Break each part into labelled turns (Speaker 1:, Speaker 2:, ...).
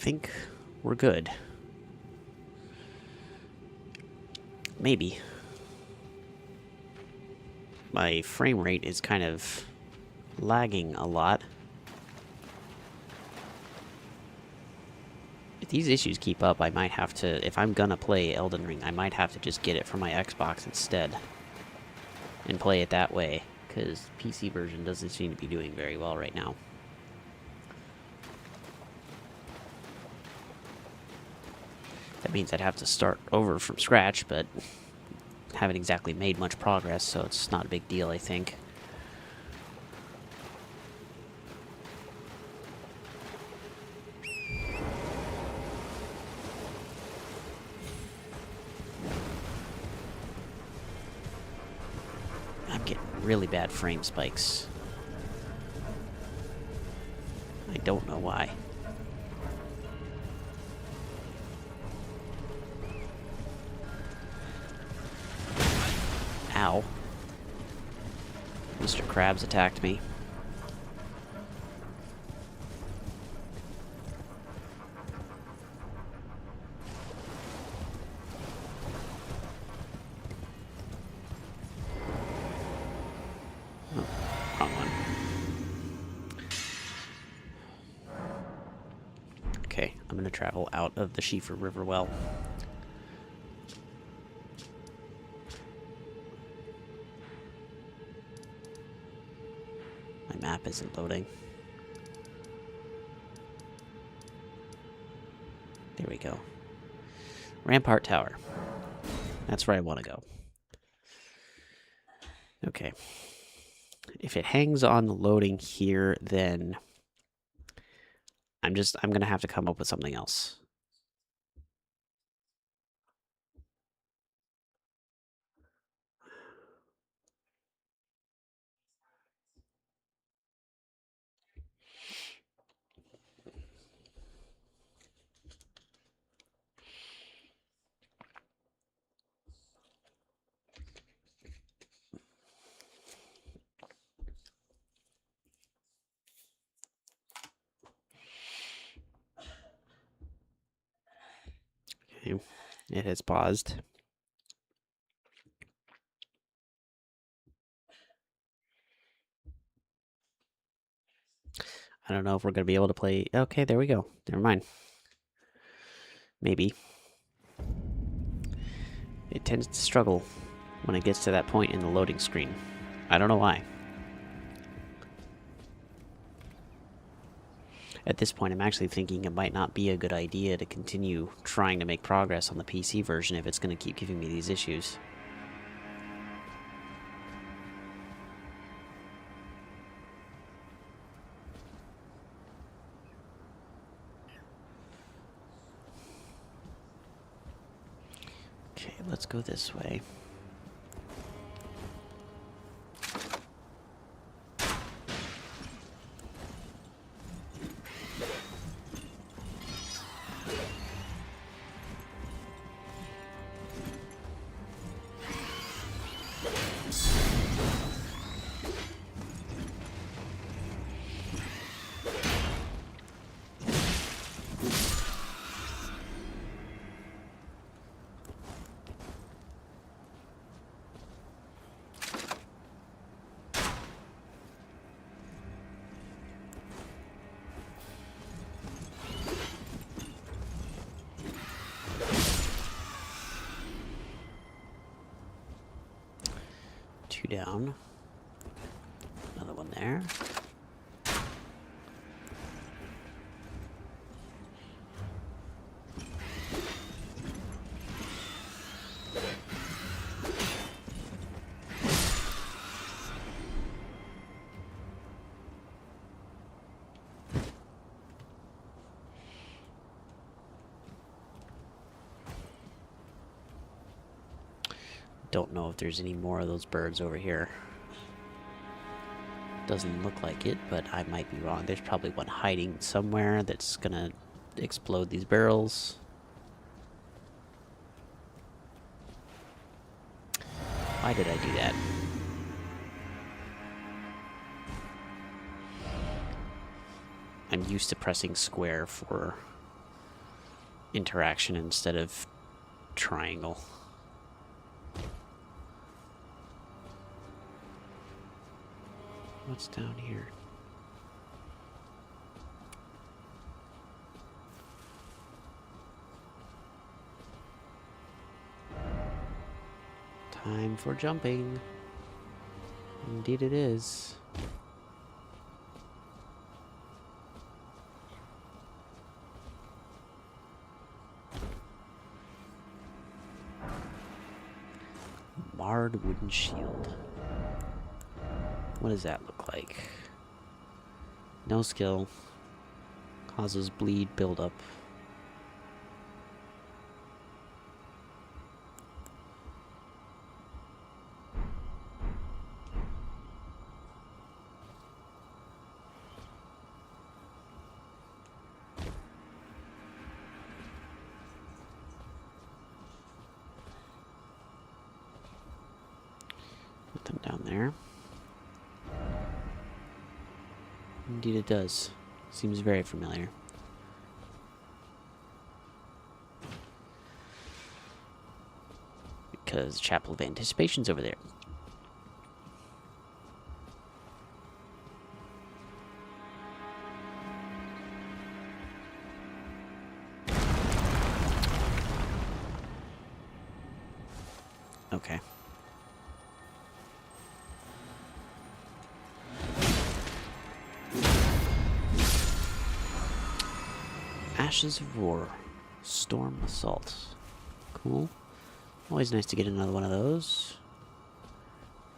Speaker 1: think we're good. Maybe. My frame rate is kind of lagging a lot. If these issues keep up, I might have to, if I'm gonna play Elden Ring, I might have to just get it for my Xbox instead. And play it that way, because PC version doesn't seem to be doing very well right now. That means I'd have to start over from scratch, but haven't exactly made much progress, so it's not a big deal, I think. I'm getting really bad frame spikes. I don't know why. Ow. Mr. Krabs attacked me. Oh, wrong one. Okay, I'm gonna travel out of the Schiefer River well. Map isn't loading. There we go. Rampart Tower. That's where I want to go. Okay. If it hangs on loading here, then I'm gonna have to come up with something else. Okay. It has paused. I don't know if we're going to be able to play... Okay, there we go. Never mind. Maybe. It tends to struggle when it gets to that point in the loading screen. I don't know why. At this point, I'm actually thinking it might not be a good idea to continue trying to make progress on the PC version if it's going to keep giving me these issues. Okay, let's go this way. Two down. Another one there. Don't know if there's any more of those birds over here. Doesn't look like it, but I might be wrong. There's probably one hiding somewhere that's gonna explode these barrels. Why did I do that? I'm used to pressing square for interaction instead of triangle. What's down here? Time for jumping. Indeed it is. Marred wooden shield. What does that look like? No skill. Causes bleed buildup. Nothing down there. Indeed it does. Seems very familiar. Because Chapel of Anticipation's over there. Okay. Ashes of War. Storm Assault. Cool. Always nice to get another one of those.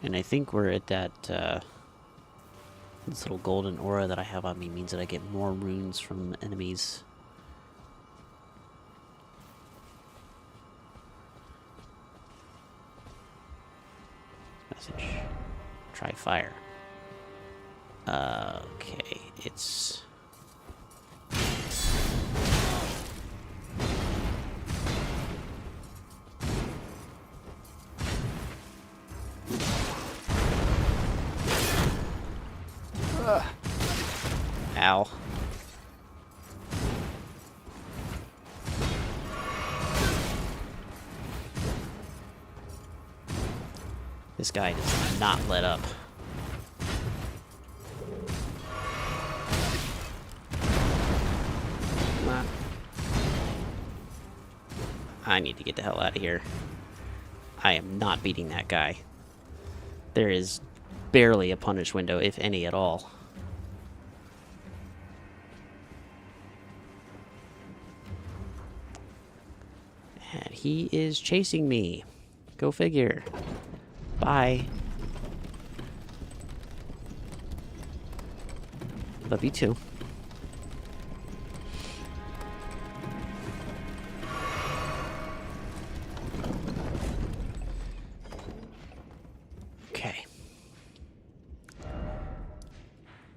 Speaker 1: And I think we're at that, this little golden aura that I have on me means that I get more runes from enemies. Message. Try fire. Okay, it's... Ow. This guy does not let up. I need to get the hell out of here. I am not beating that guy. There is barely a punish window, if any at all. And he is chasing me. Go figure. Bye. Love you too. Okay.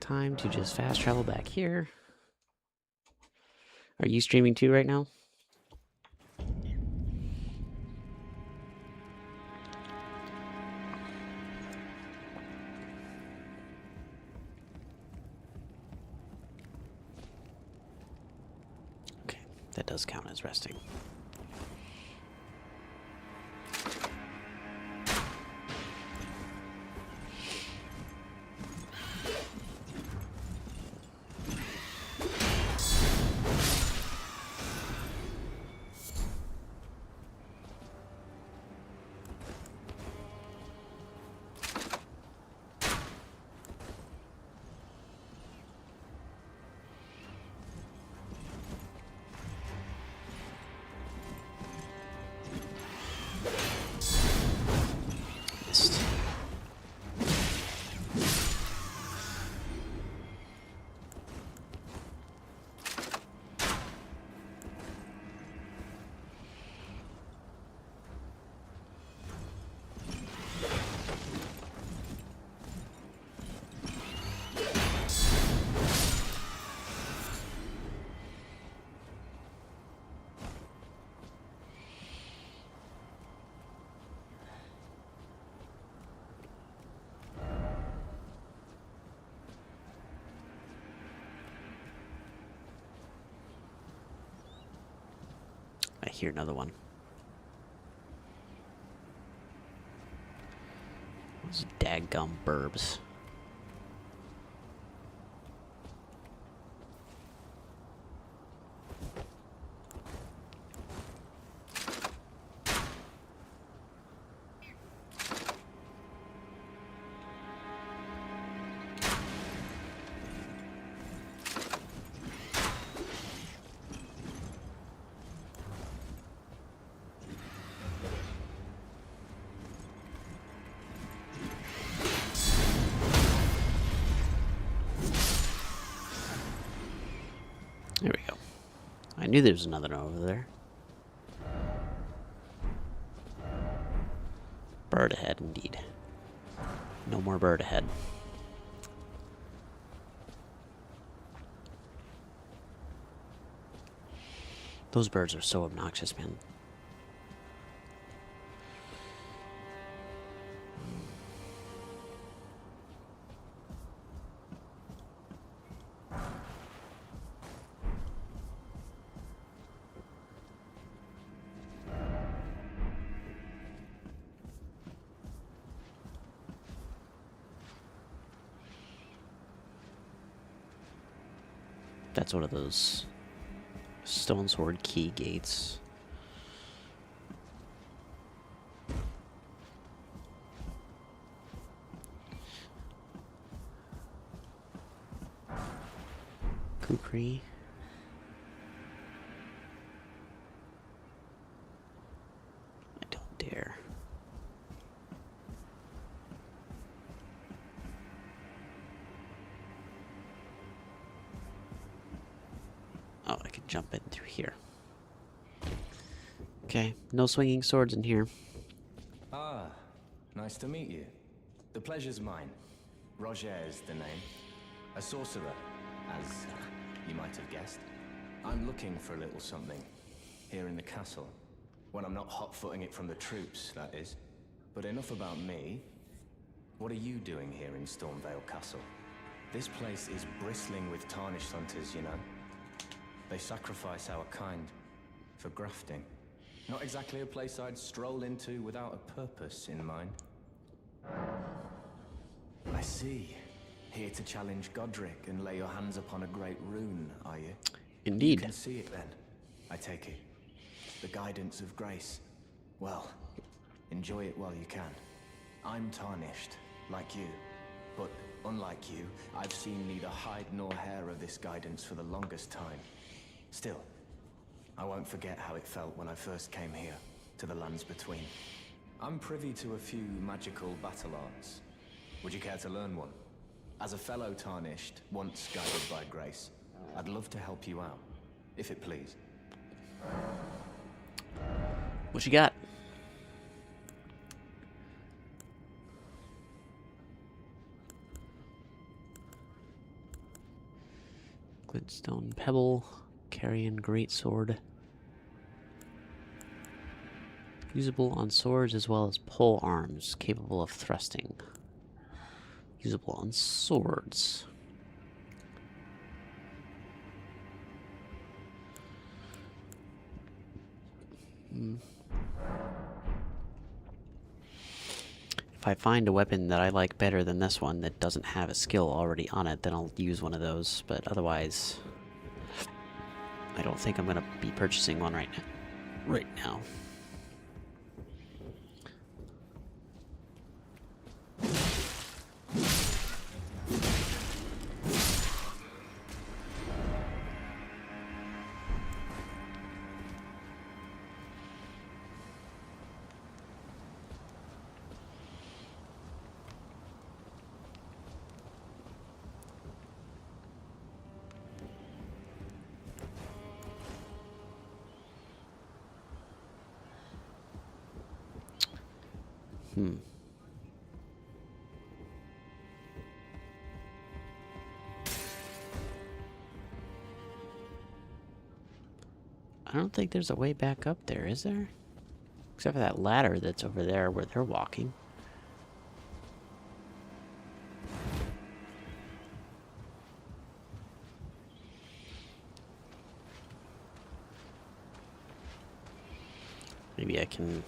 Speaker 1: Time to just fast travel back here. Are you streaming too right now? That does count as resting. hear another one. Those daggum burbs. There we go. I knew there was another one over there. Bird ahead, indeed. No more bird ahead. Those birds are so obnoxious, man. That's one of those stone sword key gates. Kukri. I don't dare. Oh, I can jump in through here. Okay, no swinging swords in here.
Speaker 2: Ah, nice to meet you. The pleasure's mine. Roger is the name. A sorcerer, as you might have guessed. I'm looking for a little something here in the castle. When I'm not hot-footing it from the troops, that is. But enough about me. What are you doing here in Stormvale Castle? This place is bristling with tarnished hunters, you know. They sacrifice our kind for grafting. Not exactly a place I'd stroll into without a purpose in mind. I see. Here to challenge Godric and lay your hands upon a great rune, are you?
Speaker 1: Indeed.
Speaker 2: You can see it then, I take it. The guidance of grace. Well, enjoy it while you can. I'm tarnished, like you. But unlike you, I've seen neither hide nor hair of this guidance for the longest time. Still, I won't forget how it felt when I first came here, to the lands between. I'm privy to a few magical battle arts. Would you care to learn one? As a fellow tarnished, once guided by grace, I'd love to help you out, if it please.
Speaker 1: What you got? Glintstone Pebble, Carrion Greatsword. Usable on swords as well as pole arms, capable of thrusting. Usable on swords. If I find a weapon that I like better than this one that doesn't have a skill already on it, then I'll use one of those. But otherwise, I don't think I'm going to be purchasing one right now. I don't think there's a way back up there, is there? Except for that ladder that's over there where they're walking. Maybe I can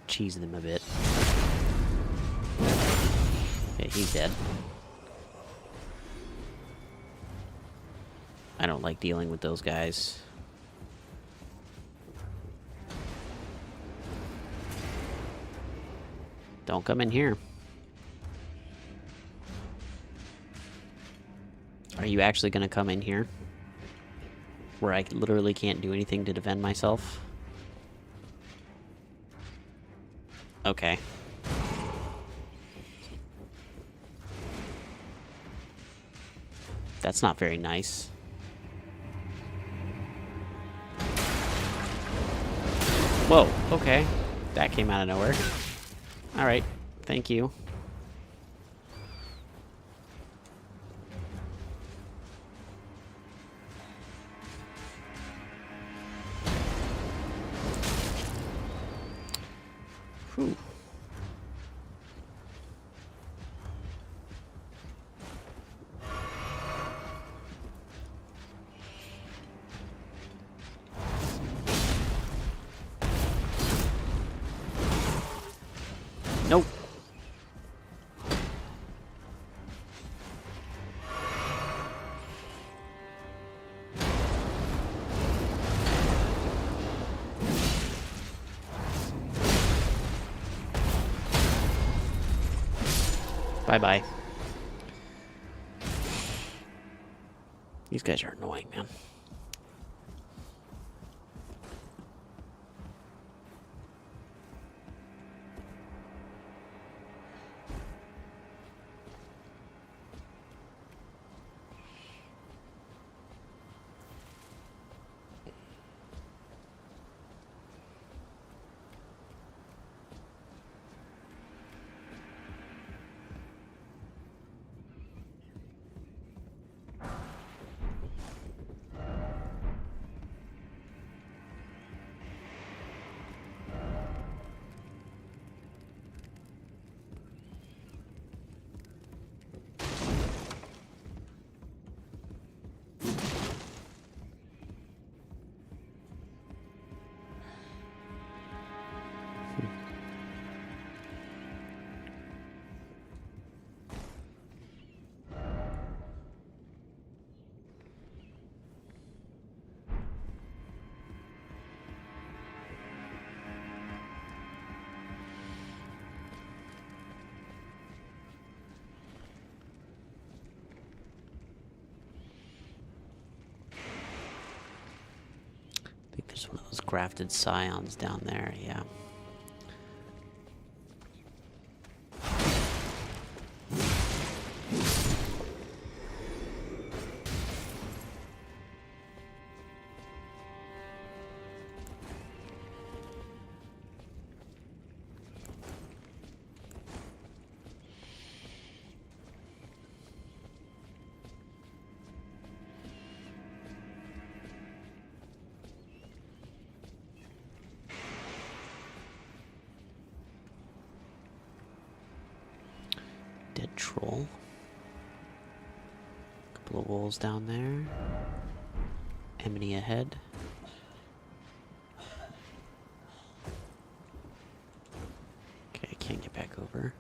Speaker 1: cheese them a bit. Okay, he's dead. I don't like dealing with those guys. Don't come in here. Are you actually gonna come in here? Where I literally can't do anything to defend myself? Okay. That's not very nice. Whoa, okay. That came out of nowhere. Alright, thank you. Whew. Nope. Bye-bye. These guys are annoying, man. I think there's one of those grafted scions down there, yeah. Dead troll. Couple of wolves down there. Enemy ahead. Okay, I can't get back over.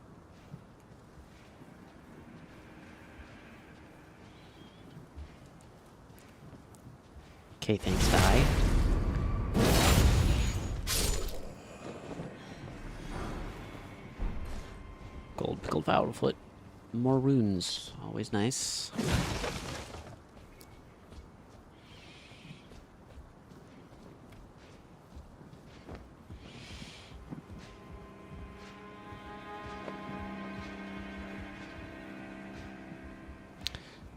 Speaker 1: Okay, thanks, die. Gold pickled foulfoot. More runes, always nice.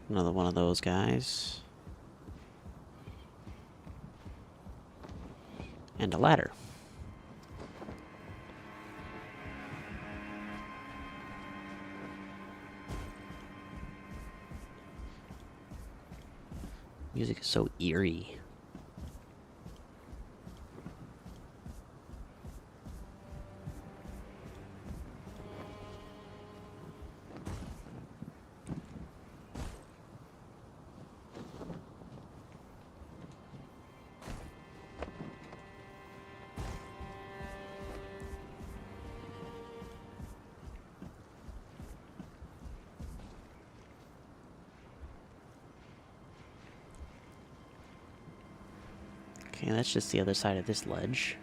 Speaker 1: Another one of those guys. And a ladder. Music is so eerie. Okay, that's just the other side of this ledge.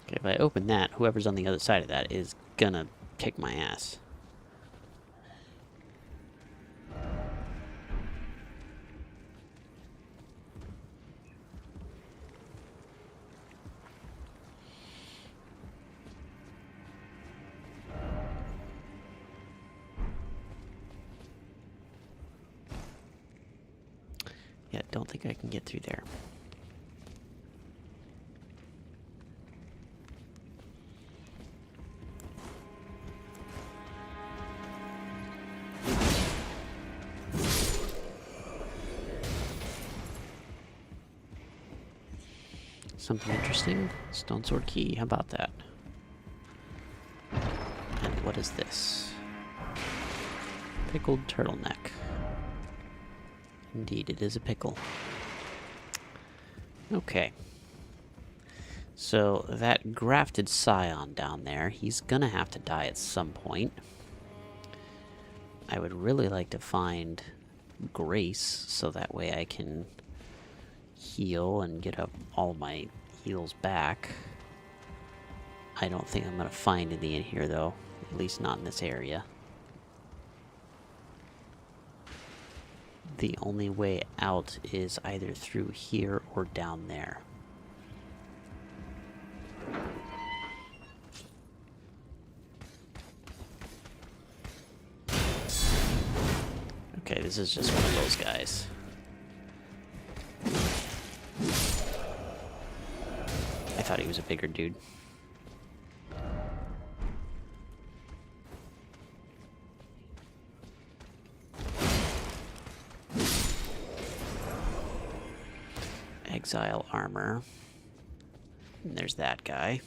Speaker 1: Okay, if I open that, whoever's on the other side of that is gonna kick my ass. Yeah, don't think I can get through there. Something interesting. Stone sword key. How about that? And what is this? Pickled turtleneck. Indeed, it is a pickle. Okay. So, that grafted scion down there, he's gonna have to die at some point. I would really like to find Grace, so that way I can heal and get up all my heals back. I don't think I'm gonna find any in here, though. At least not in this area. The only way out is either through here or down there. Okay, this is just one of those guys. I thought he was a bigger dude. Exile armor. And there's that guy.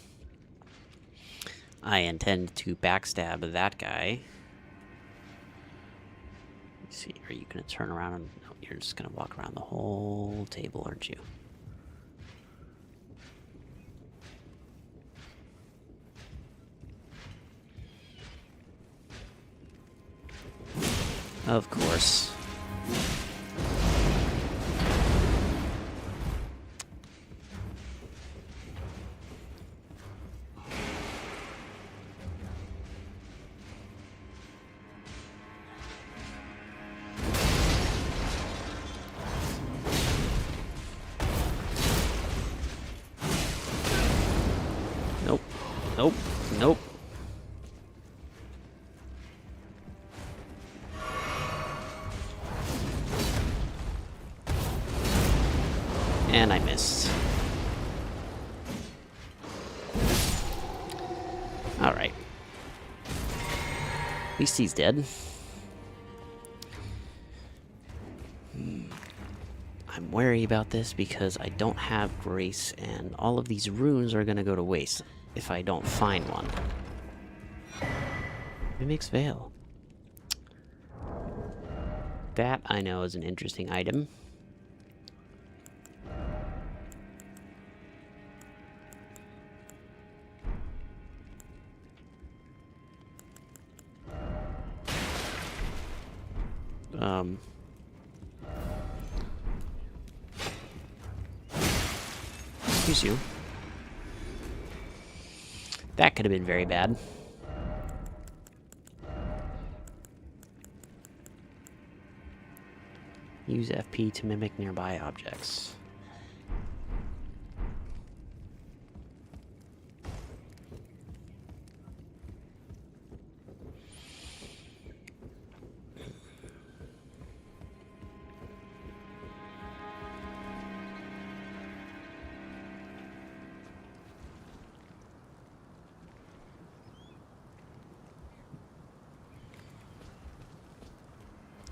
Speaker 1: I intend to backstab that guy. Let's see, are you gonna turn around and no, you're just gonna walk around the whole table, aren't you? Of course. Nope. Nope. Nope. And I missed. Alright. At least he's dead. I'm wary about this because I don't have Grace, and all of these runes are gonna go to waste if I don't find one. Mimic's Veil. That, I know, is an interesting item. Excuse you. That could have been very bad. Use FP to mimic nearby objects.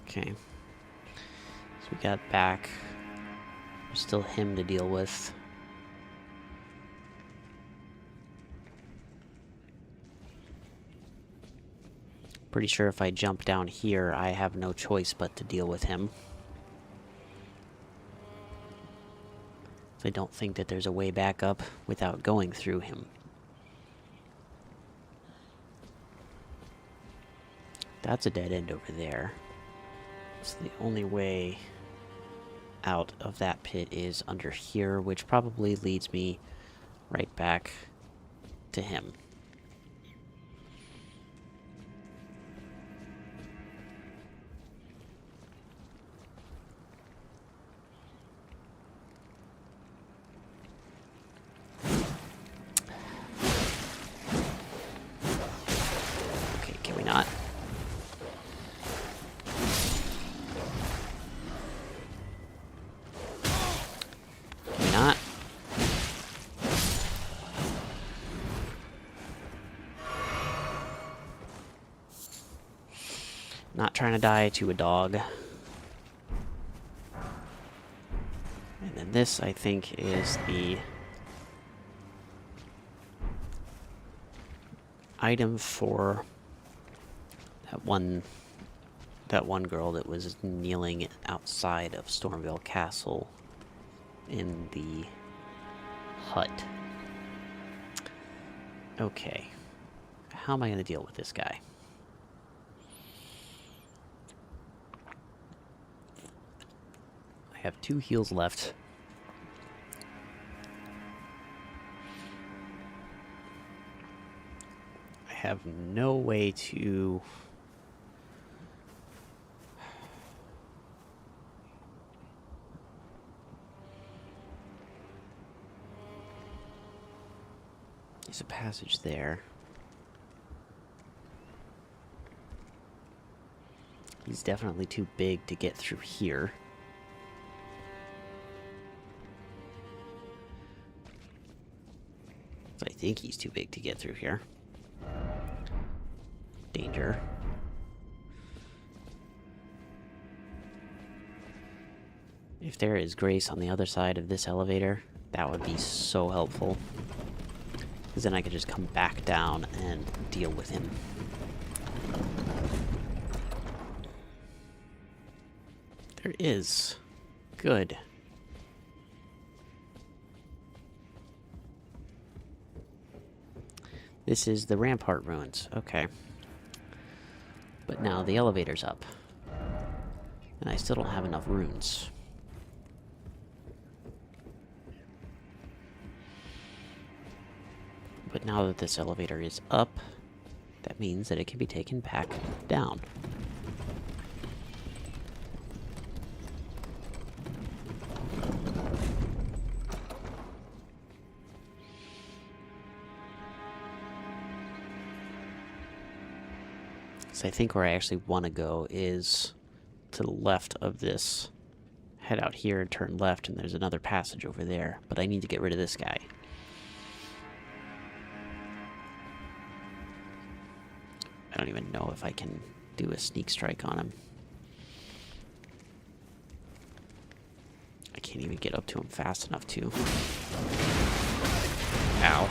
Speaker 1: Okay. So we got back. There's still him to deal with. Pretty sure if I jump down here, I have no choice but to deal with him. I don't think that there's a way back up without going through him. That's a dead end over there. So the only way out of that pit is under here, which probably leads me right back to him. Okay, can we not? Can we not? Not trying to die to a dog. And then this, I think, is the item for that one girl that was kneeling outside of Stormville Castle in the hut. Okay. How am I going to deal with this guy? I have 2 heals left. I have no way to... There's a passage there. He's definitely too big to get through here. I think he's too big to get through here. Danger. If there is grace on the other side of this elevator, that would be so helpful. Because then I could just come back down and deal with him. There is. Good. This is the Rampart Ruins. Okay. But now the elevator's up. And I still don't have enough runes. But now that this elevator is up, that means that it can be taken back down. So I think where I actually want to go is to the left of this. Head out here and turn left, and there's another passage over there. But I need to get rid of this guy. I don't even know if I can do a sneak strike on him. I can't even get up to him fast enough to. Ow.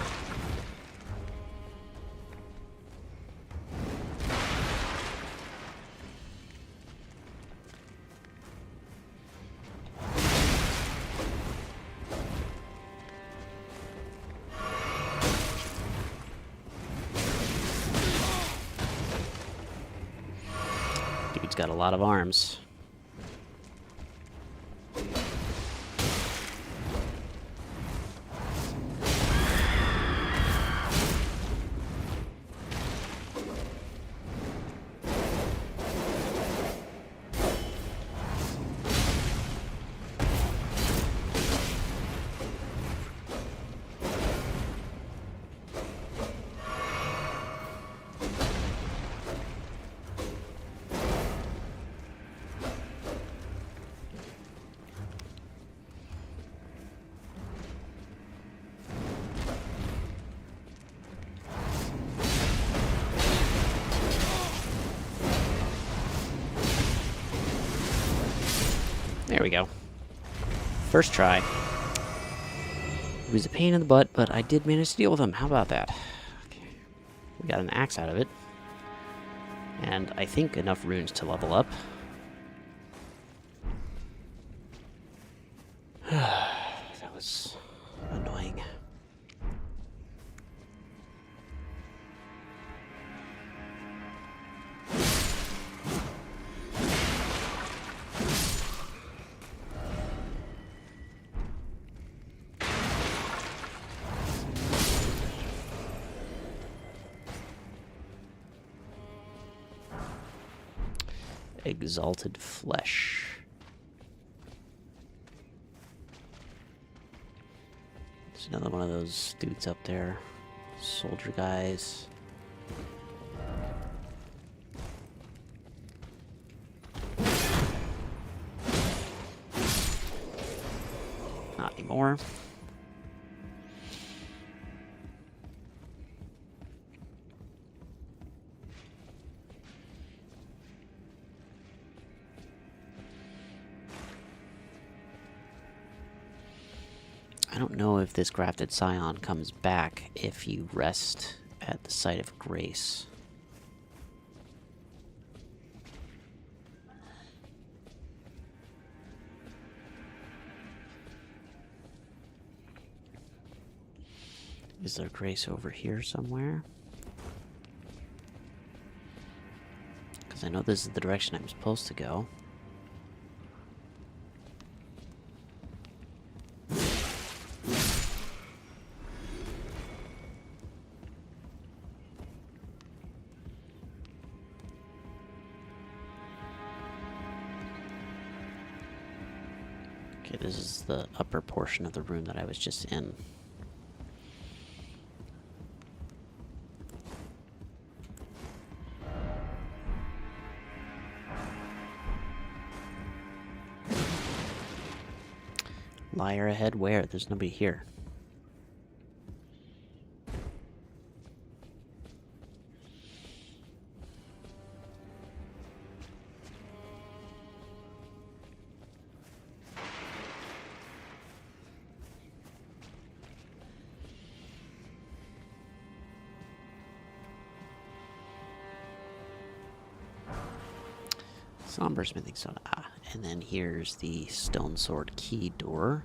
Speaker 1: Dude's got a lot of arms. There we go. First try. It was a pain in the butt, but I did manage to deal with him. How about that? Okay. We got an axe out of it. And I think enough runes to level up. That was Exalted Flesh. There's another one of those dudes up there. Soldier guys. Not anymore. I don't know if this grafted scion comes back if you rest at the site of grace. Is there grace over here somewhere? Because I know this is the direction I'm supposed to go. Okay, this is the upper portion of the room that I was just in. Liar ahead where? There's nobody here. Somber smithing stone. Ah, and then here's the stone sword key door.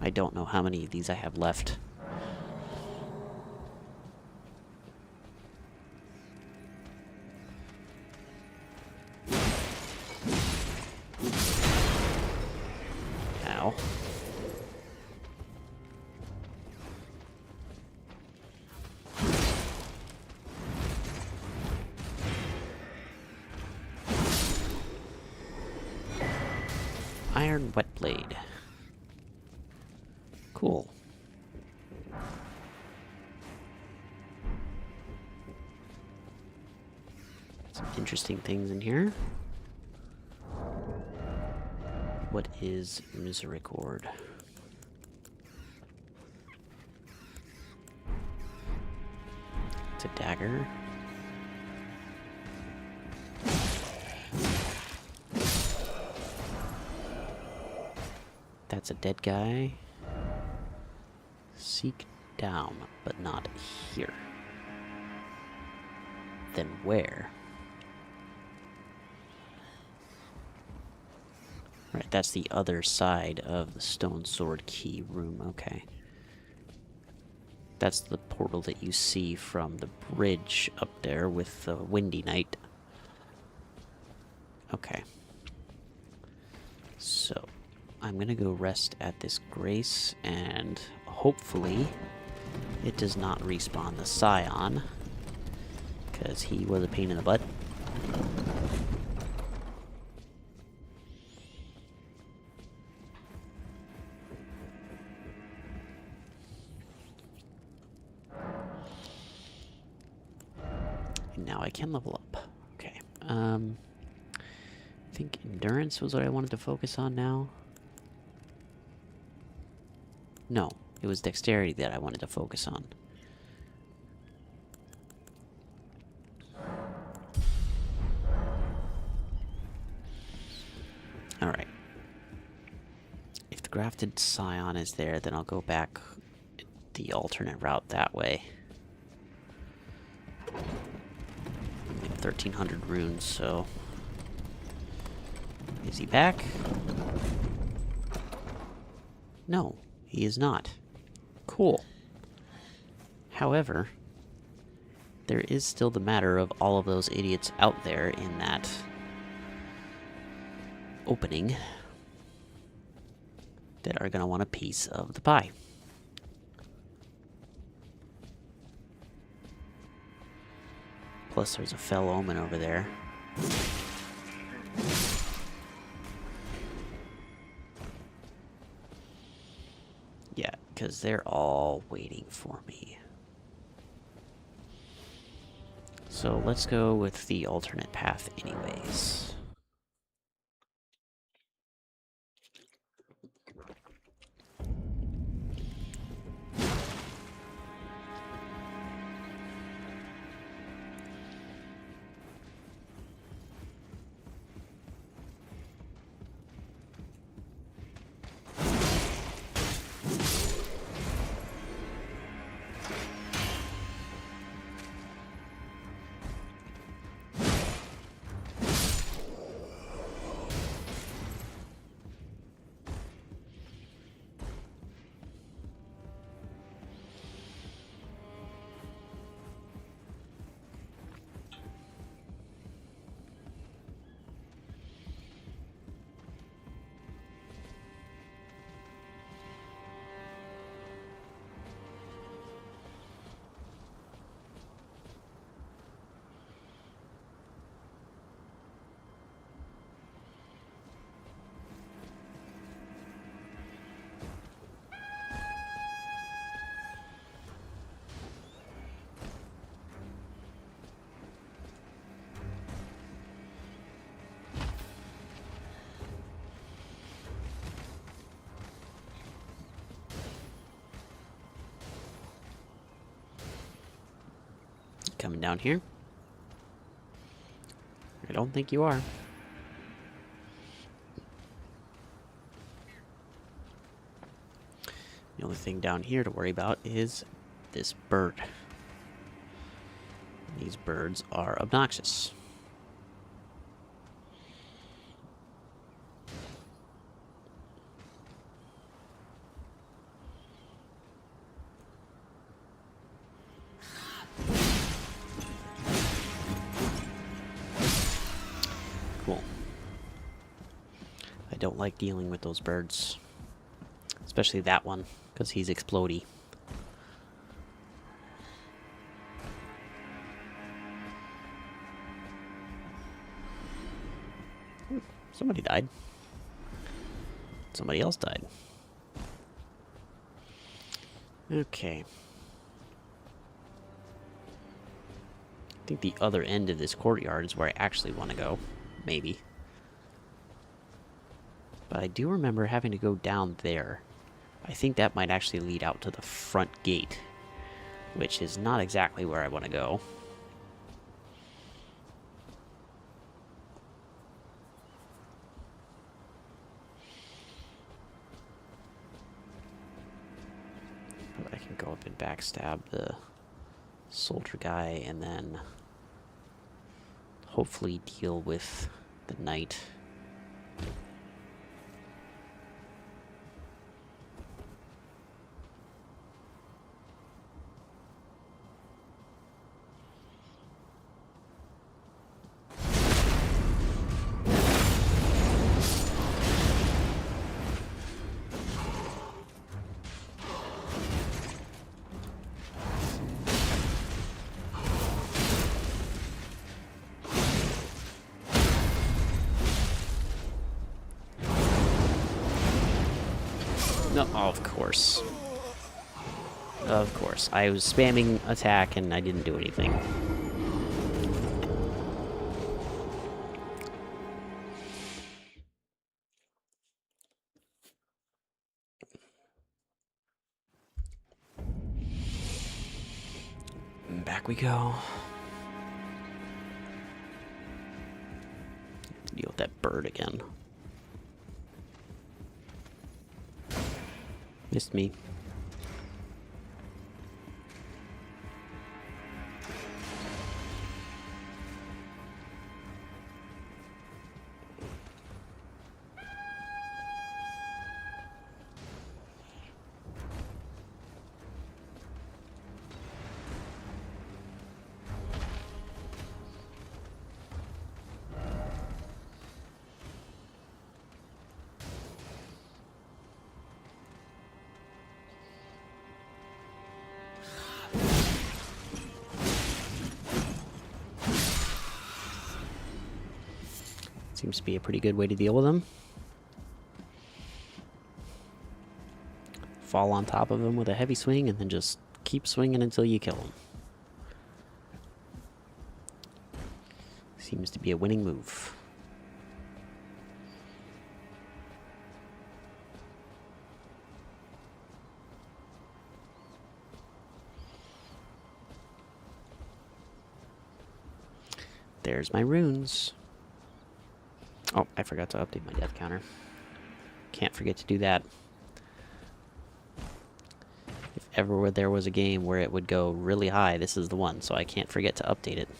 Speaker 1: I don't know how many of these I have left. Ow. Iron wet blade. Cool. Some interesting things in here. What is Misericord? It's a dagger. That's a dead guy. Seek down, but not here. Then where? Right, that's the other side of the stone sword key room. Okay. That's the portal that you see from the bridge up there with the Windy Knight. Okay. So, I'm gonna go rest at this grace, and hopefully it does not respawn the Scion, because he was a pain in the butt. And now I can level up. Okay. I think endurance was what I wanted to focus on now. No, it was dexterity that I wanted to focus on. Alright. If the grafted scion is there, then I'll go back the alternate route that way. We have 1,300 runes, so... Is he back? No. He is not. Cool. However, there is still the matter of all of those idiots out there in that opening that are going to want a piece of the pie. Plus there's a Fell Omen over there. Yeah, because they're all waiting for me. So let's go with the alternate path anyways. Coming down here? I don't think you are. The only thing down here to worry about is this bird. These birds are obnoxious. Cool. I don't like dealing with those birds. Especially that one, because he's explodey. Somebody died. Somebody else died. Okay. I think the other end of this courtyard is where I actually want to go. Maybe. But I do remember having to go down there. I think that might actually lead out to the front gate, which is not exactly where I want to go. But I can go up and backstab the soldier guy and then hopefully deal with the knight. No, oh, of course. Of course. I was spamming attack and I didn't do anything. And back we go. Deal with that bird again. Missed me. Seems to be a pretty good way to deal with them. Fall on top of them with a heavy swing and then just keep swinging until you kill them. Seems to be a winning move. There's my runes. Oh, I forgot to update my death counter. Can't forget to do that. If ever there was a game where it would go really high, this is the one, so I can't forget to update it.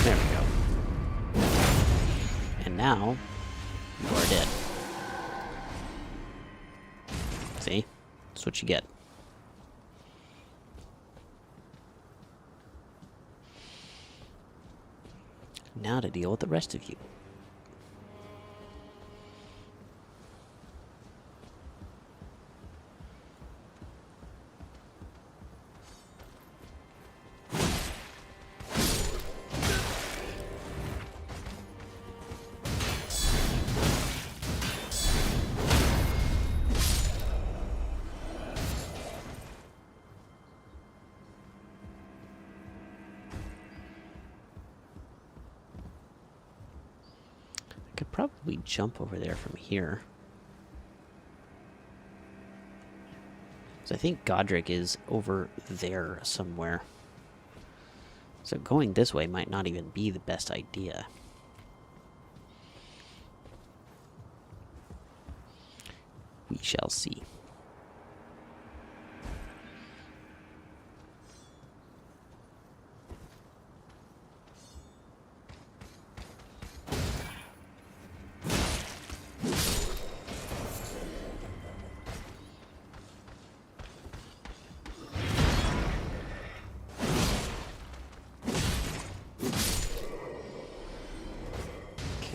Speaker 1: There we go. And now, you are dead. See? That's what you get. Now to deal with the rest of you. I could probably jump over there from here. So I think Godric is over there somewhere. So going this way might not even be the best idea. We shall see.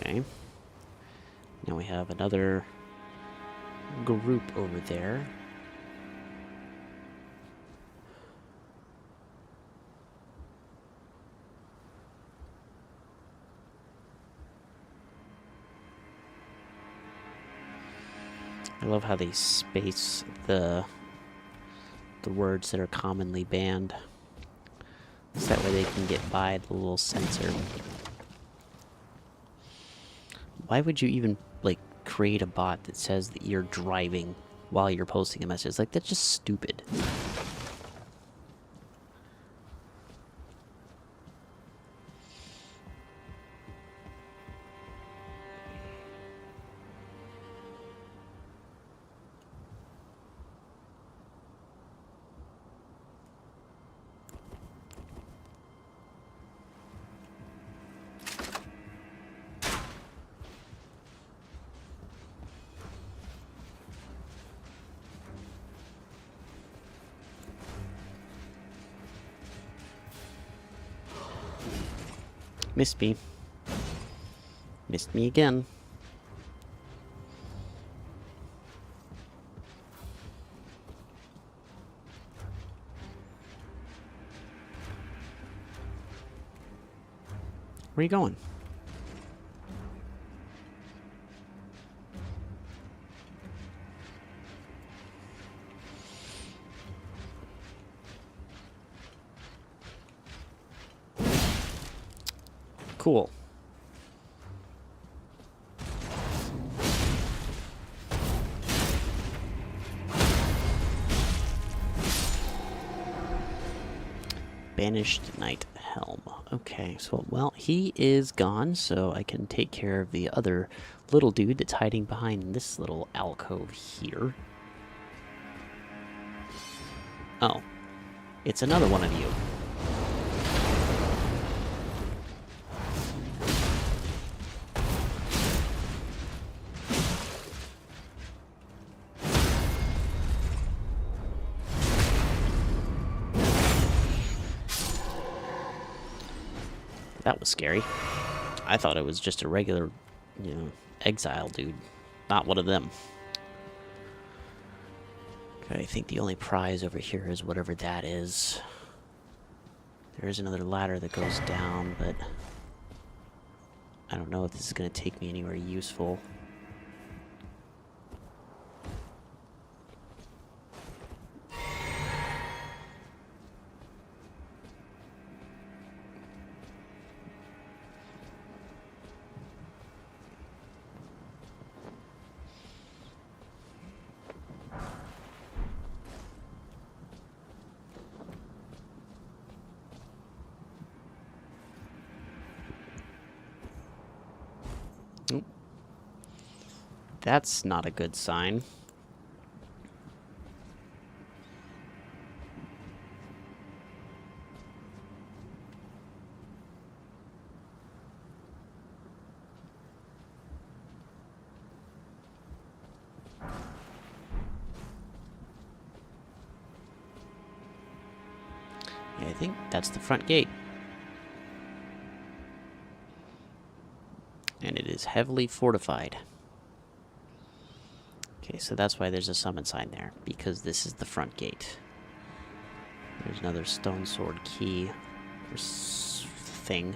Speaker 1: Okay. Now we have another group over there. I love how they space the words that are commonly banned. So that way they can get by the little censor. Why would you even, like, create a bot that says that you're driving while you're posting a message? Like, that's just stupid. Missed me. Missed me again. Where are you going? Cool. Banished Knight Helm. Okay, so, well, he is gone, so I can take care of the other little dude that's hiding behind this little alcove here. Oh. It's another one of you. That was scary. I thought it was just a regular, you know, exile dude. Not one of them. Okay, I think the only prize over here is whatever that is. There is another ladder that goes down, but I don't know if this is going to take me anywhere useful. Nope. That's not a good sign. Yeah, I think that's the front gate. And it is heavily fortified. Okay, so that's why there's a summon sign there, because this is the front gate. There's another stone sword key or thing.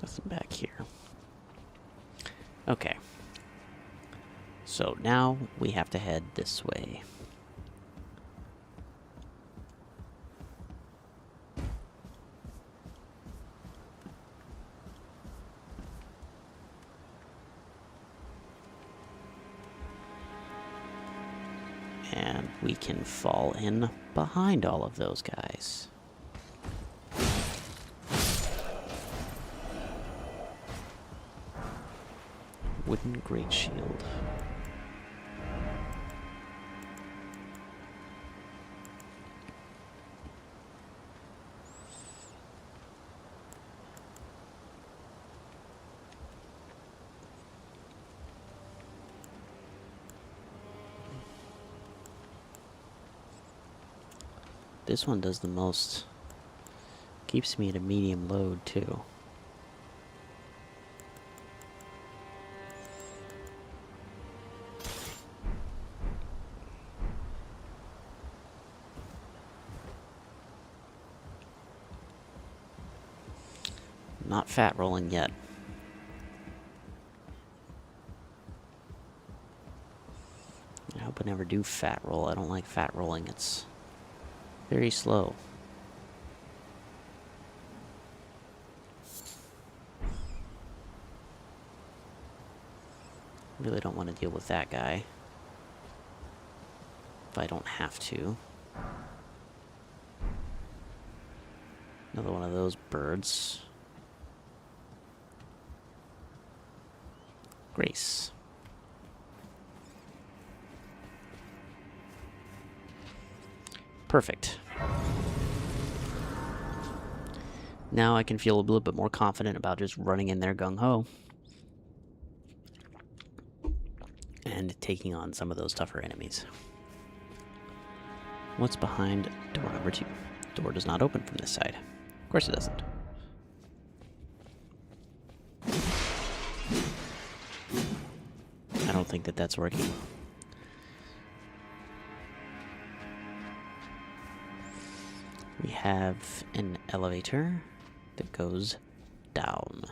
Speaker 1: Nothing back here. Okay. So now we have to head this way. And we can fall in behind all of those guys. Wooden great shield. This one does the most. Keeps me at a medium load too. Not fat rolling yet. I hope I never do fat roll. I don't like fat rolling. It's very slow. Really don't want to deal with that guy if I don't have to. Another one of those birds. Grace. Perfect. Now I can feel a little bit more confident about just running in there gung-ho and taking on some of those tougher enemies. What's behind door number 2? Door does not open from this side. Of course it doesn't. I don't think that that's working. have an elevator that goes down.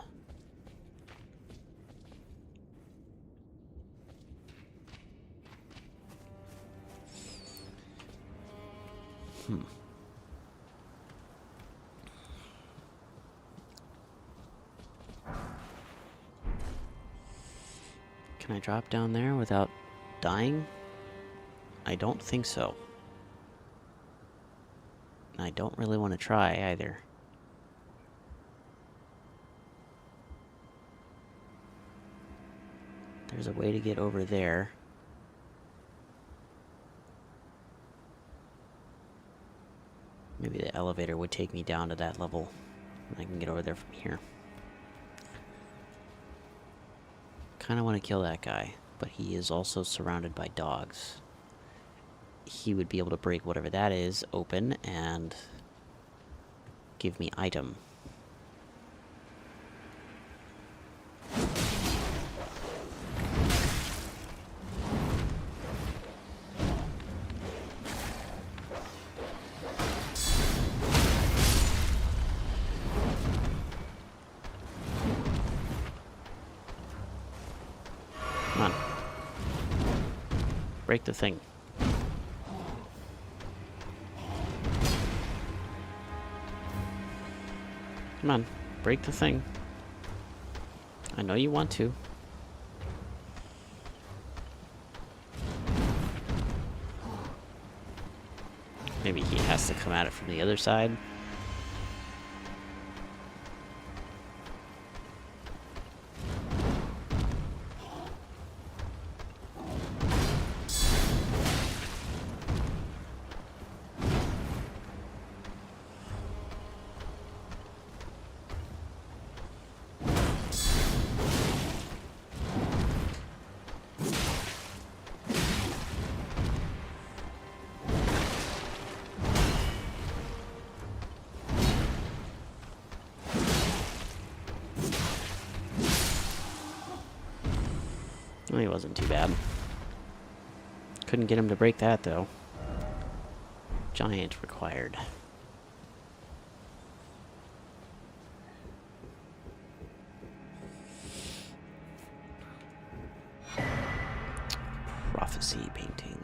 Speaker 1: Can I drop down there without dying? I don't think so. I don't really want to try either. There's a way to get over there. Maybe the elevator would take me down to that level, and I can get over there from here. Kind of want to kill that guy, but he is also surrounded by dogs. He would be able to break whatever that is open and give me item. Come on. Break the thing. Come on, break the thing. I know you want to. Maybe he has to come at it from the other side. Well, he wasn't too bad. Couldn't get him to break that, though. Giant required. Prophecy painting.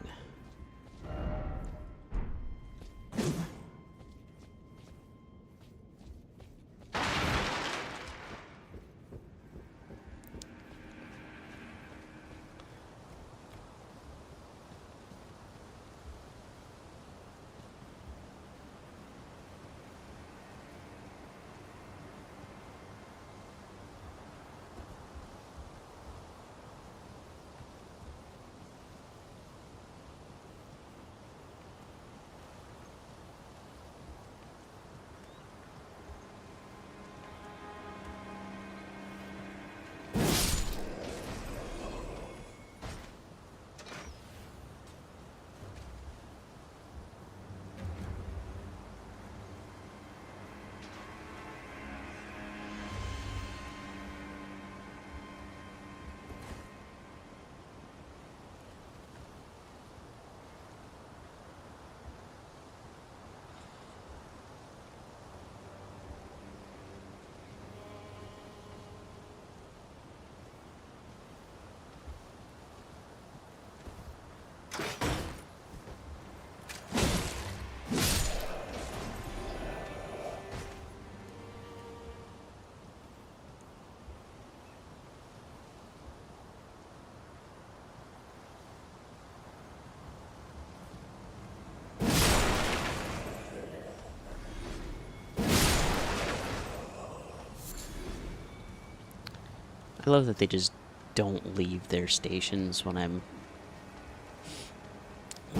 Speaker 1: I love that they just don't leave their stations when I'm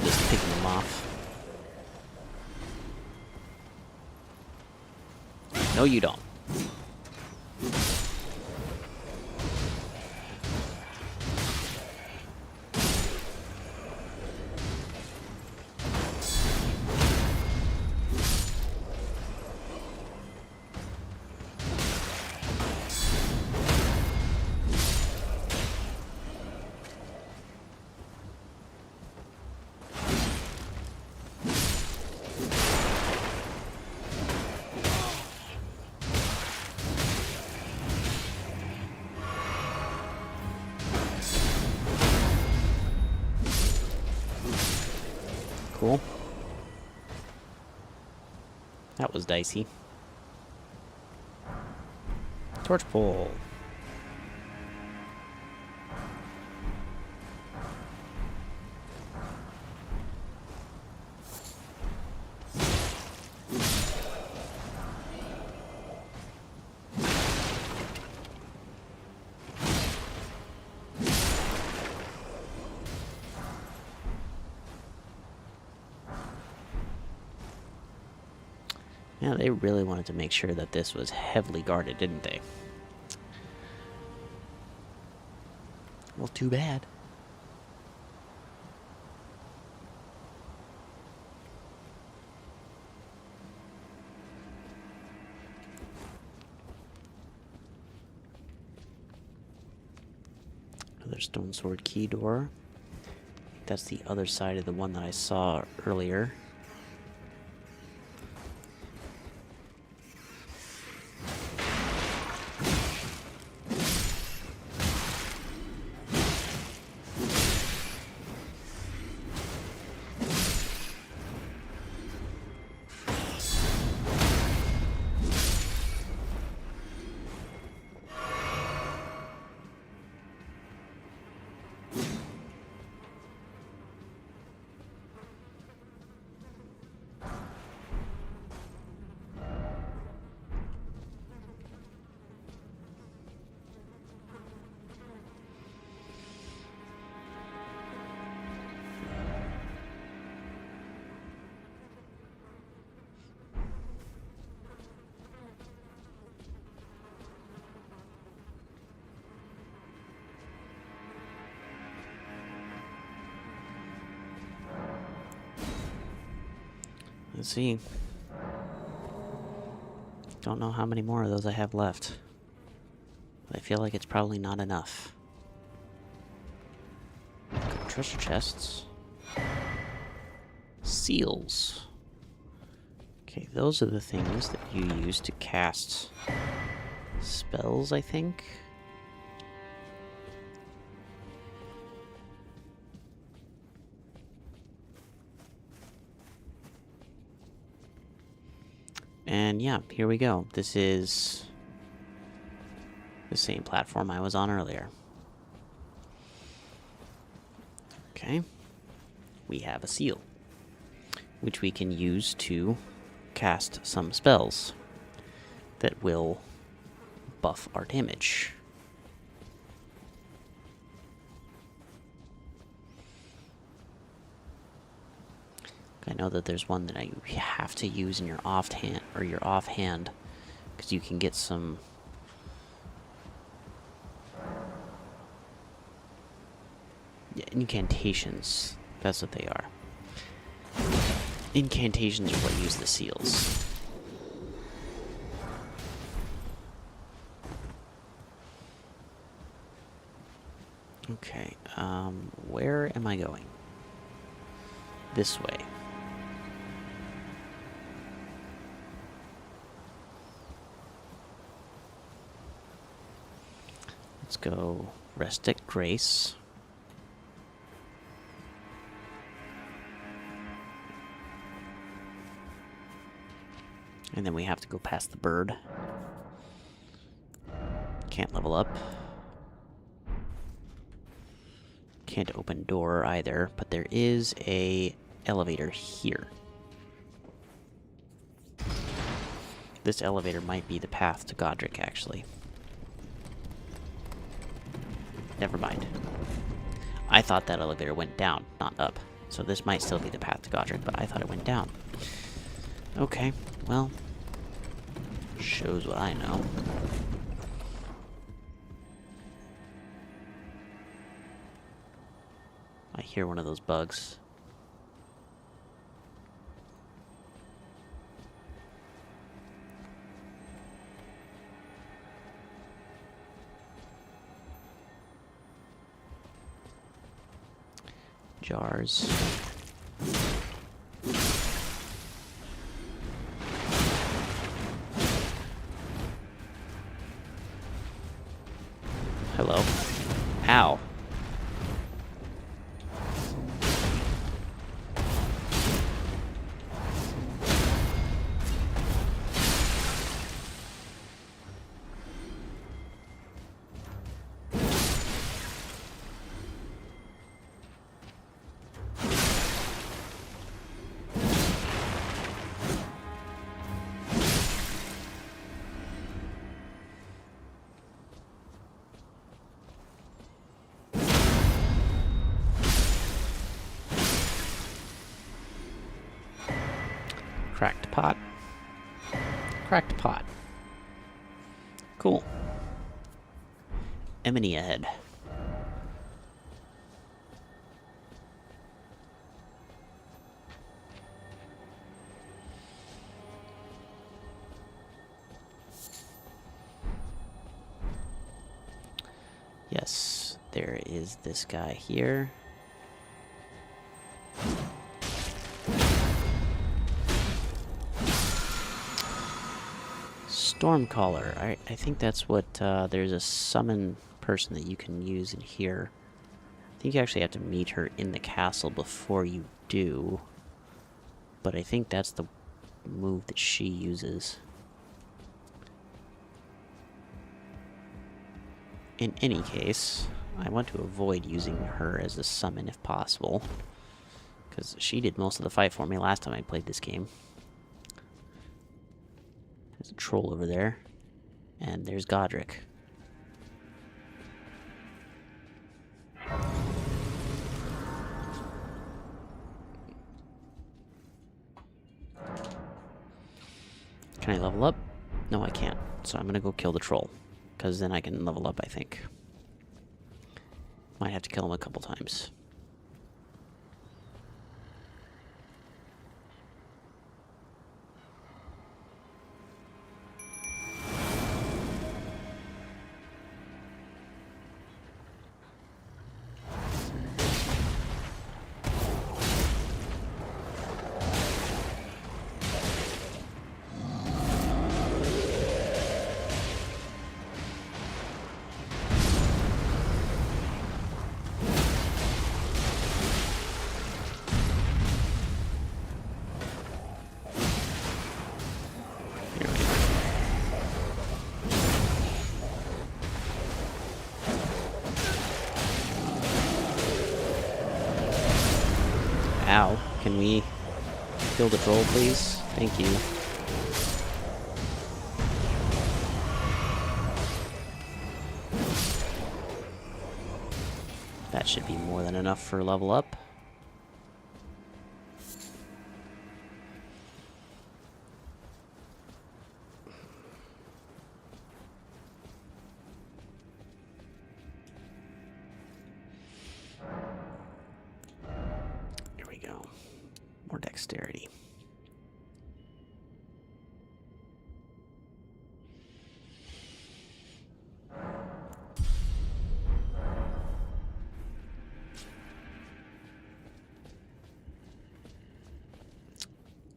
Speaker 1: just picking them off. No, you don't. cool. That was dicey. Torch pole. Yeah, they really wanted to make sure that this was heavily guarded, didn't they? Well, too bad. Another stone sword key door. That's the other side of the one that I saw earlier. Let's see. Don't know how many more of those I have left. But I feel like it's probably not enough. Good treasure chests. Seals. Okay, those are the things that you use to cast spells, I think. And yeah, here we go. This is the same platform I was on earlier. Okay. We have a seal, which we can use to cast some spells that will buff our damage. I know that there's one that I have to use in your offhand, because you can get some incantations. That's what they are. Incantations are what use the seals. Okay, where am I going? This way. Let's go Rustic Grace. And then we have to go past the bird. Can't level up. Can't open door either, but there is a elevator here. This elevator might be the path to Godric, actually. Never mind. I thought that elevator went down, not up. So this might still be the path to Godric, but I thought it went down. Okay, well, shows what I know. I hear one of those bugs. Jars. Hello. Ow. Cracked pot. Cracked pot. Cool. Emily ahead. Yes, there is this guy here. Stormcaller. I think that's what, there's a summon person that you can use in here. I think you actually have to meet her in the castle before you do. But I think that's the move that she uses. In any case, I want to avoid using her as a summon if possible, because she did most of the fight for me last time I played this game. There's a troll over there, and there's Godric. Can I level up? No, I can't. So I'm gonna go kill the troll, because then I can level up, I think. Might have to kill him a couple times. Ow. Can we kill the troll, please? Thank you. That should be more than enough for level up. More dexterity.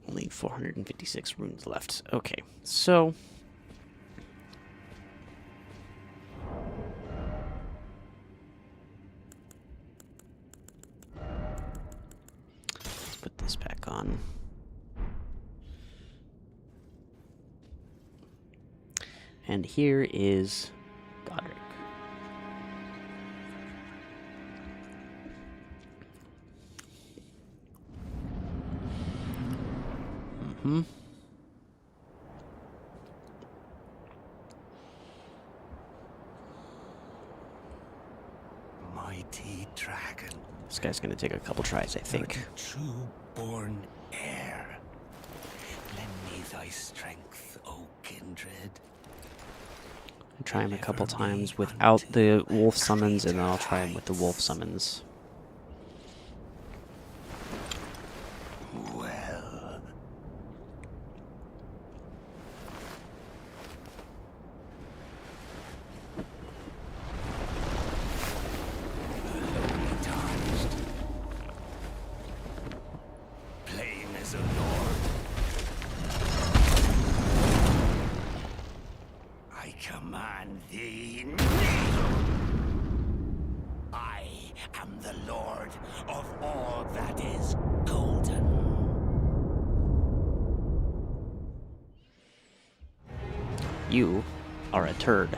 Speaker 1: Only 456 runes left. Okay, so put this back on. And here is Godric.
Speaker 3: Mighty dragon.
Speaker 1: This guy's gonna take a couple tries, I think.
Speaker 3: True-born heir. Lend me thy strength, O kindred.
Speaker 1: I'll try him a couple times without the wolf summons, and then I'll try him with the wolf summons.
Speaker 3: Well. Lowly tarnished. Plain as a lord. I command thee, kneel! I am the lord of all that is golden.
Speaker 1: You are a turd.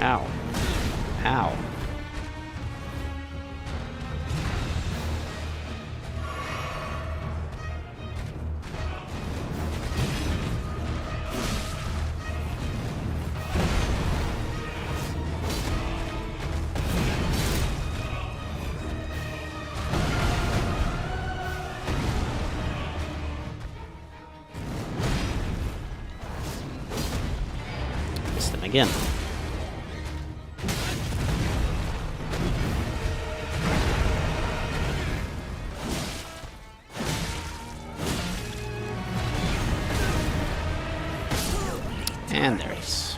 Speaker 1: Ow. Ow. Missed them again. And there he is.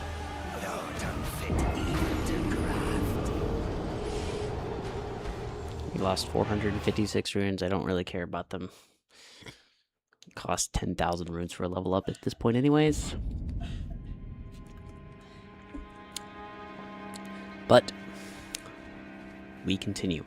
Speaker 1: We lost 456 runes. I don't really care about them. It costs 10,000 runes for a level up at this point anyways. But we continue.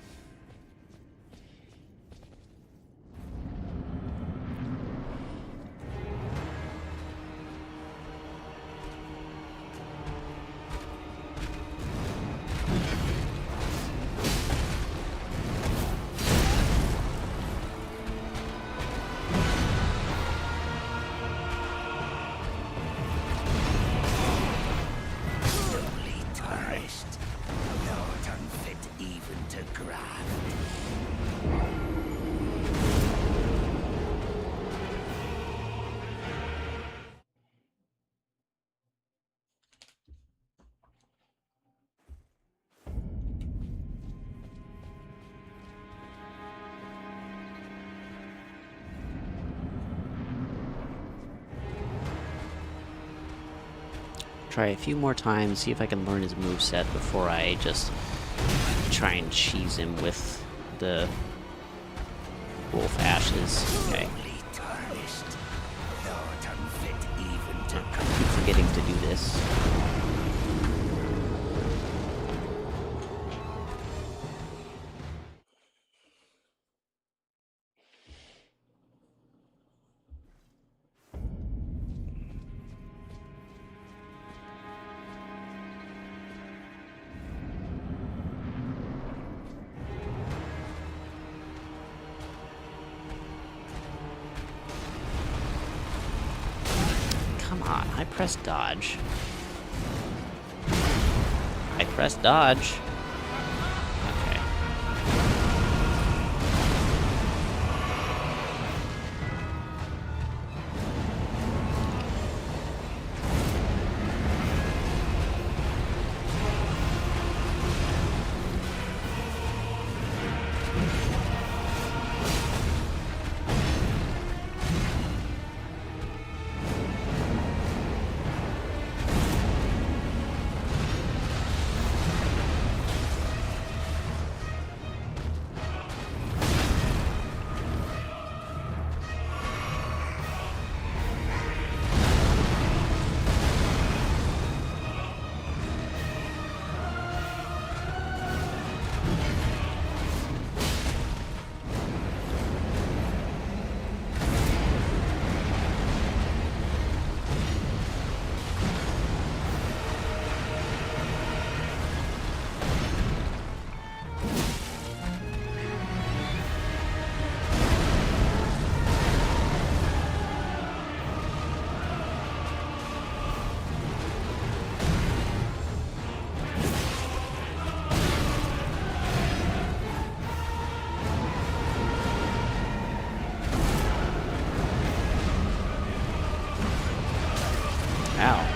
Speaker 1: Try a few more times, see if I can learn his moveset before I just try and cheese him with the wolf ashes. Okay. I keep forgetting to do this. Come on, I pressed dodge. I pressed dodge. Okay. Ow.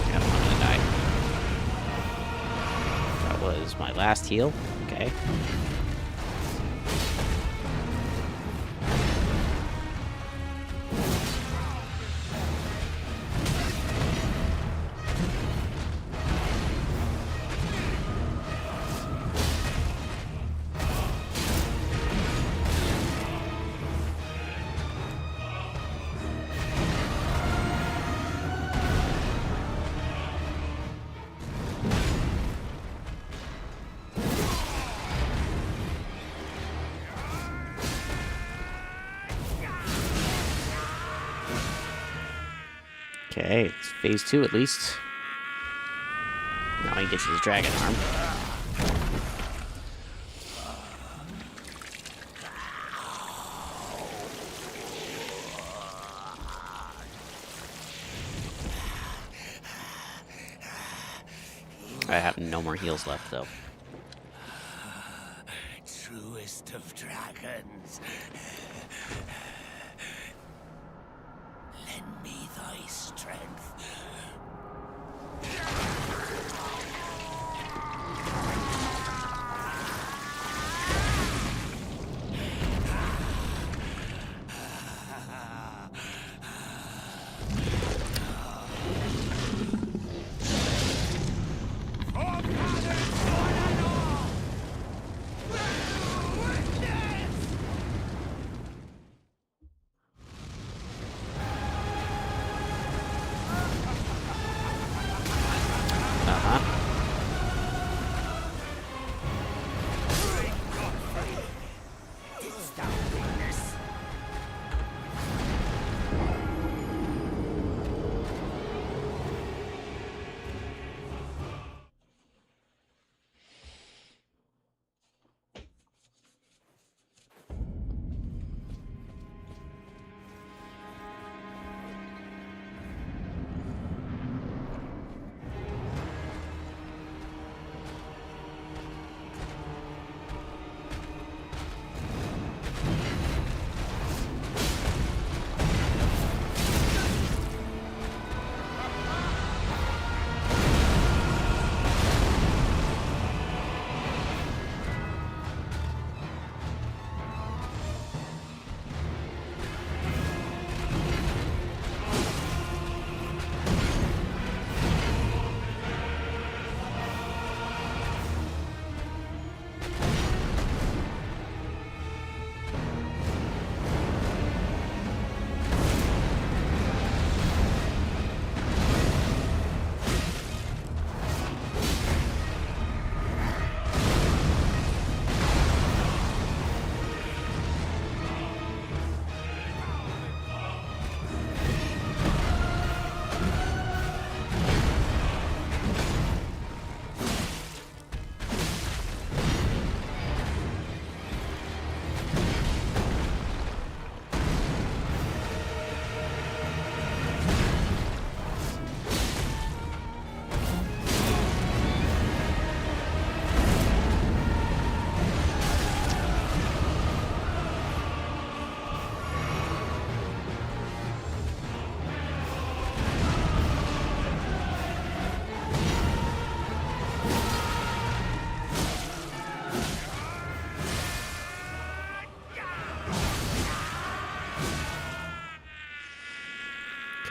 Speaker 1: Yep, I'm gonna die. That was my last heal. Okay. Okay, it's phase 2 at least. Now he gets his dragon arm. I have no more heals left, though.
Speaker 3: Truest of dragons. Lend me thy strength.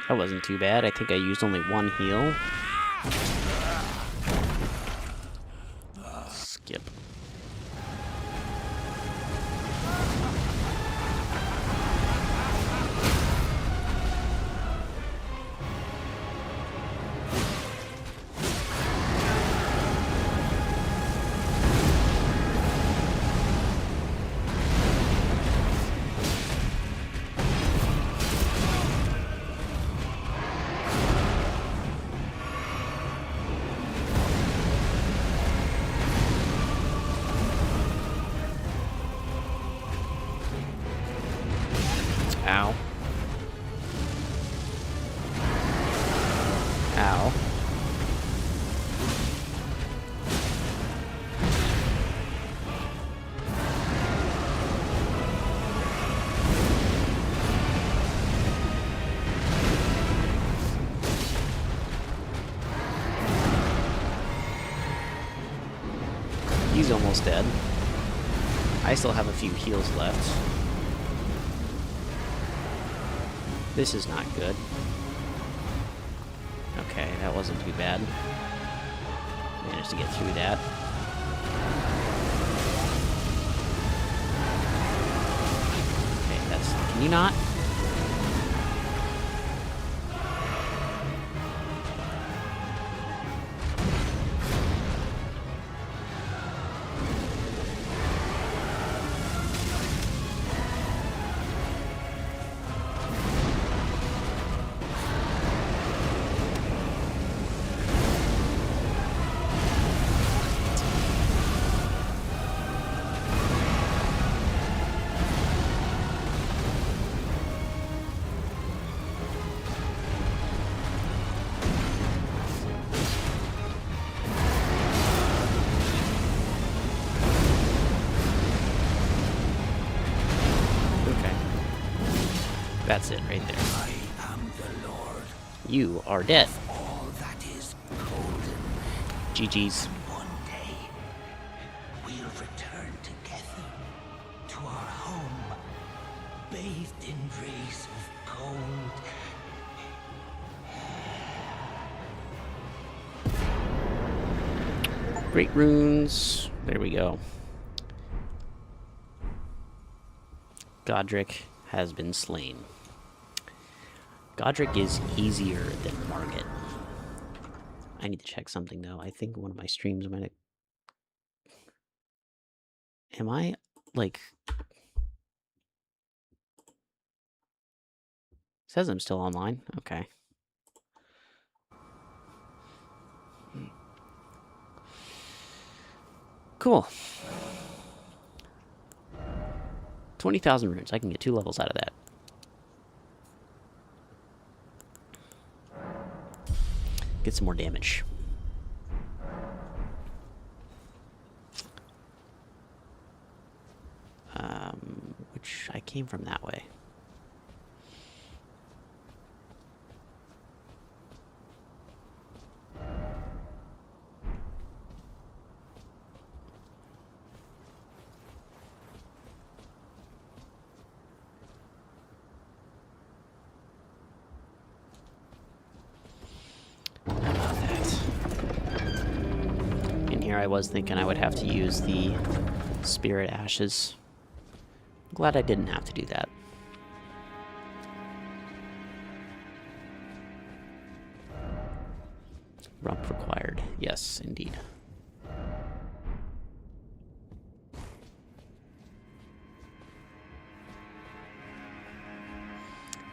Speaker 1: That wasn't too bad. I think I used only one heal. Skip. Ow. Ow. He's almost dead. I still have a few heals left. This is not good. Okay, that wasn't too bad. Managed to get through that. Okay, that's... Can you not? That's it right there.
Speaker 3: I am the Lord
Speaker 1: You are dead.
Speaker 3: of all that is golden.
Speaker 1: GG's.
Speaker 3: One day, we'll return together to our home, bathed in rays of gold.
Speaker 1: Great runes. There we go. Godric has been slain. Godric is easier than Margit. I need to check something though. I think one of my streams might have... Am I, like... Says I'm still online. Okay. Cool. 20,000 runes. I can get 2 levels out of that. Get some more damage. Which I came from that way. I was thinking I would have to use the Spirit Ashes. I'm glad I didn't have to do that. Rump required. Yes, indeed.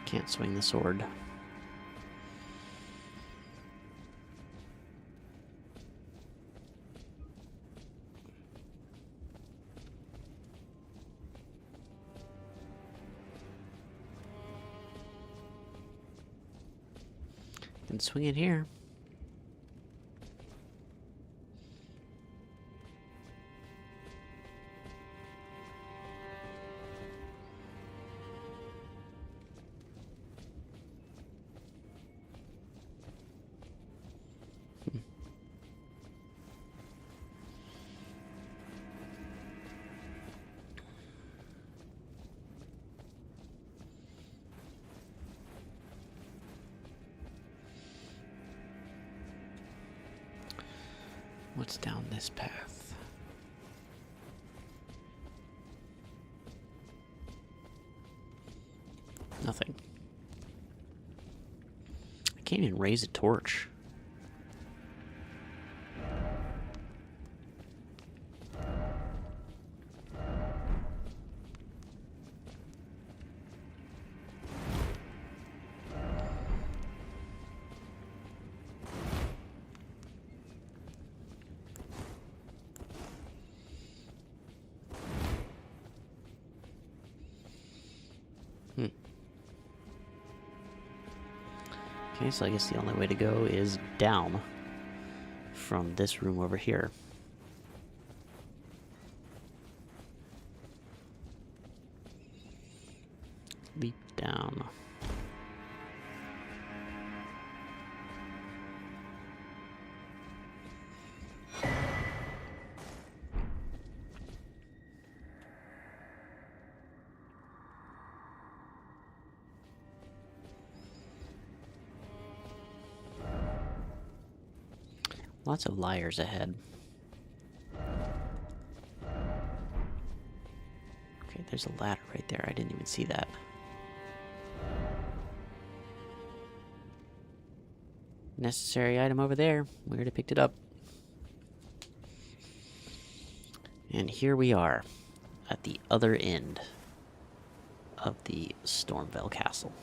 Speaker 1: Can't swing the sword. Can swing it here. What's down this path? Nothing. I can't even raise a torch. Okay, so I guess the only way to go is down from this room over here. Leap down. Lots of liars ahead. Okay, there's a ladder right there. I didn't even see that. Necessary item over there. We already picked it up. And here we are at the other end of the Stormveil Castle.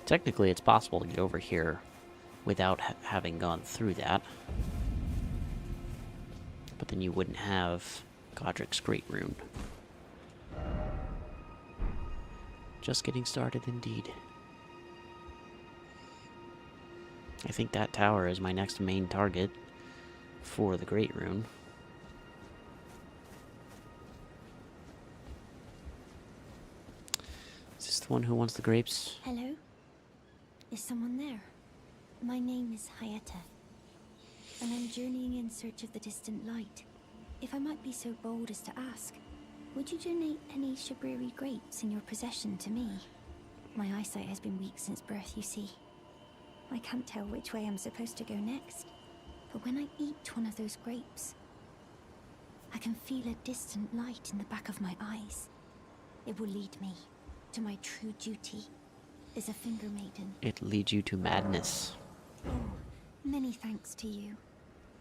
Speaker 1: Technically, it's possible to get over here without having gone through that. But then you wouldn't have Godric's Great Rune. Just getting started indeed. I think that tower is my next main target for the Great Rune. the one who wants the grapes?
Speaker 4: Hello? Is someone there? My name is Hayata, and I'm journeying in search of the distant light. If I might be so bold as to ask, would you donate any Shabriri grapes in your possession to me? My eyesight has been weak since birth, you see. I can't tell which way I'm supposed to go next, but when I eat one of those grapes, I can feel a distant light in the back of my eyes. It will lead me to my true duty as a Finger Maiden.
Speaker 1: It leads you to madness.
Speaker 4: Oh, many thanks to you.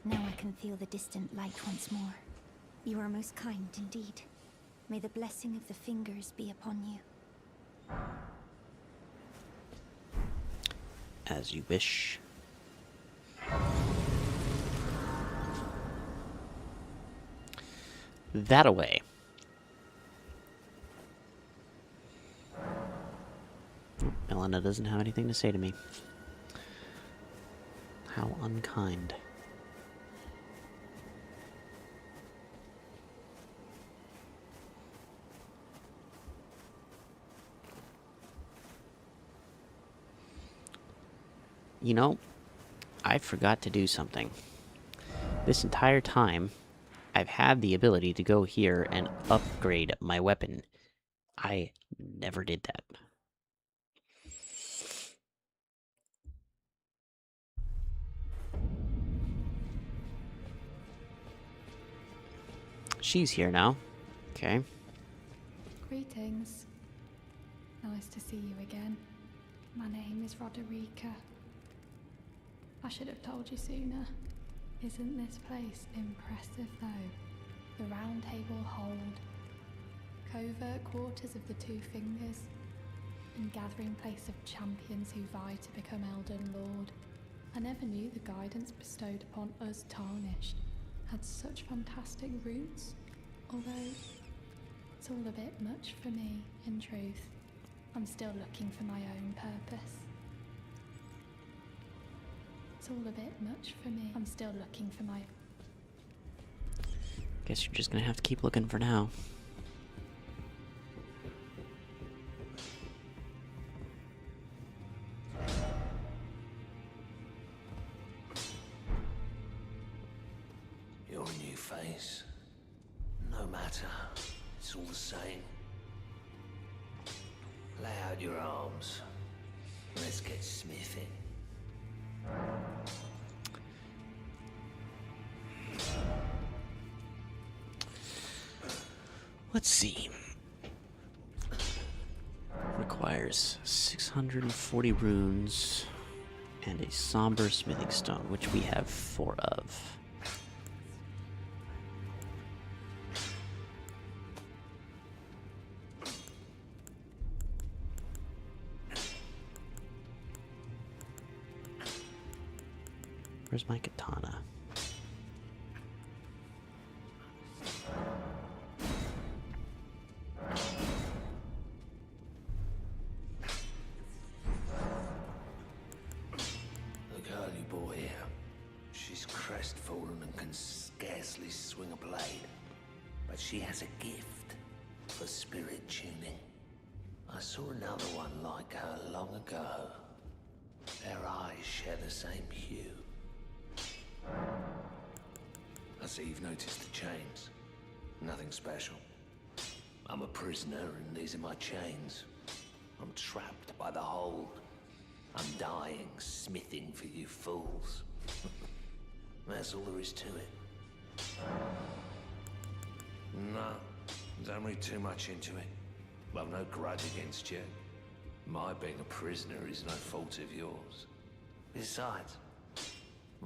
Speaker 4: Now I can feel the distant light once more. You are most kind indeed. May the blessing of the Fingers be upon you.
Speaker 1: As you wish. That away. Melina doesn't have anything to say to me. How unkind. You know, I forgot to do something. This entire time, I've had the ability to go here and upgrade my weapon. I never did that. She's here now. Okay.
Speaker 5: Greetings. Nice to see you again. My name is Roderica. I should have told you sooner. Isn't this place impressive though? The Round Table Hold, covert quarters of the Two Fingers, and gathering place of champions who vie to become Elden Lord. I never knew the guidance bestowed upon us Tarnished had such fantastic roots, although it's all a bit much for me, in truth. I'm still looking for my own purpose. It's all a bit much for me. I'm still looking for my...
Speaker 1: Guess you're just gonna have to keep looking for now.
Speaker 3: You're a new face. No matter, it's all the same. Lay out your arms. Let's get smithing.
Speaker 1: Let's see. Requires 640 runes and a somber smithing stone, which we have 4 of. Where's my katana?
Speaker 3: The girly boy here. She's crestfallen and can scarcely swing a blade. But she has a gift for spirit tuning. I saw another one like her long ago. Their eyes share the same hue. I see you've noticed the chains. Nothing special. I'm a prisoner and these are my chains. I'm trapped by the hold. I'm dying, smithing for you fools. That's all there is to it. No, don't read too much into it. I've no grudge against you. My being a prisoner is no fault of yours. Besides,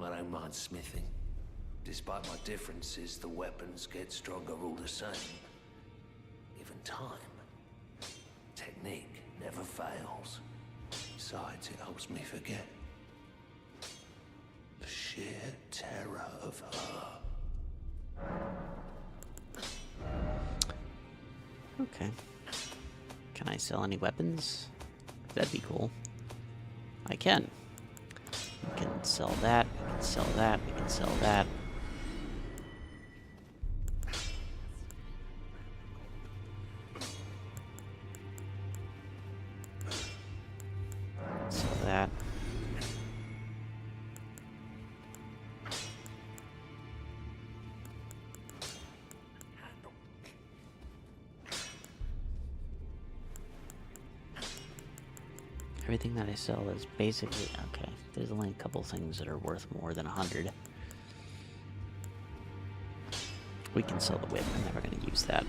Speaker 3: I don't mind smithing. Despite my differences, the weapons get stronger all the same. Given time, technique never fails. Besides, it helps me forget the sheer terror of her.
Speaker 1: Okay. Can I sell any weapons? That'd be cool. I can. We can sell that, we can sell that, we can sell that. Everything that I sell is basically okay. There's only a couple things that are worth more than 100. We can sell the whip. I'm never going to use that.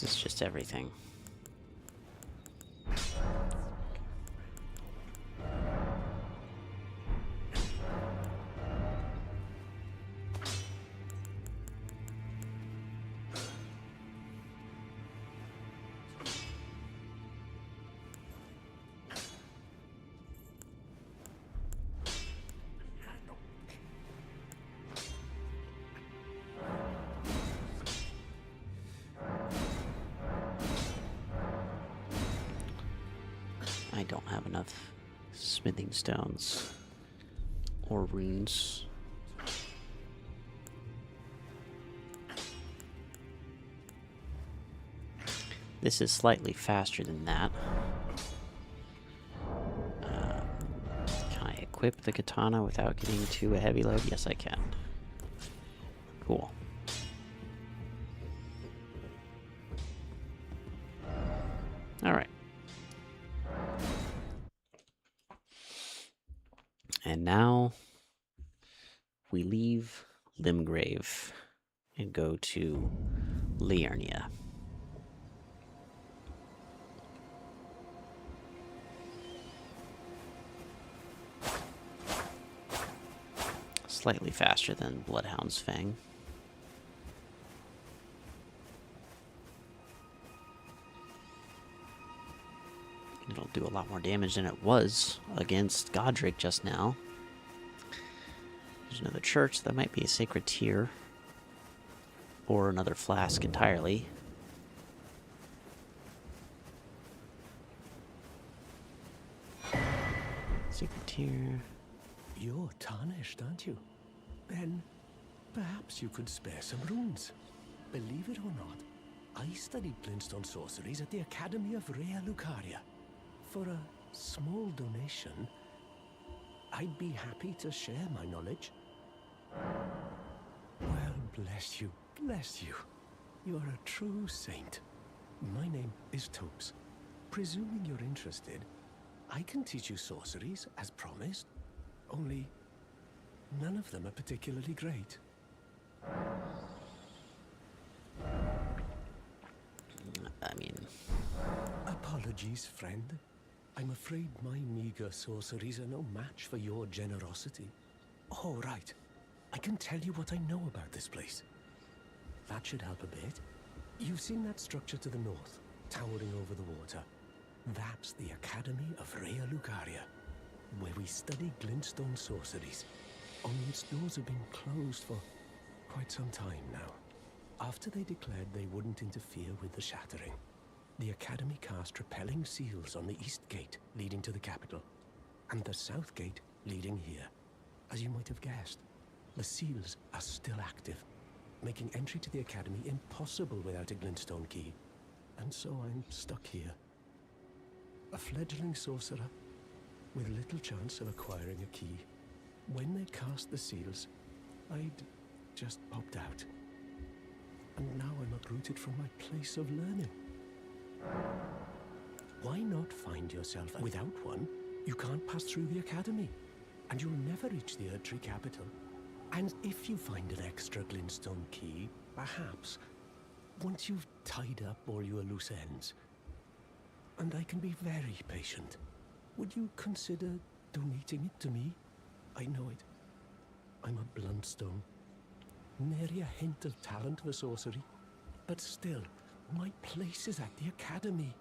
Speaker 1: This is just everything. I don't have enough smithing stones or runes. This is slightly faster than that. Can I equip the katana without getting to a heavy load? Yes, I can. Cool. Alright. And now we leave Limgrave and go to Liurnia. Slightly faster than Bloodhound's Fang. It'll do a lot more damage than it was against Godric just now. There's another church. That might be a sacred tear. Or another flask entirely. Sacred tear.
Speaker 6: You're tarnished, aren't you? Then, perhaps you could spare some runes. Believe it or not, I studied glintstone sorceries at the Academy of Rea Lucaria. For a small donation, I'd be happy to share my knowledge. Well, bless you, bless you. You're a true saint. My name is Topes. Presuming you're interested, I can teach you sorceries, as promised. Only, none of them are particularly great.
Speaker 1: I mean...
Speaker 6: Apologies, friend. I'm afraid my meager sorceries are no match for your generosity. Oh, right. I can tell you what I know about this place. That should help a bit. You've seen that structure to the north, towering over the water. That's the Academy of Rea Lucaria, where we study glintstone sorceries. Only its doors have been closed for quite some time now. After they declared they wouldn't interfere with the shattering, the Academy cast repelling seals on the east gate leading to the capital, and the south gate leading here. As you might have guessed, the seals are still active, making entry to the academy impossible without a glintstone key. And so I'm stuck here. A fledgling sorcerer with little chance of acquiring a key. When they cast the seals, I'd just popped out. And now I'm uprooted from my place of learning. Why not find yourself without one? You can't pass through the academy, and you'll never reach the Erdtree capital. And if you find an extra glintstone key, perhaps, once you've tied up all your loose ends, and I can be very patient, would you consider donating it to me? I know it. I'm a bluntstone. Nary a hint of talent for sorcery. But still, my place is at the academy.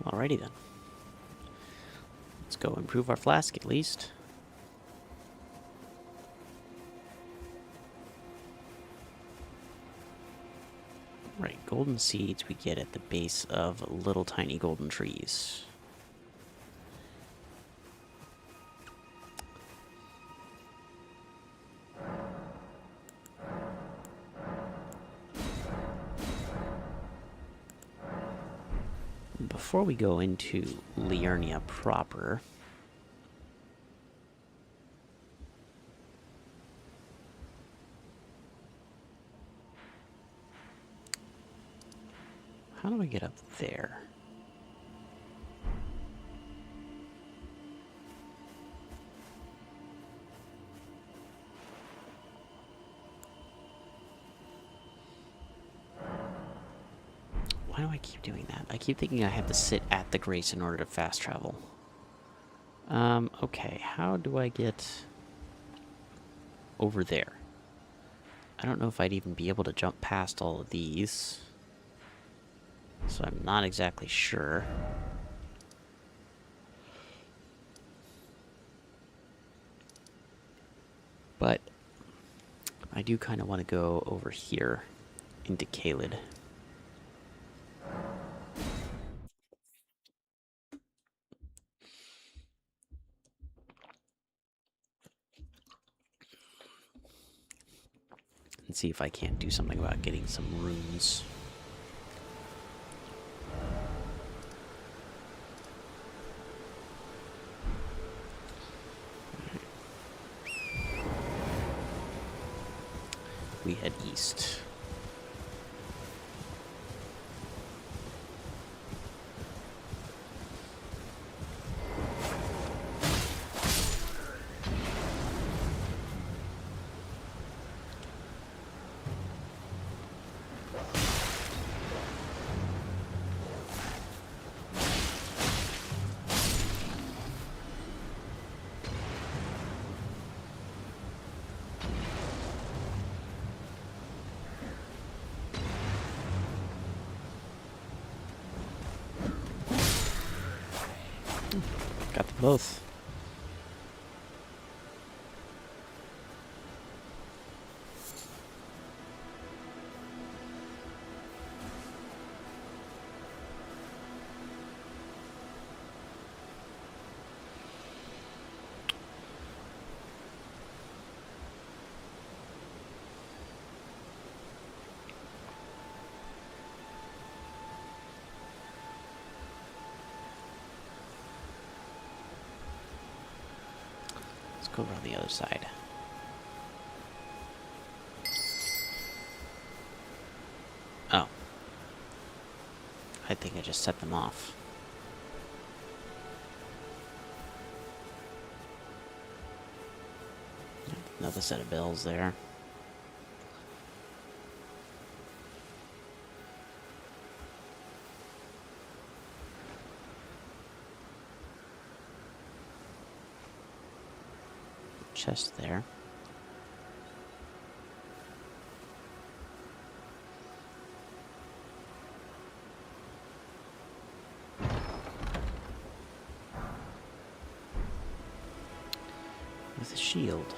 Speaker 1: Alrighty then. Let's go improve our flask at least. Right, golden seeds we get at the base of little tiny golden trees. Before we go into Liurnia proper, how do I get up there? Why do I keep doing that? I keep thinking I have to sit at the Grace in order to fast travel. Okay, how do I get over there? I don't know if I'd even be able to jump past all of these. So I'm not exactly sure. But I do kind of want to go over here into Caelid. And see if I can't do something about getting some runes. We head east. Got them both. Go around the other side. Oh. I think I just set them off. Another set of bells there. Chest there. With a shield.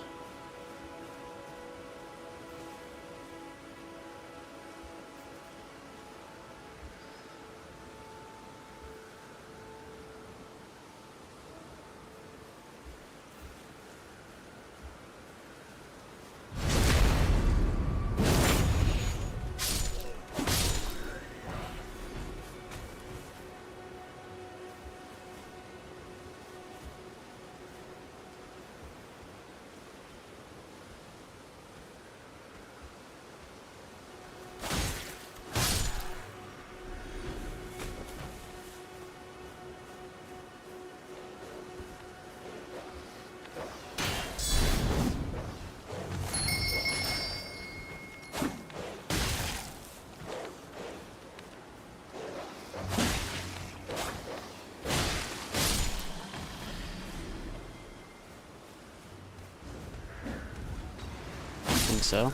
Speaker 1: think so.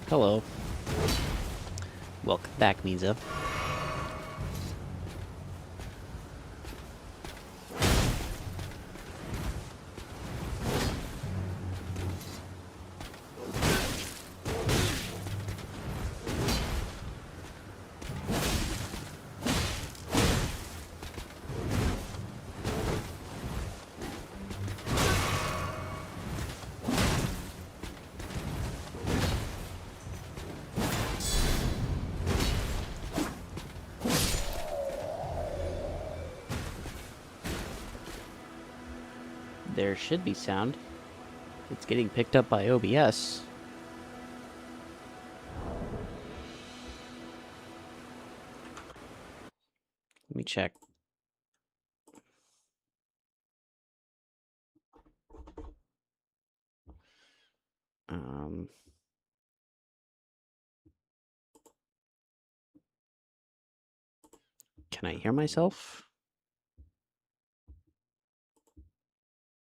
Speaker 1: Hello. Welcome back, Miza. There should be sound. It's getting picked up by OBS. Let me check. Can I hear myself?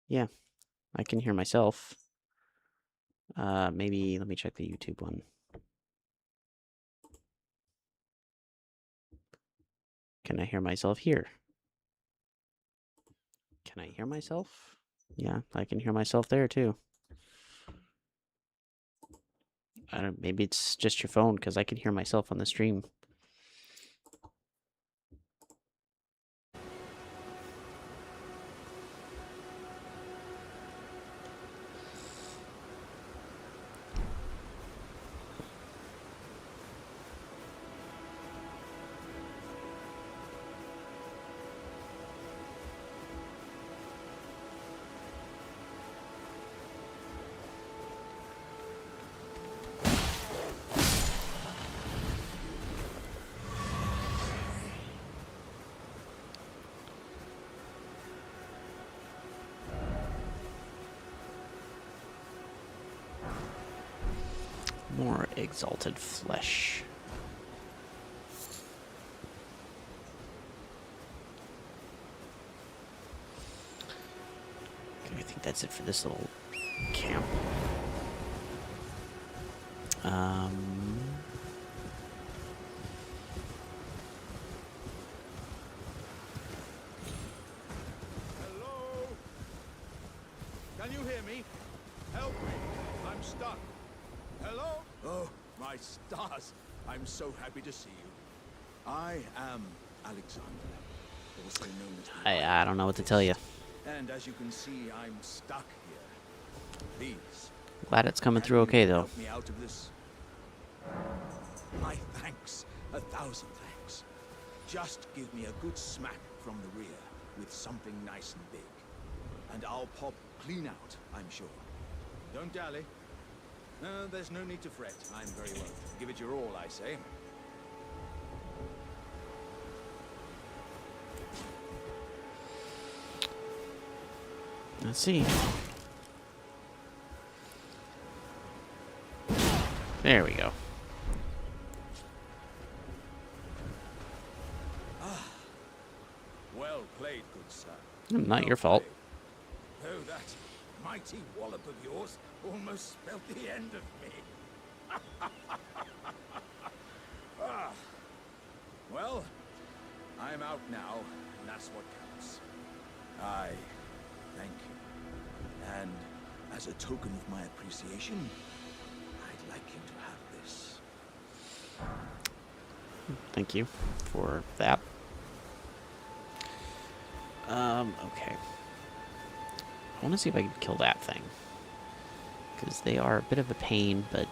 Speaker 1: Yeah, I can hear myself. Maybe let me check the YouTube one. Can I hear myself here? Can I hear myself? Yeah, I can hear myself there too. I don't, maybe it's just your phone because I can hear myself on the stream. More exalted flesh. Okay, I think that's it for this little camp.
Speaker 7: Hello? Can you hear me? Help me. I'm stuck. Hello? Oh, my stars. I'm so happy to see you. I am Alexander, also known as the
Speaker 1: I don't know what to tell you.
Speaker 7: And as you can see, I'm stuck here. Please.
Speaker 1: Glad it's coming
Speaker 7: can
Speaker 1: through
Speaker 7: you
Speaker 1: okay though.
Speaker 7: help me out of this? My thanks. 1,000 thanks. Just give me a good smack from the rear with something nice and big. And I'll pop clean out, I'm sure. Don't dally. No, there's no need to fret. I'm very well. Give it your all, I say.
Speaker 1: Let's see. There we go.
Speaker 7: Well played, good sir.
Speaker 1: Not your fault.
Speaker 7: Though that mighty wallop of yours almost spelled the end of me. Well, I'm out now, and that's what counts. I thank you. And as a token of my appreciation, I'd like you to have this.
Speaker 1: Thank you for that. Okay. I want to see if I can kill that thing. Because they are a bit of a pain, but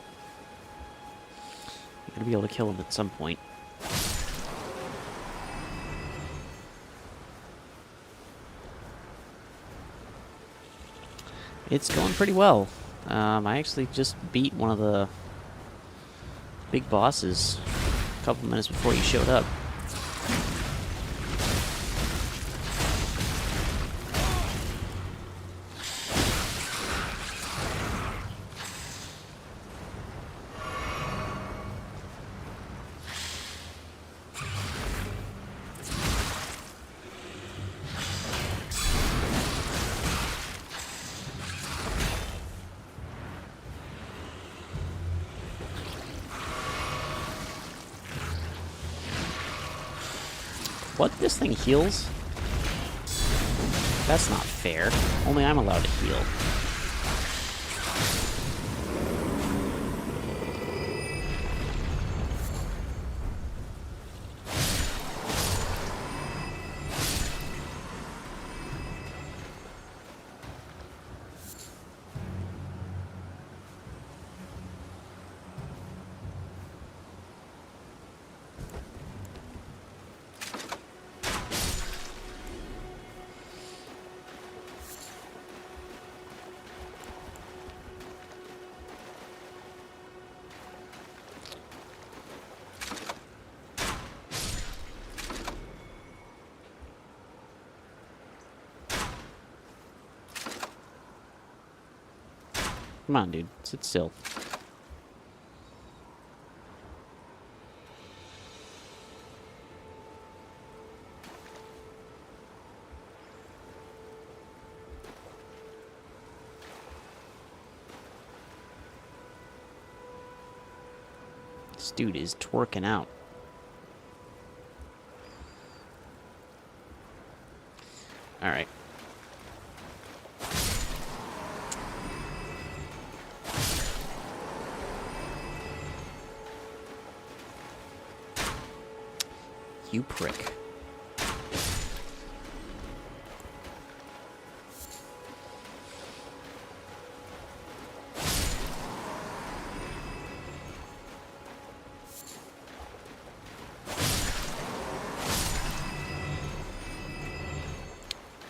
Speaker 1: I'm going to be able to kill them at some point. It's going pretty well. I actually just beat one of the big bosses a couple minutes before you showed up. What? This thing heals? That's not fair. Only I'm allowed to heal. Come on, dude. Sit still. This dude is twerking out. Alright. You prick.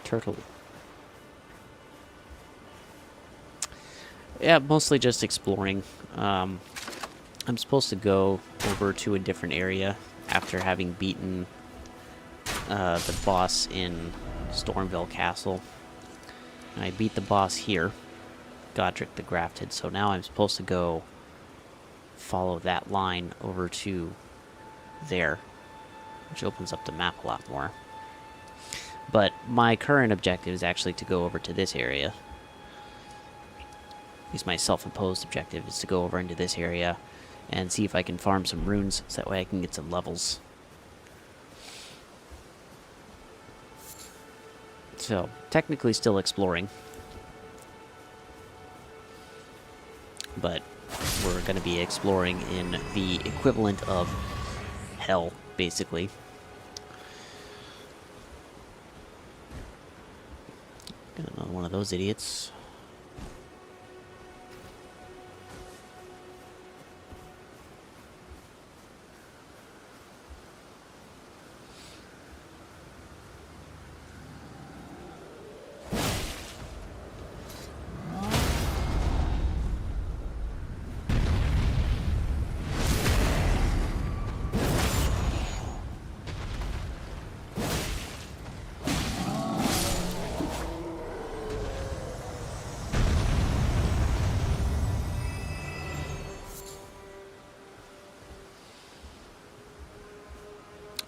Speaker 1: Turtle. Yeah, mostly just exploring. I'm supposed to go over to a different area after having beaten the boss in Stormville Castle. And I beat the boss here, Godric the Grafted, so now I'm supposed to go follow that line over to there, which opens up the map a lot more. But my current objective is actually to go over to this area. At least my self-imposed objective is to go over into this area and see if I can farm some runes, so that way I can get some levels. So, technically still exploring. But we're going to be exploring in the equivalent of hell, basically. Got another one of those idiots.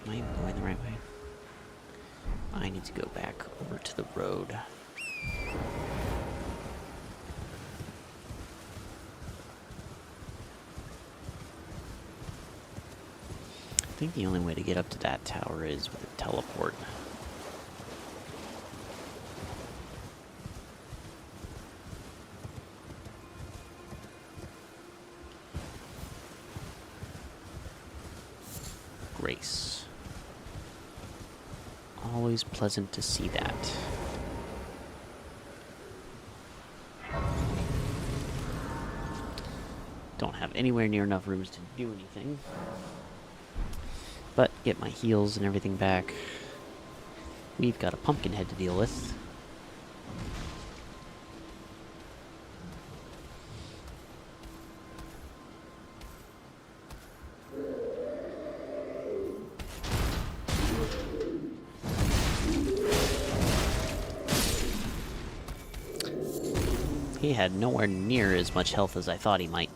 Speaker 1: Am I even going the right way? I need to go back over to the road. I think the only way to get up to that tower is with a teleport. Grace. Always pleasant to see that. Don't have anywhere near enough rooms to do anything. But get my heals and everything back. We've got a pumpkin head to deal with. He had nowhere near as much health as I thought he might.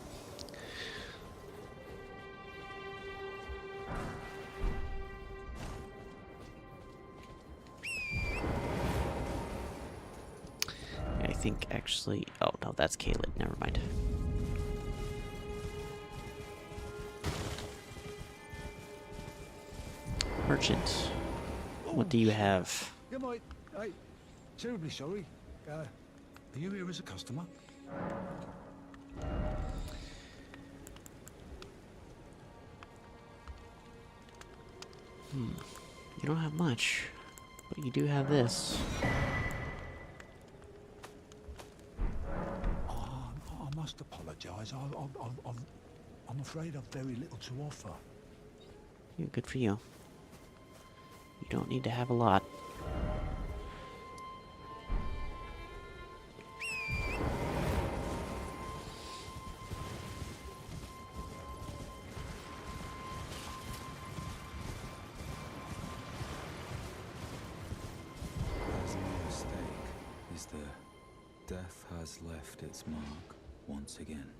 Speaker 1: I think actually... Oh, no, that's Caelid. Never mind. Merchant. What do you have?
Speaker 8: You might. I terribly sorry. Are you here as a customer?
Speaker 1: You don't have much, but you do have this.
Speaker 8: I must apologise. I'm afraid I've very little to offer.
Speaker 1: Yeah, good for you. You don't need to have a lot.
Speaker 9: There's no mistake, is there? Death has left its mark once again.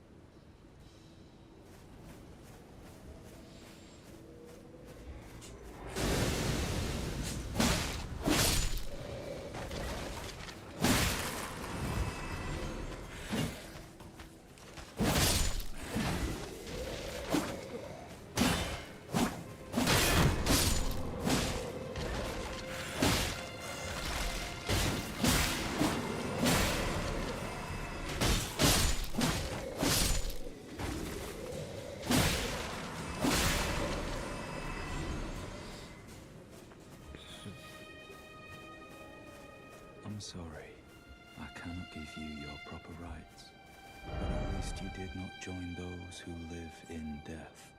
Speaker 9: I'm sorry. I cannot give you your proper rights. But at least you did not join those who live in death.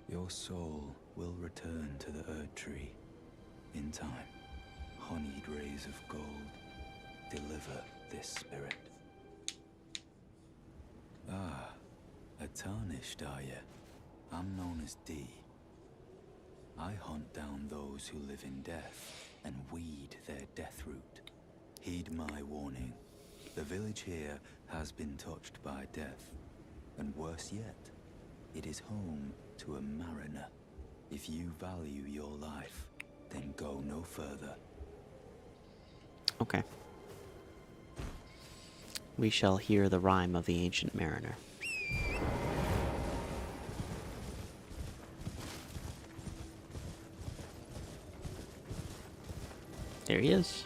Speaker 9: Your soul will return to the Erd Tree. In time, honeyed rays of gold deliver this spirit. Ah, a tarnished are you? I'm known as D. I hunt down those who live in death and weed their death root. Heed my warning. The village here has been touched by death. And worse yet, it is home to a mariner. If you value your life, then go no further.
Speaker 1: Okay. We shall hear the rhyme of the ancient mariner. There he is.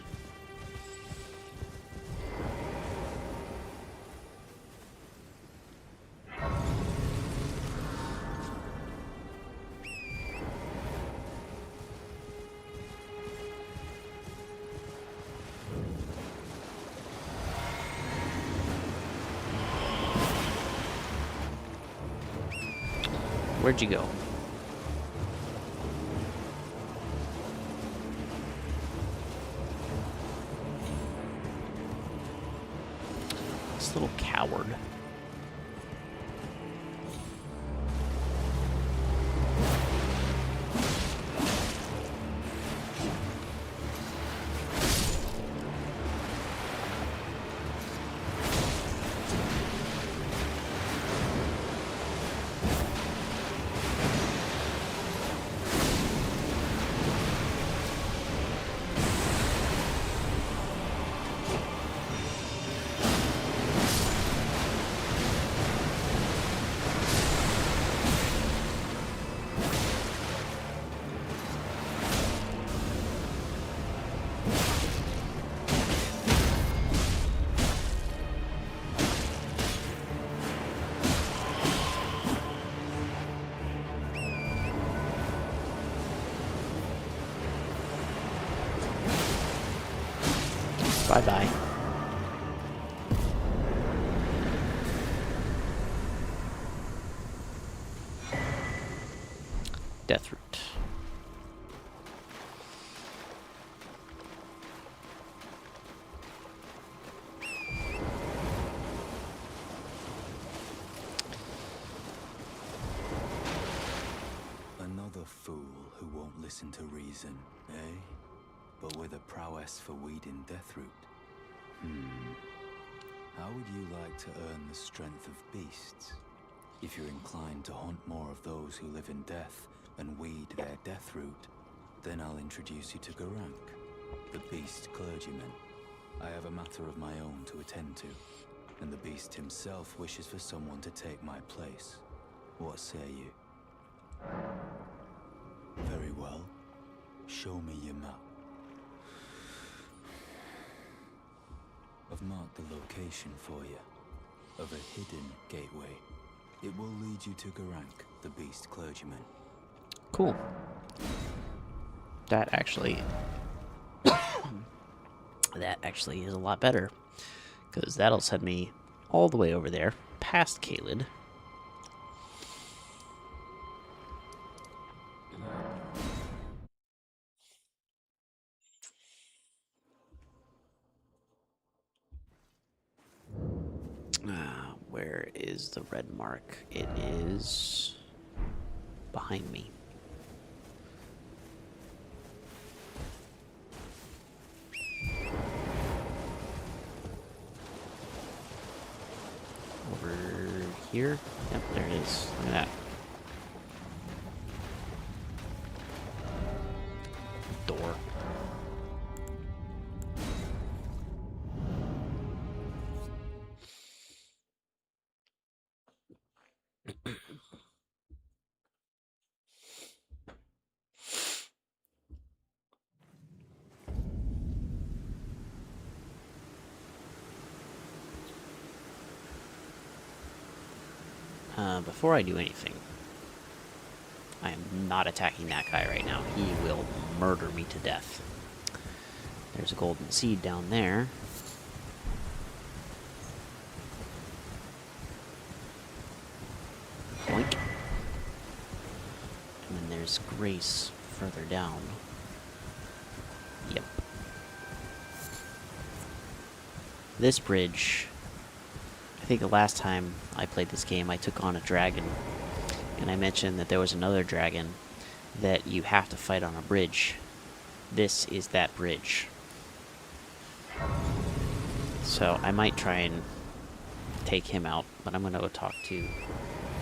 Speaker 1: Where'd you go? This little coward. Bye-bye. Death root.
Speaker 9: Another fool who won't listen to reason, eh? But with a prowess for weeding deathroot. How would you like to earn the strength of beasts? If you're inclined to hunt more of those who live in death and weed their deathroot, then I'll introduce you to Garank, the beast clergyman. I have a matter of my own to attend to, and the beast himself wishes for someone to take my place. What say you? Very well. Show me your map. I've marked the location for you of a hidden gateway. It will lead you to Garank, the beast clergyman.
Speaker 1: Cool. That actually is a lot better, because that'll send me all the way over there, past Caelid. Where is the red mark? It is behind me. Over here? Yep, there it is. Look at that. Door. Before I do anything, I am not attacking that guy right now. He will murder me to death. There's a golden seed down there. Boink. And then there's Grace further down. Yep. This bridge, I think the last time I played this game, I took on a dragon, and I mentioned that there was another dragon that you have to fight on a bridge. This is that bridge. So I might try and take him out, but I'm going to go talk to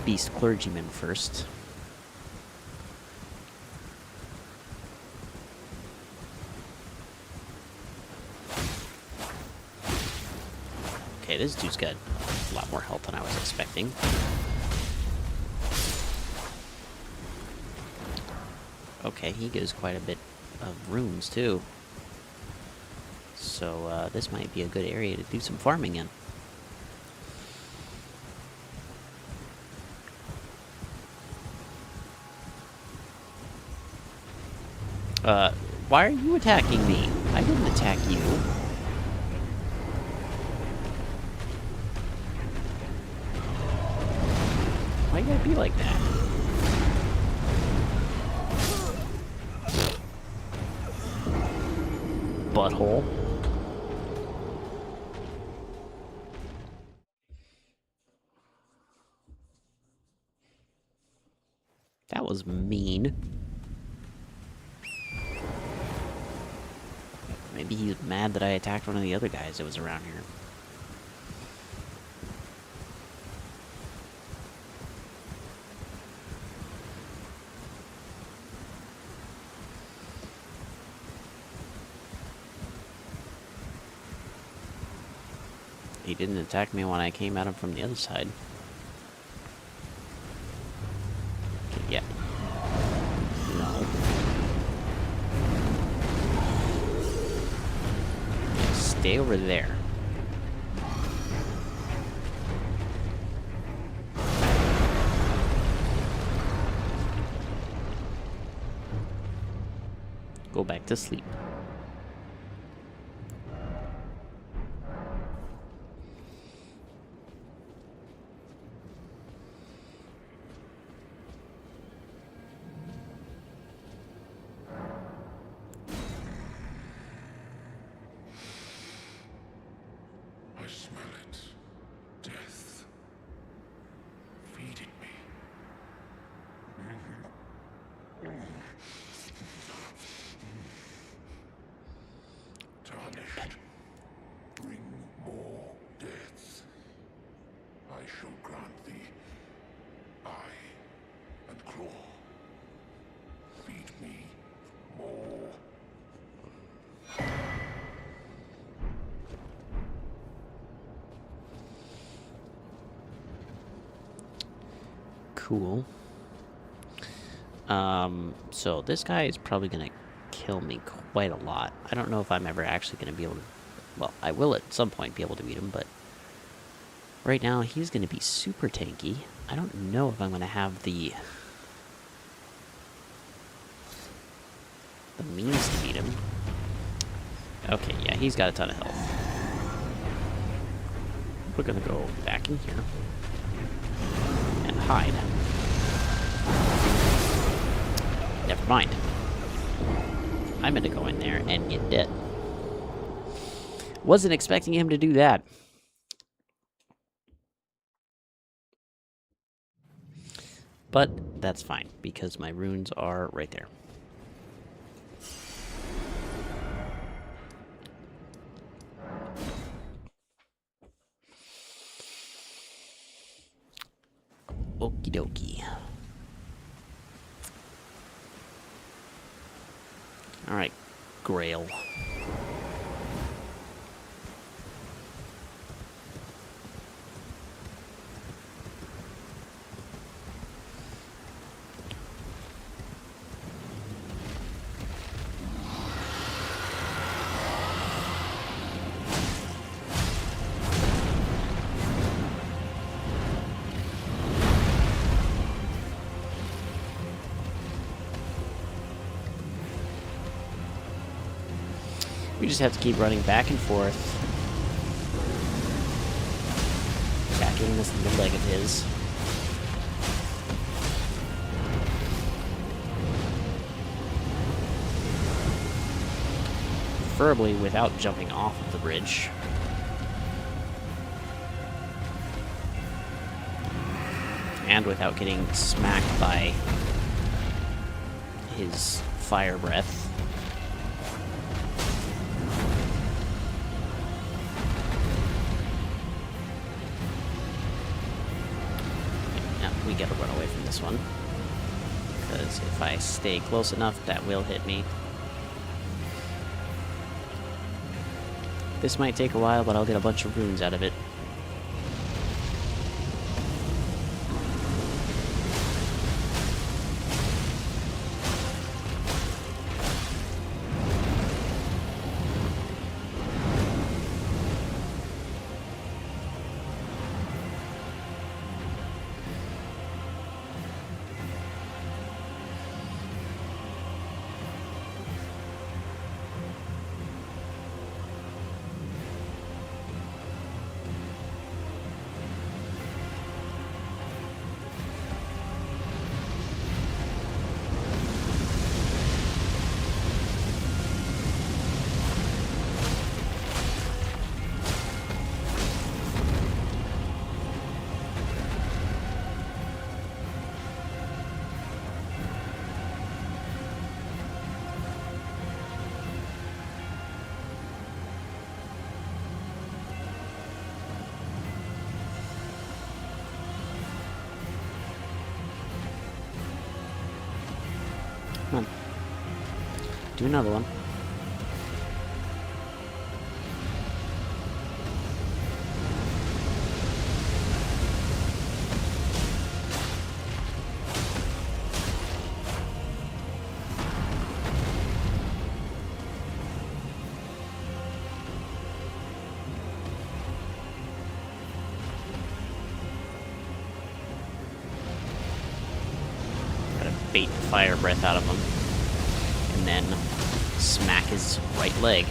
Speaker 1: Beast Clergyman first. Okay, this dude's got a lot more health than I was expecting. Okay, he gives quite a bit of runes too. So this might be a good area to do some farming in. Why are you attacking me? I didn't attack you. Why you gotta be like that? Butthole. That was mean. Maybe he's mad that I attacked one of the other guys that was around here. He didn't attack me when I came at him from the other side. Okay, yeah. No. Stay over there. Go back to sleep.
Speaker 8: I smell it. Death. Feeding me. Tarnished. Bring more deaths. I shall grant thee eye and claw. Feed me more.
Speaker 1: Cool. So this guy is probably gonna kill me quite a lot. I don't know if I'm ever actually gonna be able to Well, I will at some point be able to beat him, but right now he's going to be super tanky. I don't know if I'm going to have the means to beat him. Okay, yeah, he's got a ton of health. We're going to go back in here and hide. Never mind. I meant to go in there and get dead. Wasn't expecting him to do that. But that's fine, because my runes are right there. Okie dokie. Alright, Grail. We just have to keep running back and forth. Attacking this little leg of his. Preferably without jumping off of the bridge. And without getting smacked by his fire breath. We gotta run away from this one, because if I stay close enough, that will hit me. This might take a while, but I'll get a bunch of runes out of it. Come on. Do another one. Bait fire breath out of him, and then smack his right leg.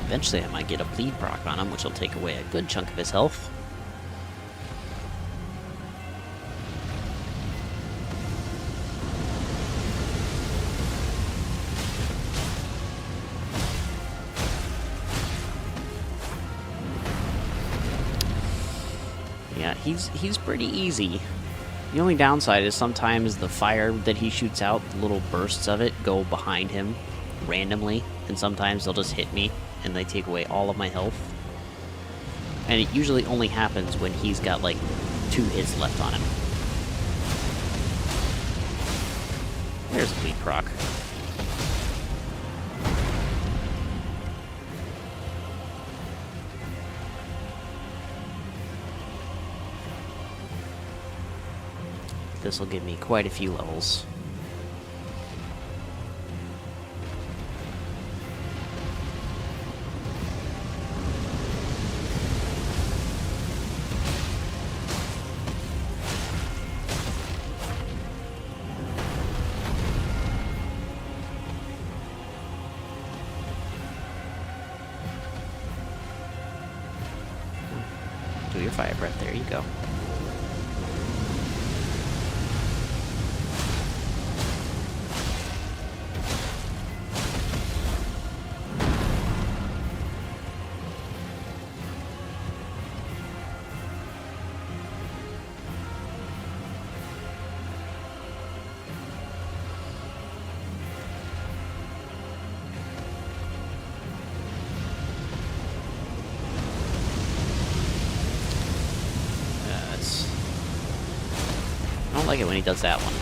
Speaker 1: Eventually I might get a bleed proc on him, which will take away a good chunk of his health. Yeah, he's pretty easy. The only downside is sometimes the fire that he shoots out, little bursts of it, go behind him randomly, and sometimes they'll just hit me and they take away all of my health. And it usually only happens when he's got like 2 hits left on him. There's Bleed proc. This will give me quite a few levels. Do your fire breath, there you go. I don't like it when he does that one.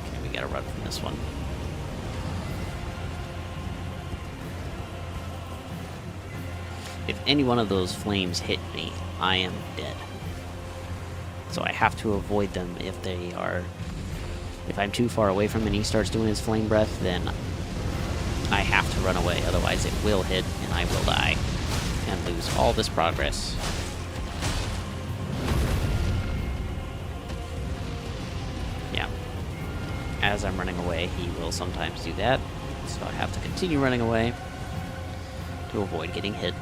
Speaker 1: Okay, we gotta run from this one. If any one of those flames hit me, I am dead. So I have to avoid them if they are... If I'm too far away from him and he starts doing his flame breath, then I have to run away, otherwise it will hit and I will die. And lose all this progress. Yeah. As I'm running away, he will sometimes do that. So I have to continue running away to avoid getting hit.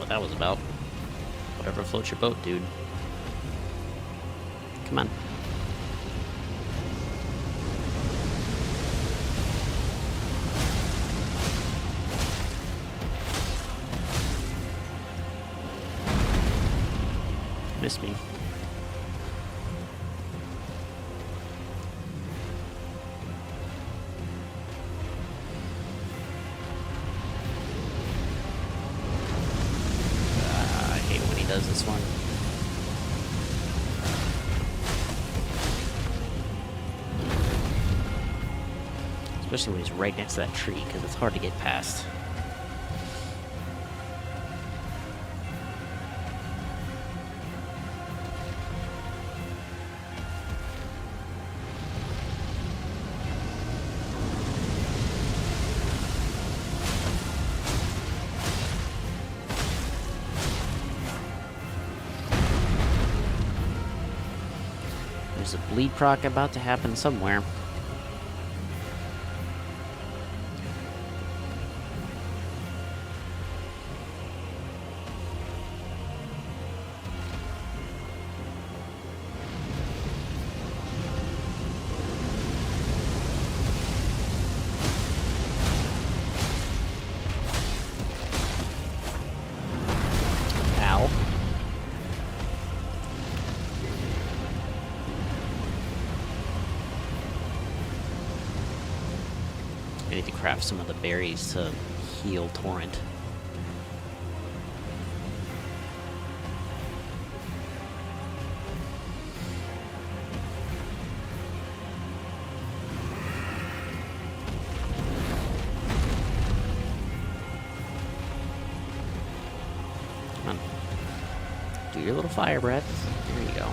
Speaker 1: That was about. Whatever floats your boat, dude. Come on. Miss me. Does this one. Especially when he's right next to that tree, because it's hard to get past. There's a bleed proc about to happen somewhere. Ow. I need to craft some of the berries to heal Torrent. Come on. Do your little fire breath. There you go.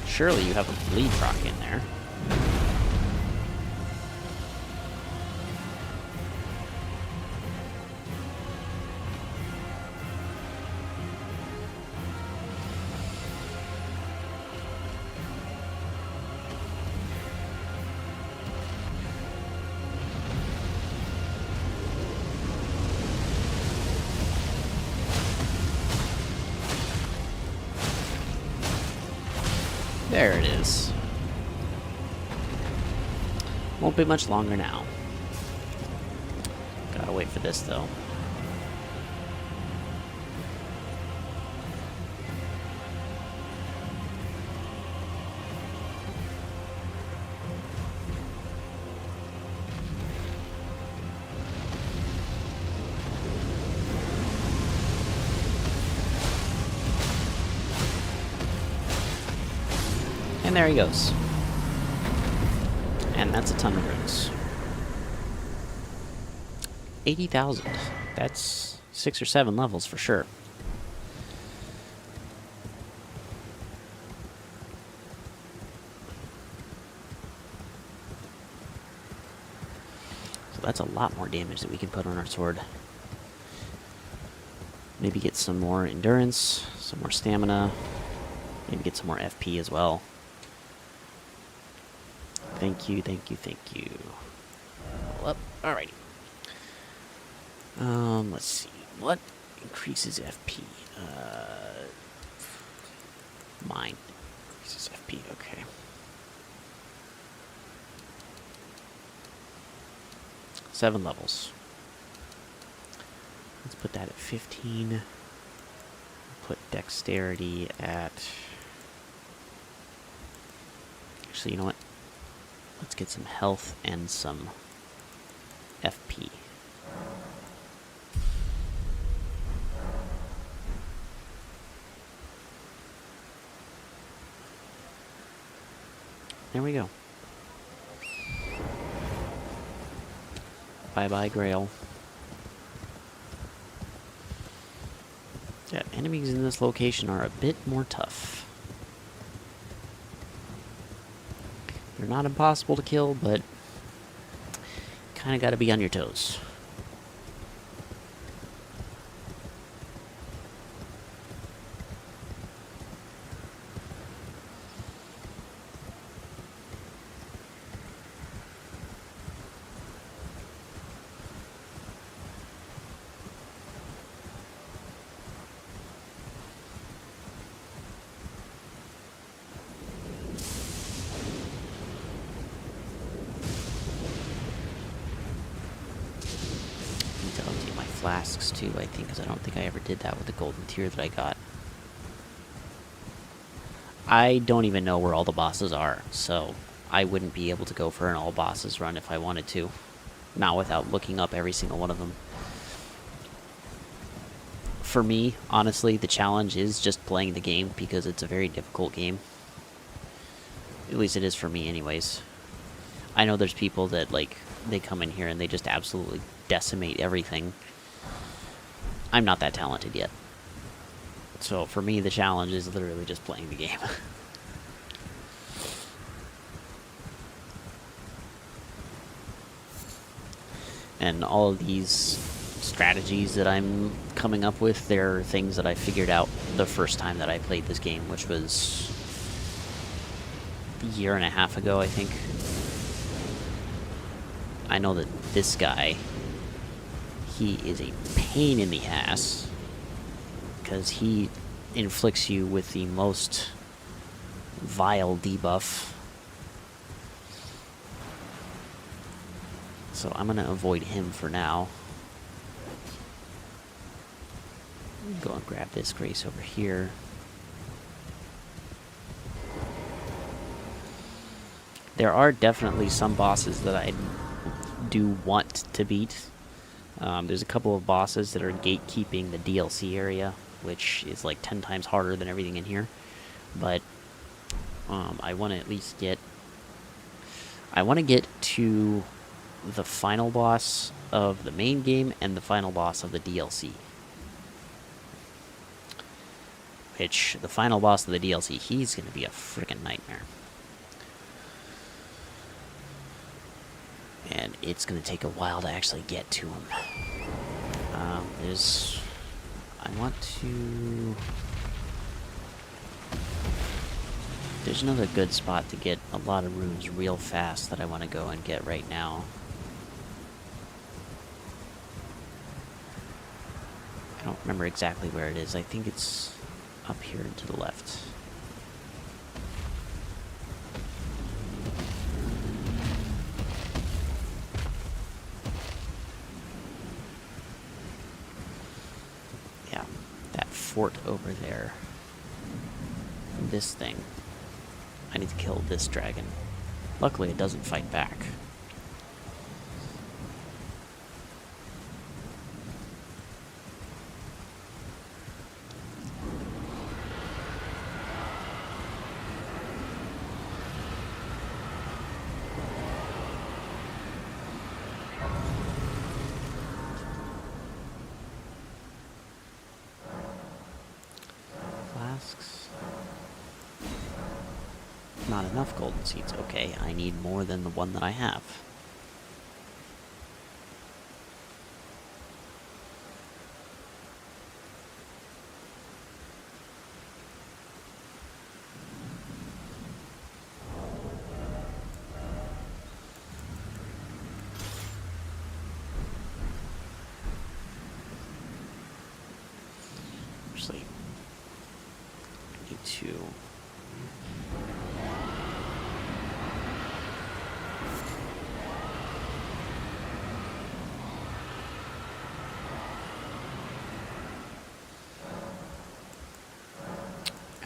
Speaker 1: Surely you have a bleed proc in there. There it is. Won't be much longer now. Gotta wait for this though. And there he goes. And that's a ton of runes. 80,000. That's 6 or 7 levels for sure. So that's a lot more damage that we can put on our sword. Maybe get some more endurance, some more stamina, maybe get some more FP as well. Thank you, thank you, thank you. Well, alrighty. Let's see. What increases FP? Mine increases FP, okay. Seven levels. Let's put that at 15. Put dexterity at... Actually, you know what? Let's get some health and some FP. There we go. Bye-bye, Grail. Yeah, enemies in this location are a bit more tough. They're not impossible to kill, but kind of got to be on your toes. Flasks too, I think, because I don't think I ever did that with the golden tier that I got. I don't even know where all the bosses are, so I wouldn't be able to go for an all bosses run if I wanted to. Not without looking up every single one of them. For me, honestly, the challenge is just playing the game because it's a very difficult game. At least it is for me anyways. I know there's people that, like, they come in here and they just absolutely decimate everything. I'm not that talented yet. So for me, the challenge is literally just playing the game. And all of these strategies that I'm coming up with, they're things that I figured out the first time that I played this game, which was a year and a half ago, I think. I know that this guy, he is a pain in the ass because he inflicts you with the most vile debuff. So I'm gonna avoid him for now. Go and grab this Grace over here. There are definitely some bosses that I do want to beat. There's a couple of bosses that are gatekeeping the DLC area, which is like 10 times harder than everything in here. But I want to at least get... I want to get to the final boss of the main game and the final boss of the DLC. Which, the final boss of the DLC, he's going to be a freaking nightmare. And it's going to take a while to actually get to him. I want to... There's another good spot to get a lot of runes real fast that I want to go and get right now. I don't remember exactly where it is. I think it's up here and to the left. fort over there. This thing. I need to kill this dragon. Luckily, it doesn't fight back. Flasks. Not enough golden seeds. Okay, I need more than the one that I have. Actually, I need to...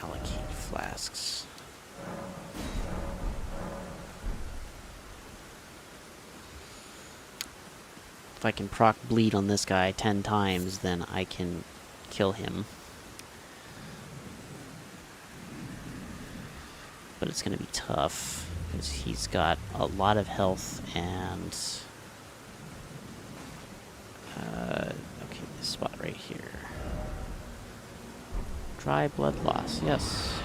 Speaker 1: allocate flasks. If I can proc bleed on this guy 10 times, then I can kill him. But it's going to be tough, because he's got a lot of health and... okay, this spot right here. Dry blood loss, yes.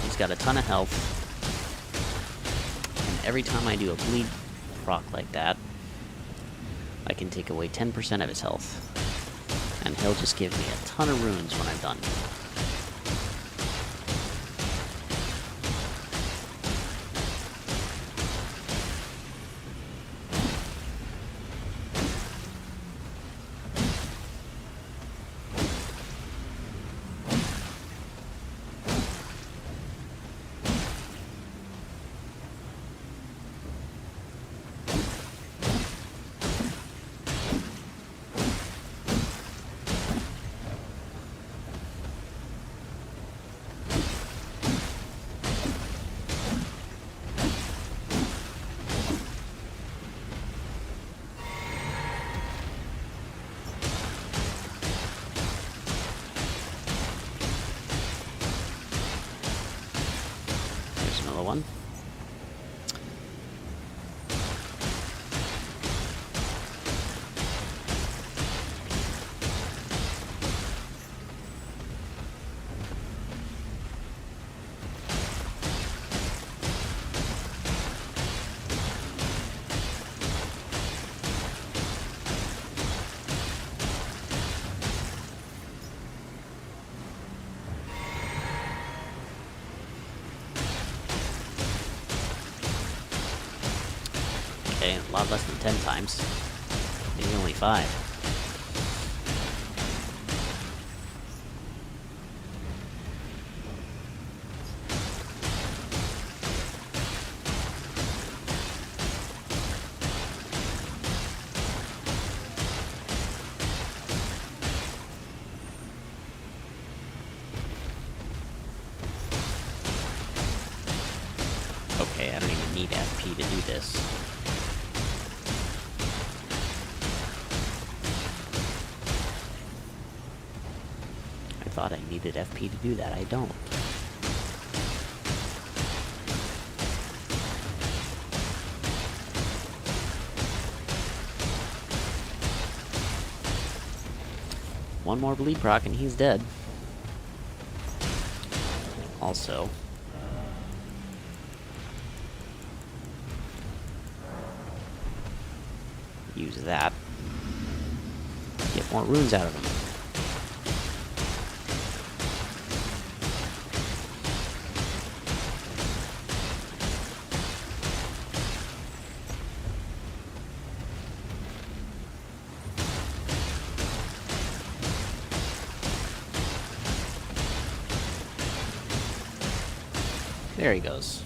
Speaker 1: He's got a ton of health. And every time I do a bleed proc like that, I can take away 10% of his health. And he'll just give me a ton of runes when I'm done. One. Okay, a lot less than 10 times. Maybe only 5. Okay, I don't even need FP to do this. I thought I needed FP to do that. I don't. One more bleed proc and he's dead. Also, use that. Get more runes out of him. There he goes.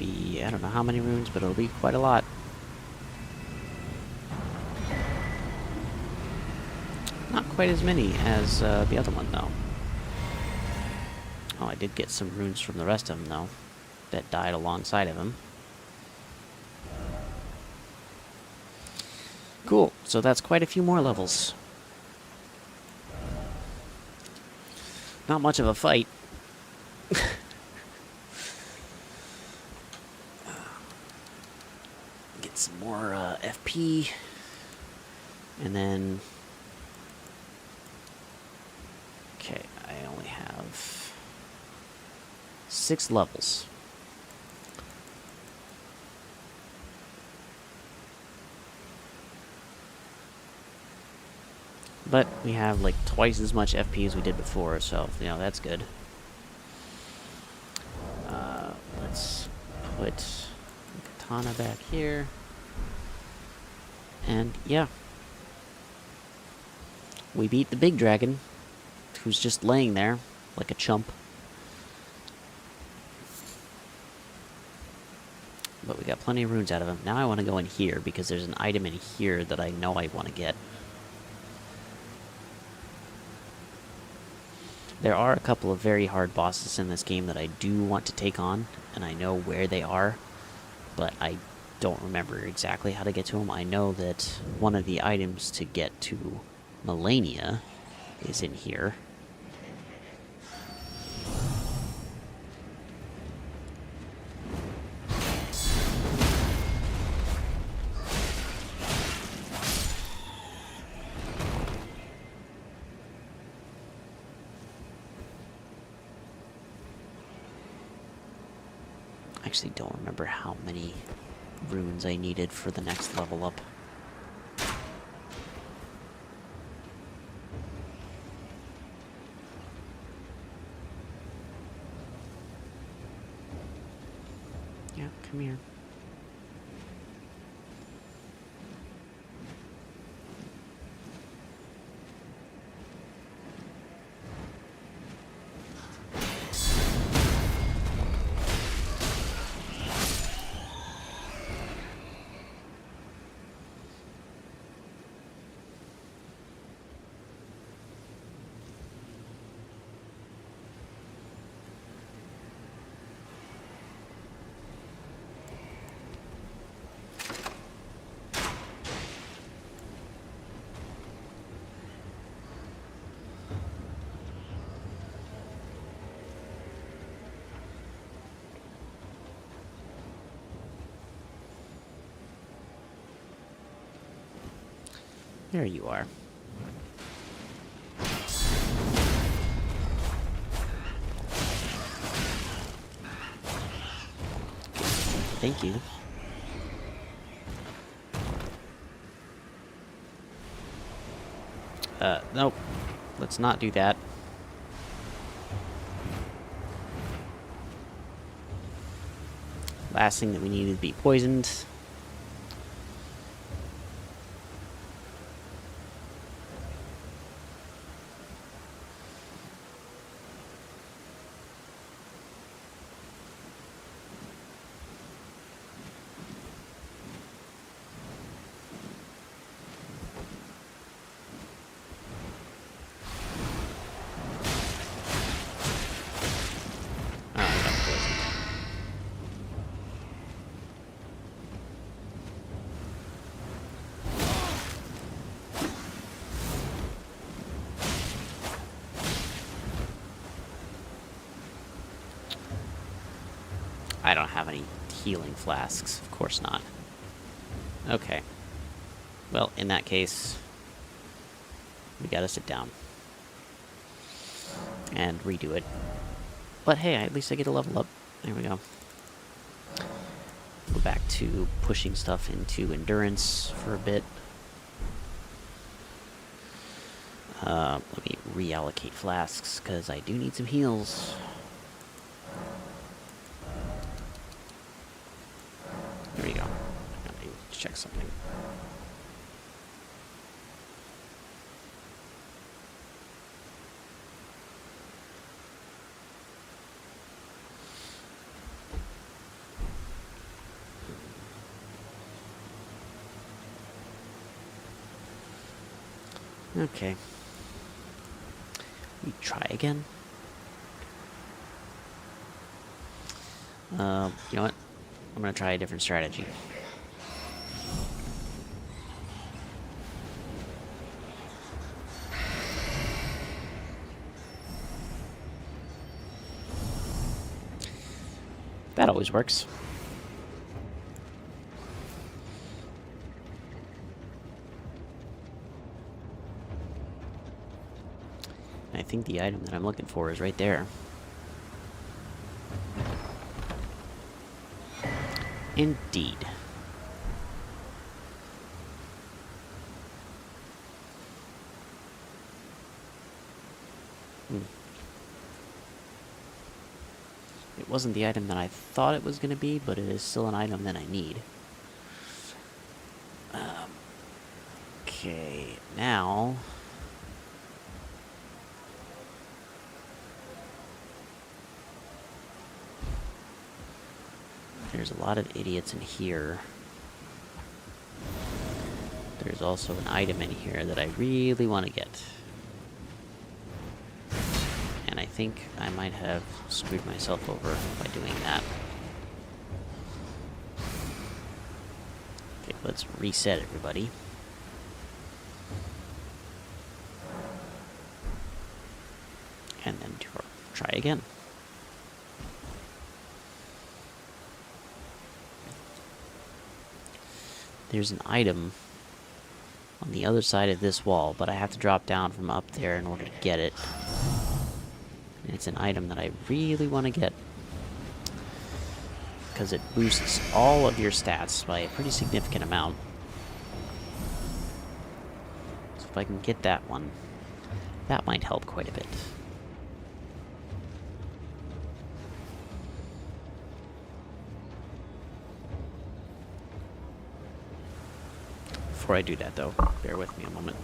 Speaker 1: be, I don't know how many runes, but it'll be quite a lot. Not quite as many as the other one, though. Oh, I did get some runes from the rest of them, though, that died alongside of him. Cool, so that's quite a few more levels. Not much of a fight. Get some more FP. And then... Okay, I only have 6 levels. But we have like twice as much FP as we did before, so, you know, that's good. Let's put Katana back here. And, yeah. We beat the big dragon, who's just laying there like a chump. But we got plenty of runes out of him. Now I want to go in here, because there's an item in here that I know I want to get. There are a couple of very hard bosses in this game that I do want to take on, and I know where they are, but I don't remember exactly how to get to them. I know that one of the items to get to Melania is in here. I actually don't remember how many runes I needed for the next level up. Yeah, come here. There you are. Thank you. Nope. Let's not do that. Last thing that we need is to be poisoned. I don't have any healing flasks. Of course not. Okay. Well, in that case, we gotta sit down and redo it. But hey, at least I get a level up. There we go. Go back to pushing stuff into endurance for a bit. Let me reallocate flasks, because I do need some heals. There we go. Let me check something. Okay. We try again. You know what? I'm gonna try a different strategy. That always works. I think the item that I'm looking for is right there. Indeed. It wasn't the item that I thought it was going to be, but it is still an item that I need. Okay, now... There's a lot of idiots in here. There's also an item in here that I really want to get. And I think I might have screwed myself over by doing that. Okay, let's reset everybody. And then try again. There's an item on the other side of this wall, but I have to drop down from up there in order to get it. And it's an item that I really want to get, because it boosts all of your stats by a pretty significant amount. So if I can get that one, that might help quite a bit. Before I do that, though, bear with me a moment.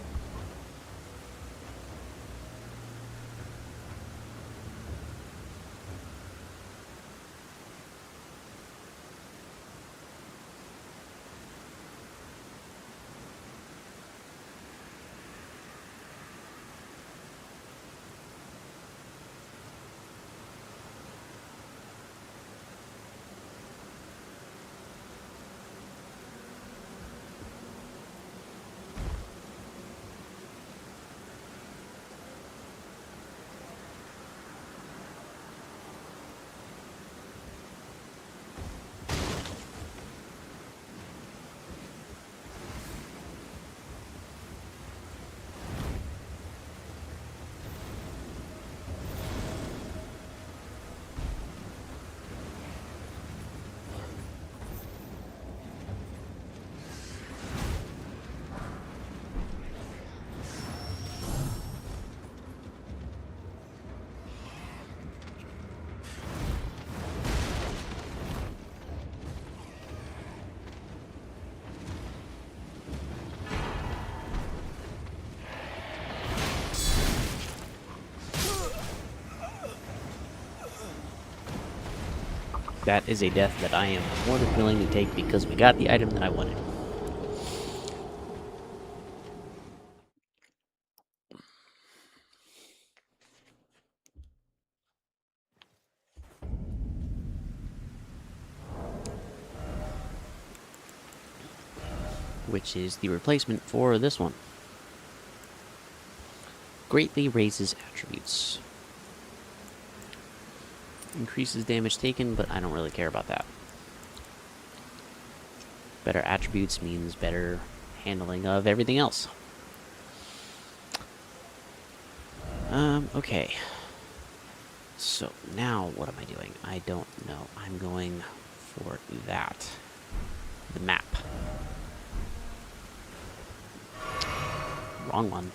Speaker 1: That is a death that I am more than willing to take because we got the item that I wanted. Which is the replacement for this one. Greatly raises attributes. Increases damage taken, but I don't really care about that. Better attributes means better handling of everything else. Okay. So, now what am I doing? I don't know. I'm going for that. The map. Wrong one.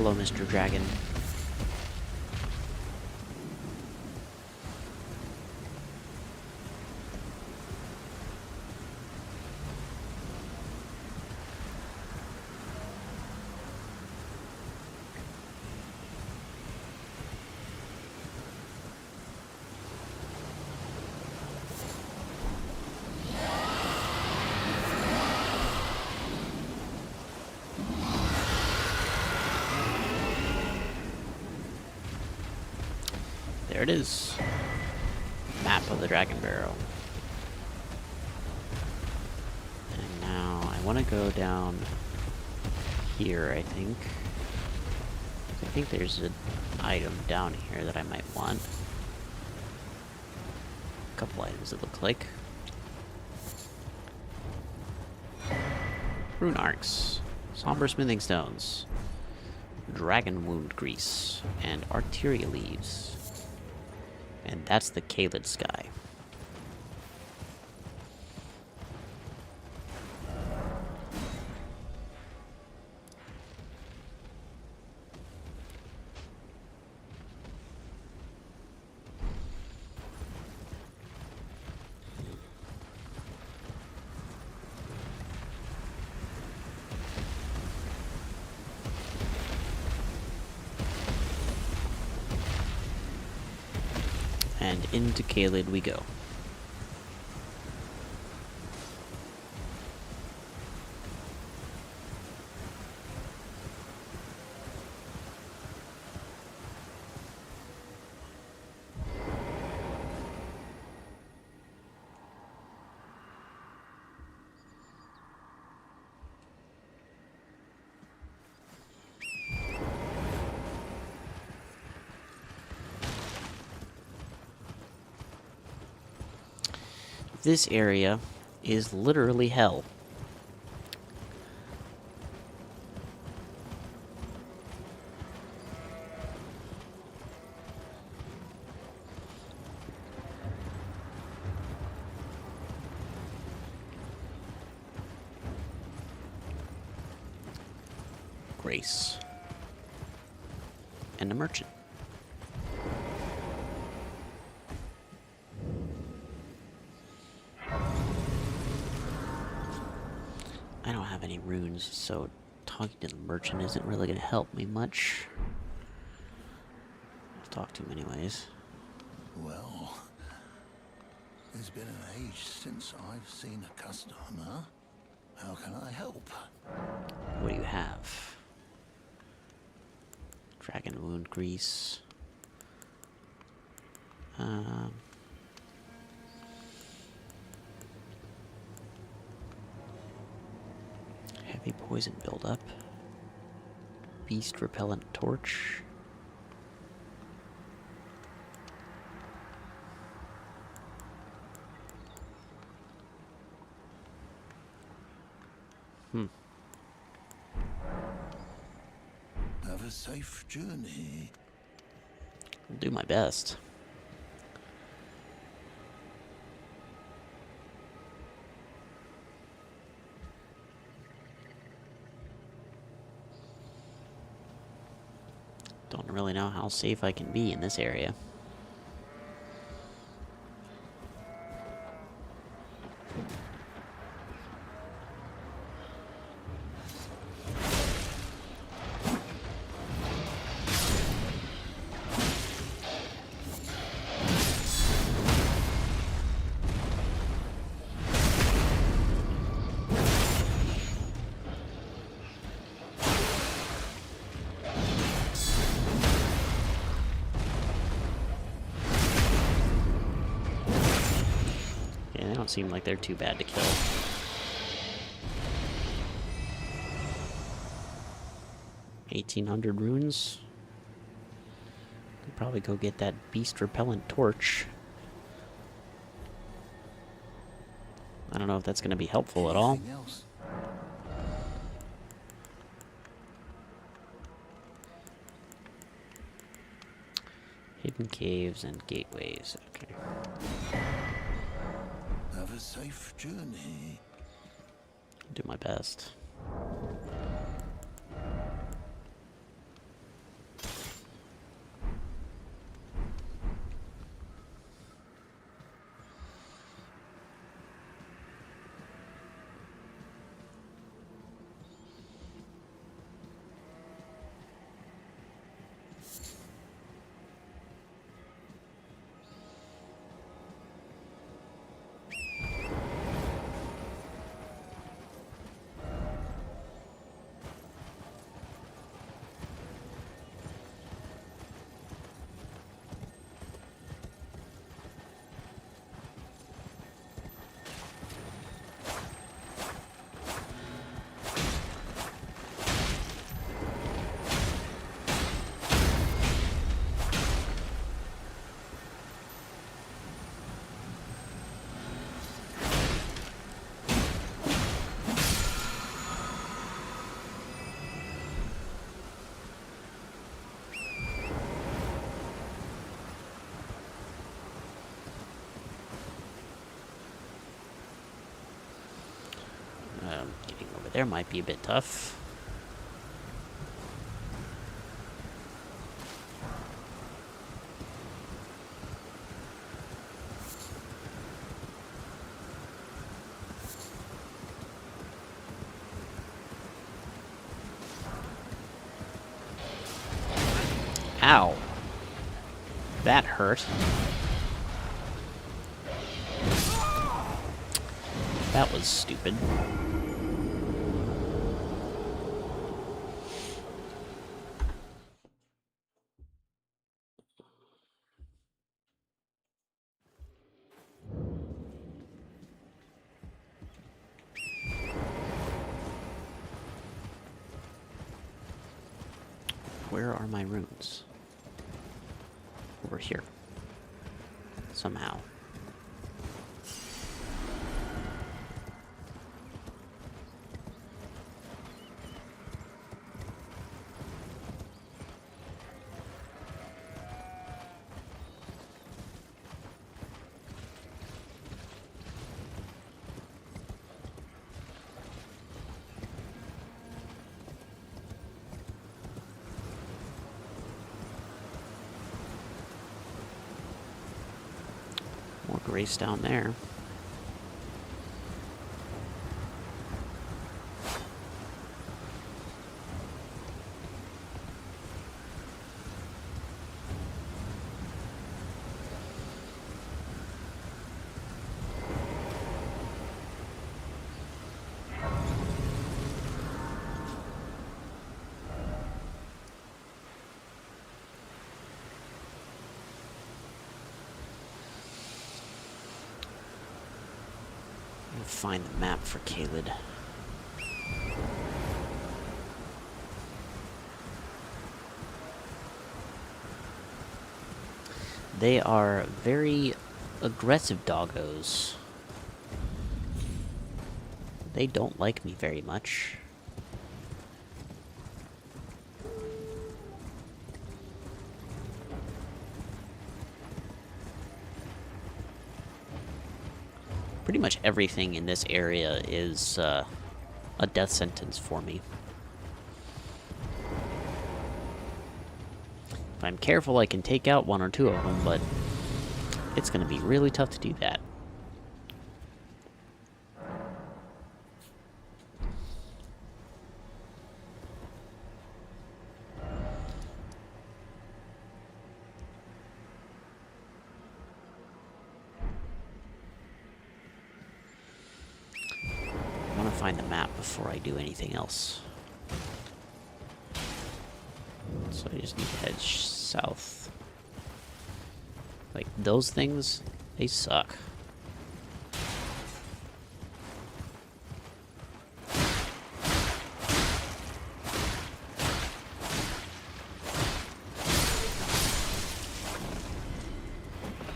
Speaker 1: Hello, Mr. Dragon. There it is. Map of the Dragon Barrow. And now I want to go down here, I think. I think there's an item down here that I might want. A couple items it looks like. Rune arcs, somber smoothing stones, dragon wound grease, and arteria leaves. And that's the Caelid sky. And into Caelid we go. This area is literally hell. Grace. And a merchant. I don't have any runes, so talking to the merchant isn't really going to help me much. I'll talk to him anyways.
Speaker 8: Well, it's been an age since I've seen a customer. How can I help?
Speaker 1: What do you have? Dragon wound grease. Heavy poison buildup. Beast repellent torch.
Speaker 8: Have a safe journey.
Speaker 1: I'll do my best. Don't really know how safe I can be in this area. They don't seem like they're too bad to kill. $1,800 runes. Could probably go get that beast repellent torch. I don't know if that's going to be helpful at all.
Speaker 8: Anything else?
Speaker 1: Hidden caves and gateways. Okay.
Speaker 8: Have a safe journey.
Speaker 1: Do my best. Getting over there might be a bit tough. Ow. That hurt. That was stupid. Where are my runes? Over here. Somehow. More grace down there. Find the map for Caelid. They are very aggressive doggos. They don't like me very much. Pretty much everything in this area is a death sentence for me. If I'm careful, I can take out one or two of them, but it's going to be really tough to do that. Find the map before I do anything else. So I just need to head south. Like, those things, they suck.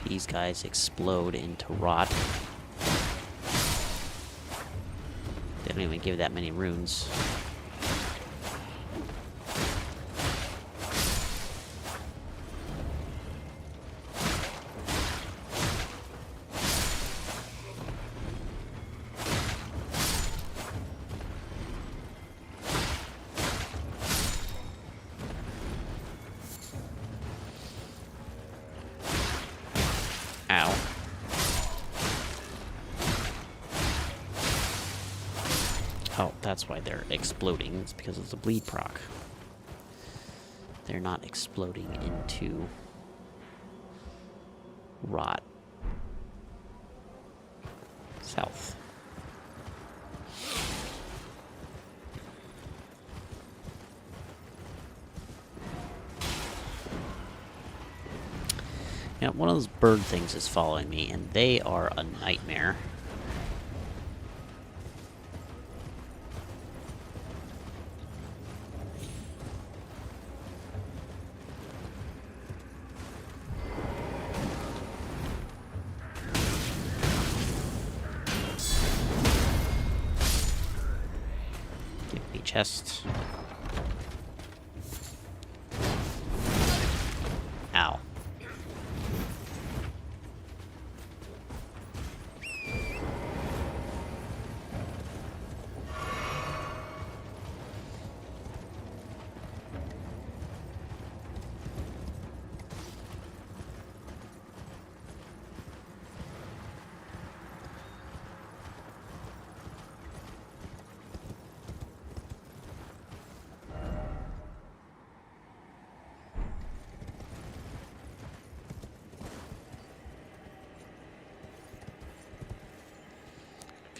Speaker 1: These guys explode into rot. They don't even give that many runes. Ow. Oh, that's why they're exploding. It's because of the bleed proc. They're not exploding into rot. South. Yeah, one of those bird things is following me, and they are a nightmare. Chest. Ow.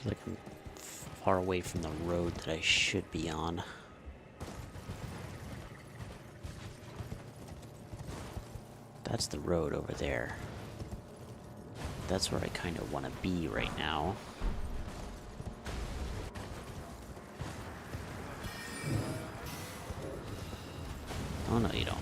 Speaker 1: feel like I'm far away from the road that I should be on. That's the road over there. That's where I kind of want to be right now. Oh no, you don't.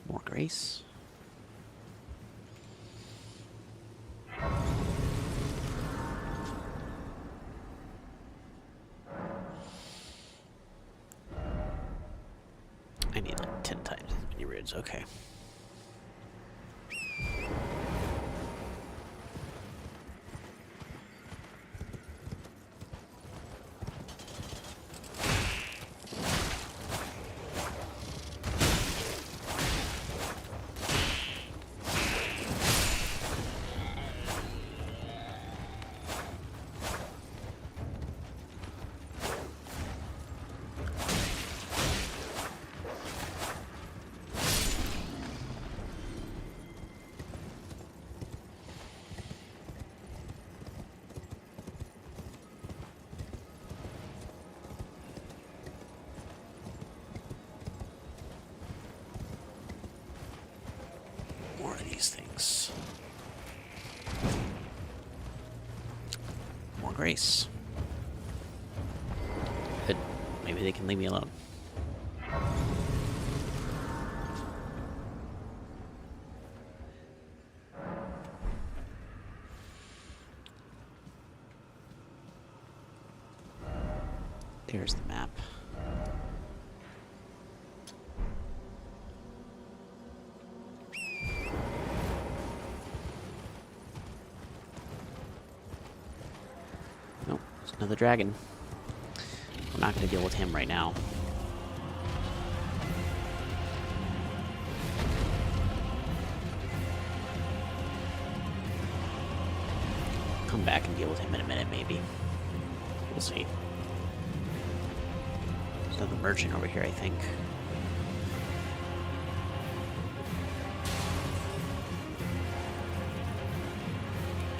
Speaker 1: More grace. I need like 10 times as many roots, okay. More of these things. More grace. Good. Maybe they can leave me alone. There's the map. Nope, there's another dragon. We're not going to deal with him right now. Come back and deal with him in a minute, maybe. We'll see. There's another merchant over here, I think.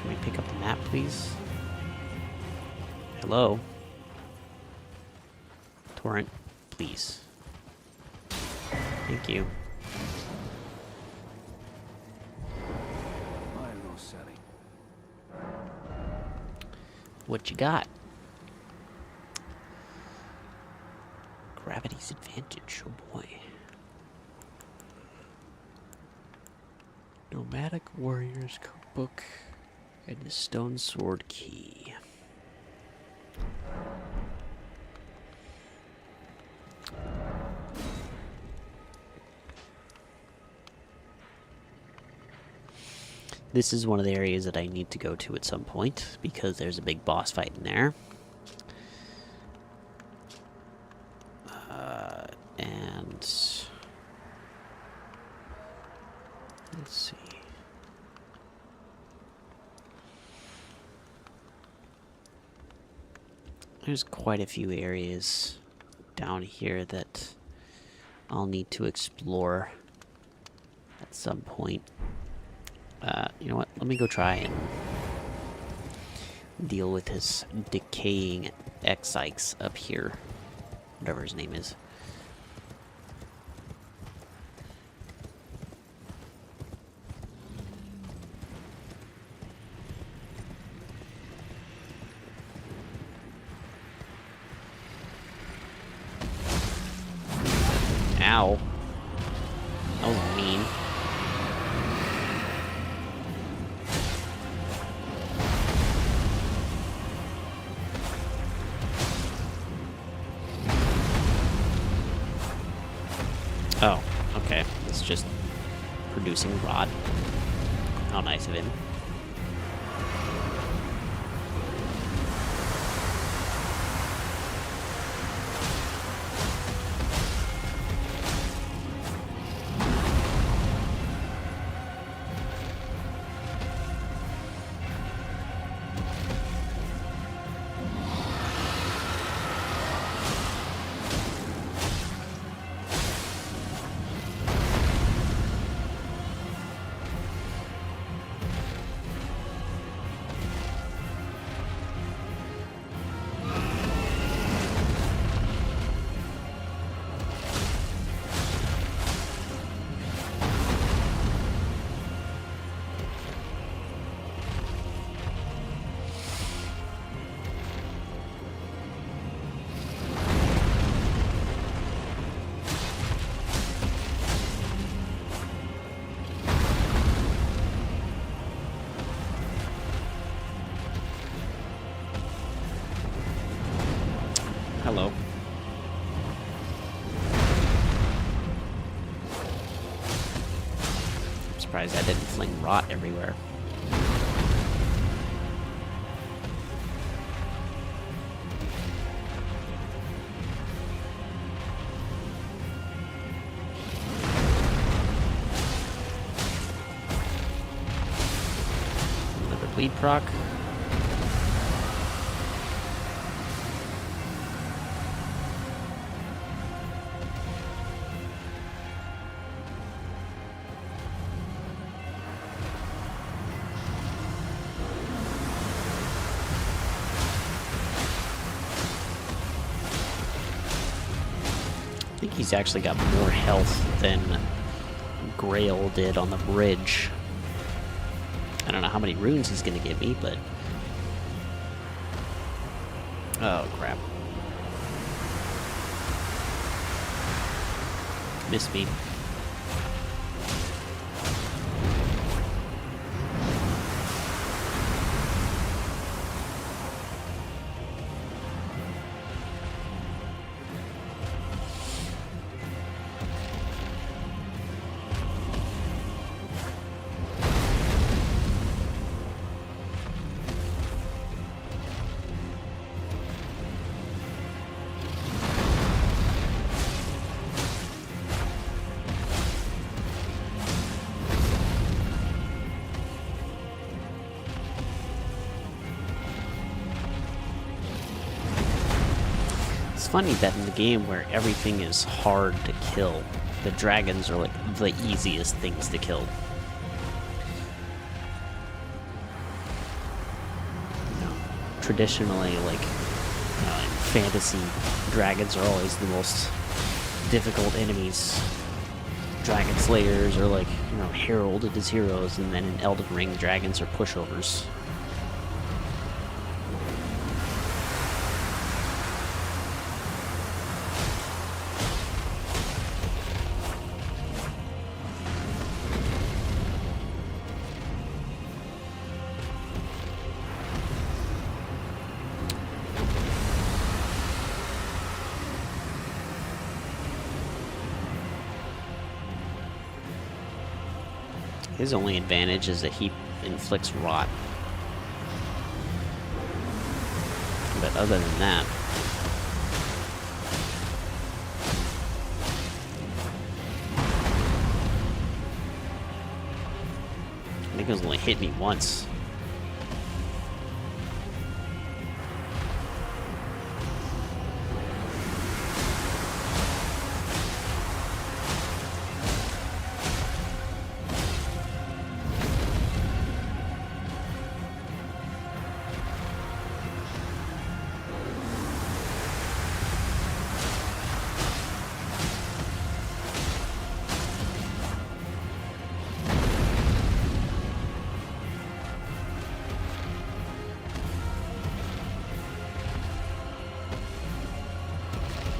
Speaker 1: Can we pick up the map, please? Hello? Torrent, please. Thank you. What you got? Gravity's advantage, oh boy. Nomadic Warriors Cookbook and the Stone Sword Key. This is one of the areas that I need to go to at some point, because there's a big boss fight in there. And... let's see. There's quite a few areas down here that I'll need to explore at some point. You know what? Let me go try and deal with this decaying X-Ikes up here. Whatever his name is. Ow. That was mean. Oh, okay. It's just producing rod. How nice of him. hello. I'm surprised I didn't fling rot everywhere. Another bleed proc. I think he's actually got more health than Grail did on the bridge. I don't know how many runes he's gonna give me, but... Oh, crap. Missed me. It's funny that in the game where everything is hard to kill, the dragons are like the easiest things to kill. You know, traditionally, like in fantasy, dragons are always the most difficult enemies. Dragon slayers are like, you know, heralded as heroes, and then in Elden Ring, dragons are pushovers. His only advantage is that he inflicts rot. But other than that... I think he's only hit me once.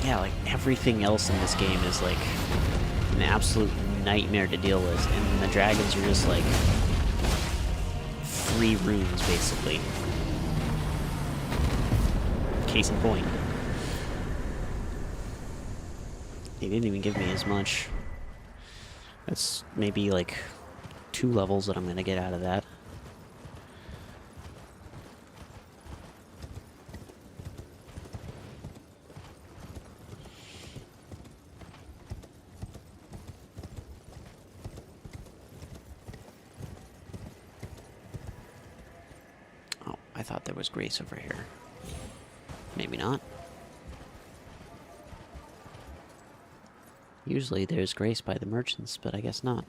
Speaker 1: Yeah, like everything else in this game is like an absolute nightmare to deal with, and the dragons are just like free runes basically. Case in point. They didn't even give me as much. That's maybe like 2 levels that I'm gonna get out of that. I thought there was grace over here. Maybe not. Usually there's grace by the merchants, but I guess not.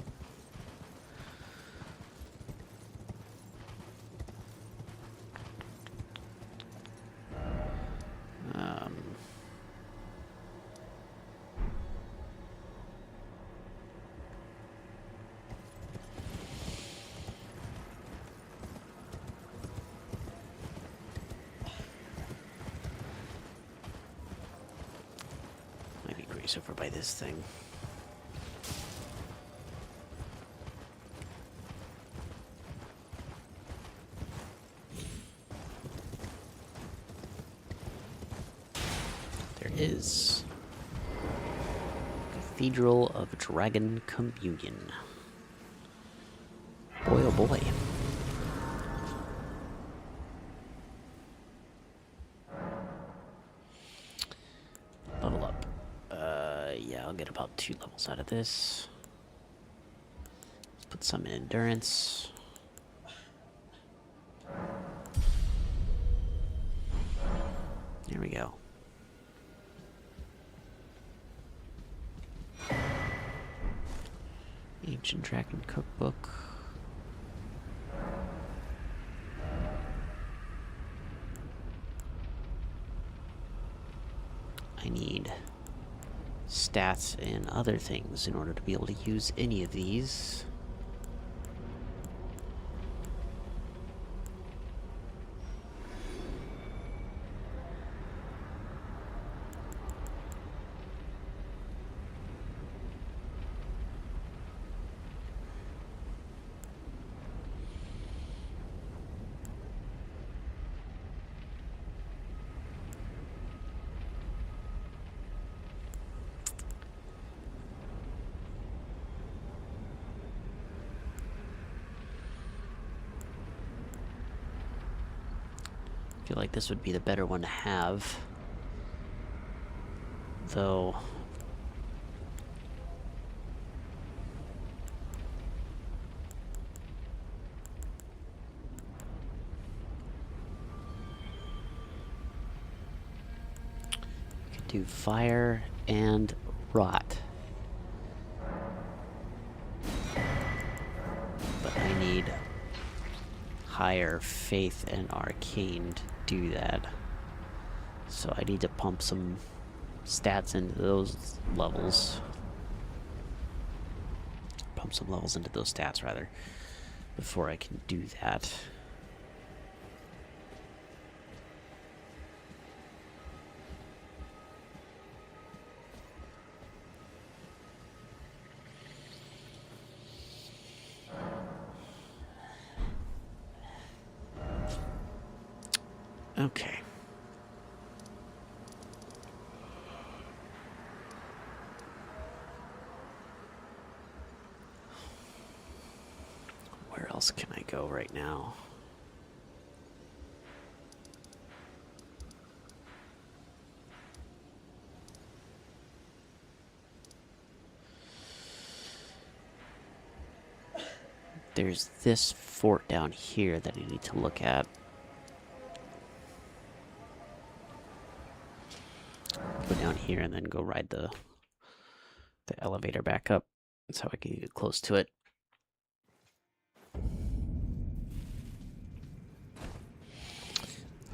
Speaker 1: Over by this thing. There is. Cathedral of Dragon Communion. Boy, oh boy. Level up. Yeah, I'll get about 2 levels out of this. Let's put some in endurance. There we go. Ancient Dragon Cookbook. I need stats and other things in order to be able to use any of these. I feel like this would be the better one to have, though. I could do fire and rot, but I need higher faith and arcane to do that. So I need to pump some stats into those levels. Pump some levels into those stats, rather, before I can do that. Okay. Where else can I go right now? There's this fort down here that I need to look at. Go down here and then go ride the elevator back up. That's how I can get close to it.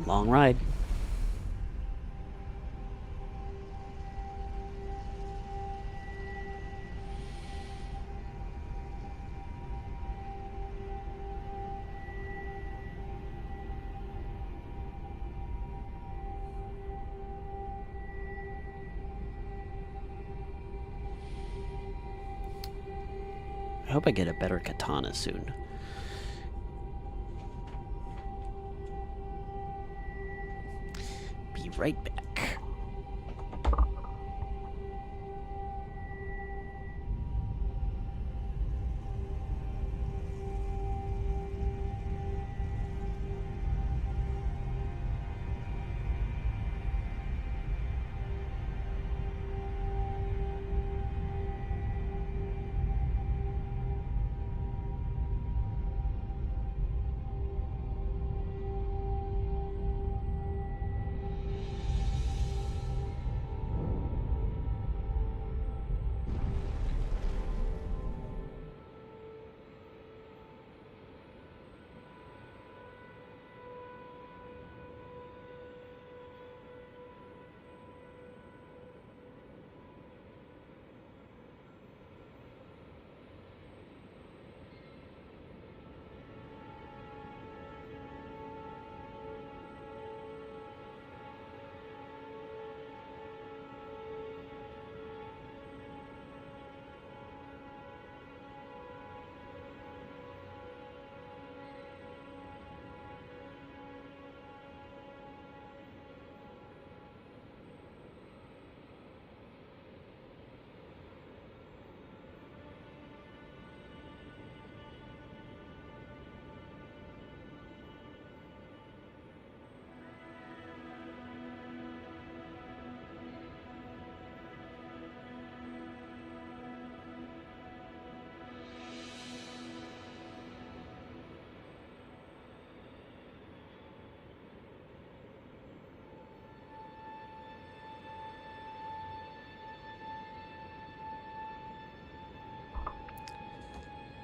Speaker 1: Long ride. I hope I get a better katana soon. Be right back.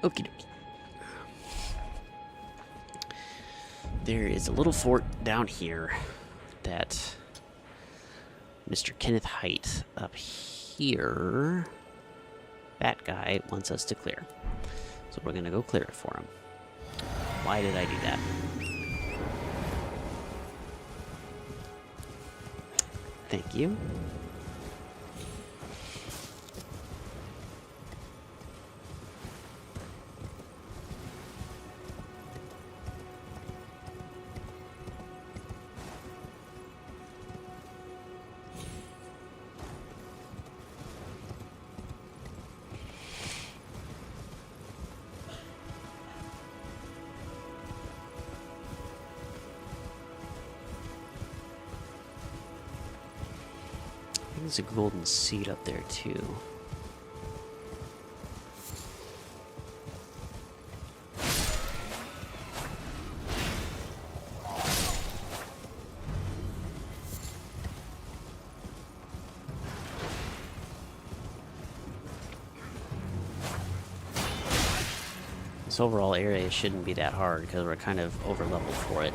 Speaker 1: Okie dokie. There is a little fort down here that Mr. Kenneth Height up here, that guy wants us to clear. So we're gonna go clear it for him. Why did I do that? Thank you. There's a golden seed up there too. This overall area shouldn't be that hard because we're kind of over leveled for it.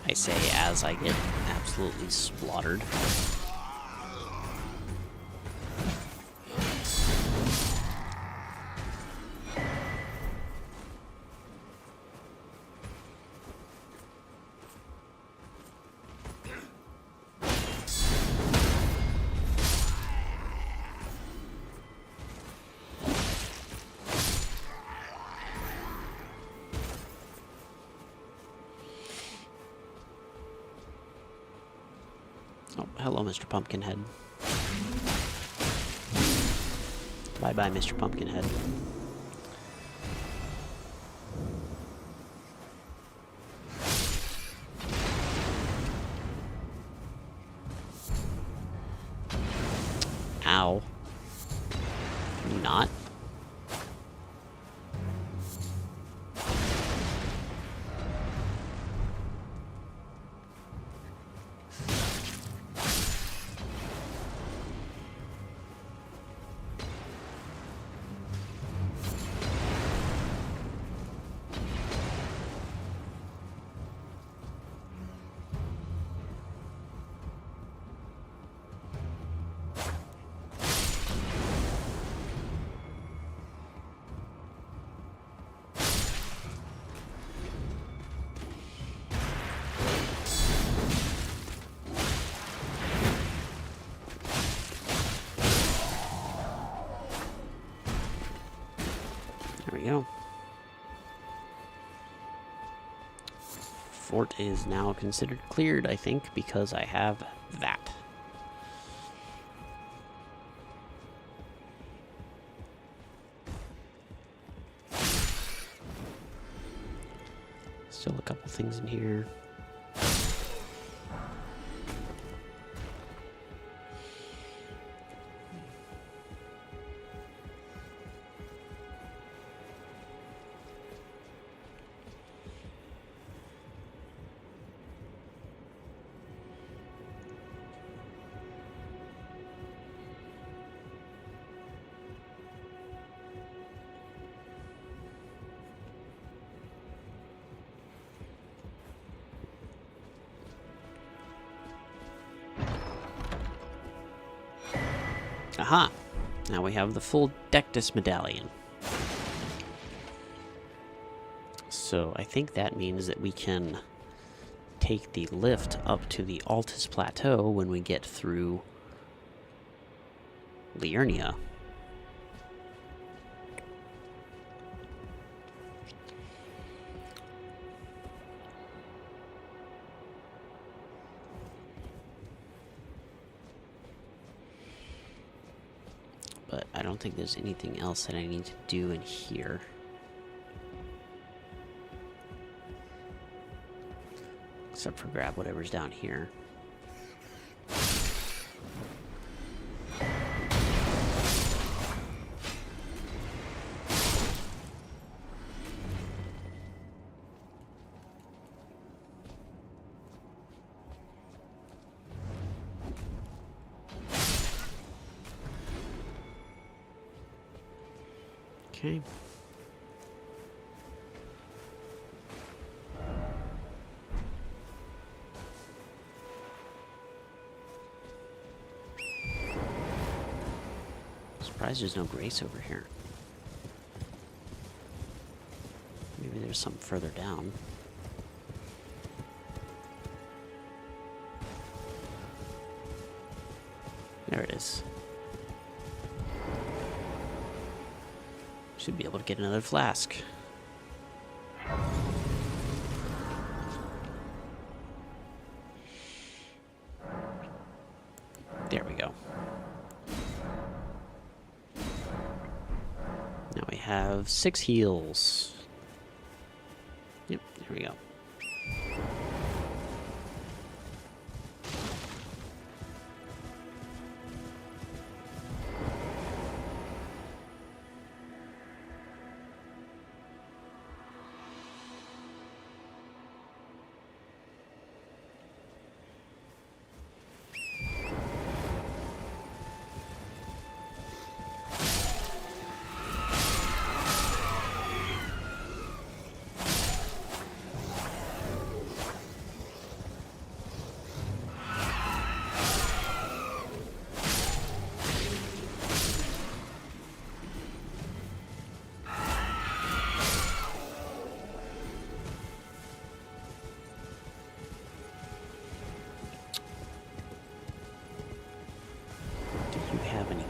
Speaker 1: I say as I get absolutely slaughtered. Oh, hello, Mr. Pumpkinhead. Bye-bye, Mr. Pumpkinhead. Ow. Can you not? There we go. Fort is now considered cleared, I think, because I have that. Still a couple things in here. Aha! Now we have the full Dectus medallion. So I think that means that we can take the lift up to the Altus Plateau when we get through Liurnia. But I don't think there's anything else that I need to do in here. Except for grab whatever's down here. Okay. Surprised there's no Grace over here. Maybe there's some further down. There it is. Should be able to get another flask. There we go. Now we have 6 heals. Yep, there we go.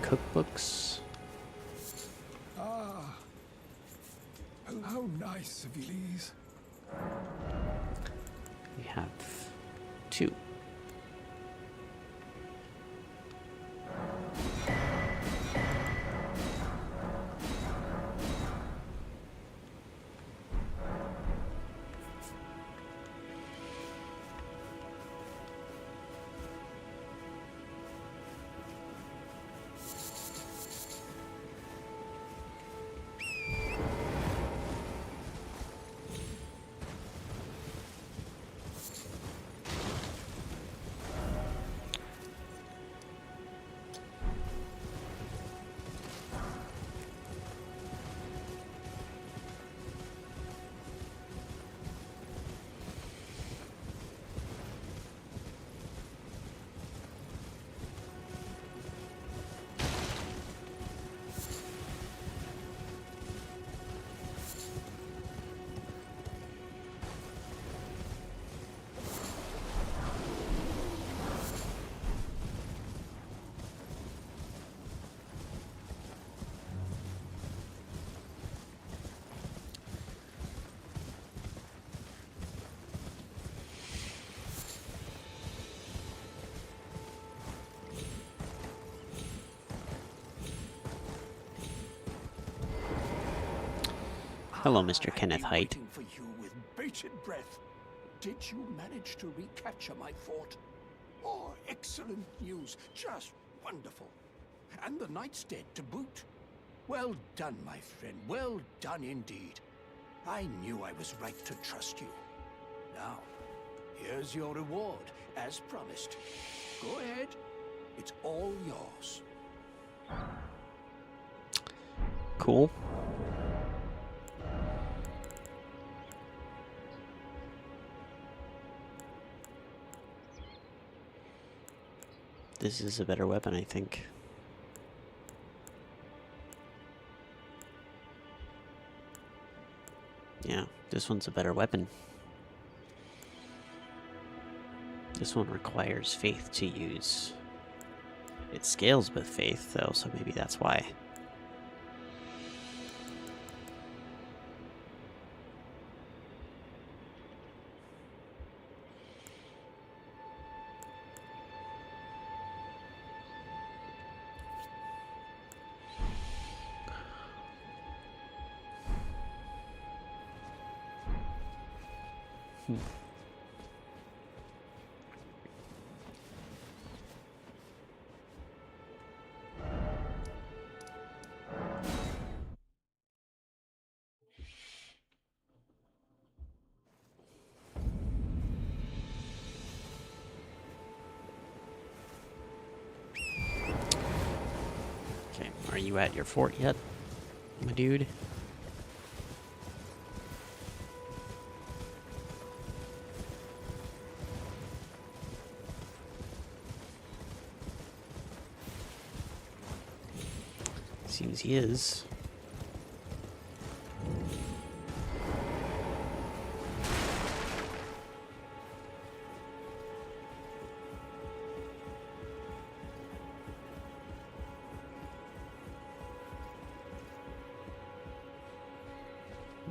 Speaker 1: Cookbooks.
Speaker 6: Ah, how nice of Elise.
Speaker 1: We have 2. Hello, Mr. Kenneth Haight.
Speaker 6: Waiting for you with bated breath. Did you manage to recapture my fort? Oh, excellent news. Just wonderful. And the knight's dead to boot. Well done, my friend. Well done indeed. I knew I was right to trust you. Now, here's your reward, as promised. Go ahead. It's all yours.
Speaker 1: Cool. This is a better weapon, I think. Yeah, this one's a better weapon. This one requires faith to use. It scales with faith, though, so maybe that's why. Okay, are you at your fort yet? my dude. Seems he is.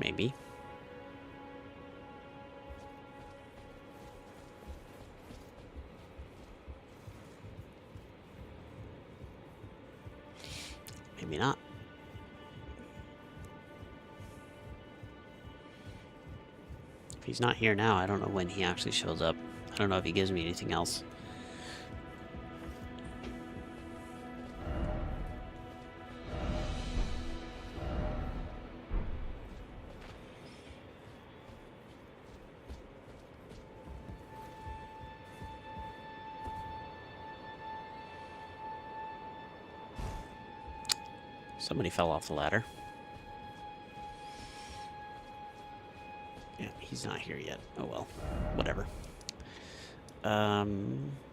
Speaker 1: Maybe. Maybe not. If he's not here now, I don't know when he actually shows up. I don't know if he gives me anything else. Somebody fell off the ladder. Yeah, he's not here yet. Oh well, whatever.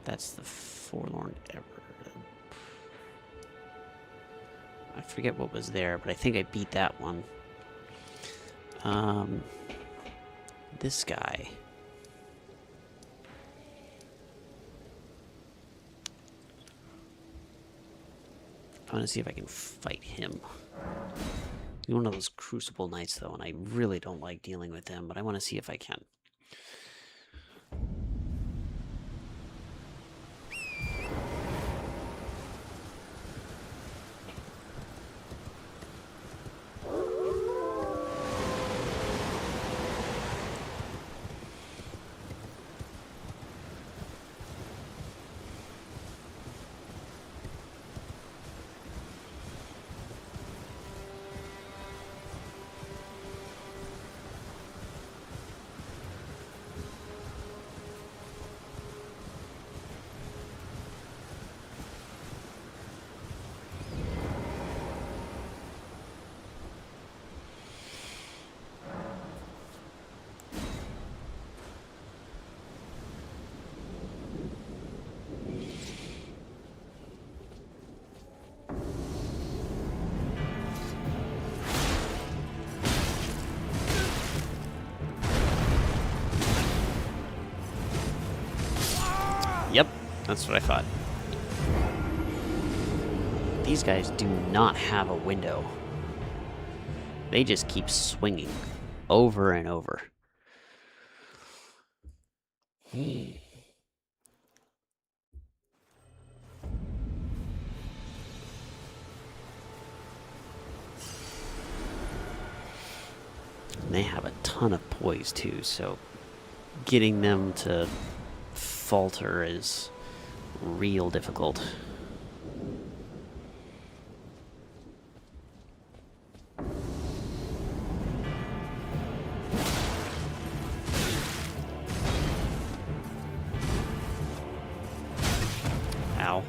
Speaker 1: That's the Forlorn Ever. I forget what was there, but I think I beat that one. This guy. I want to see if I can fight him. He's one of those Crucible Knights, though, and I really don't like dealing with them, but I want to see if I can. Yep, that's what I thought. These guys do not have a window. They just keep swinging over and over. They have a ton of poise too, so getting them to falter is real difficult. Ow.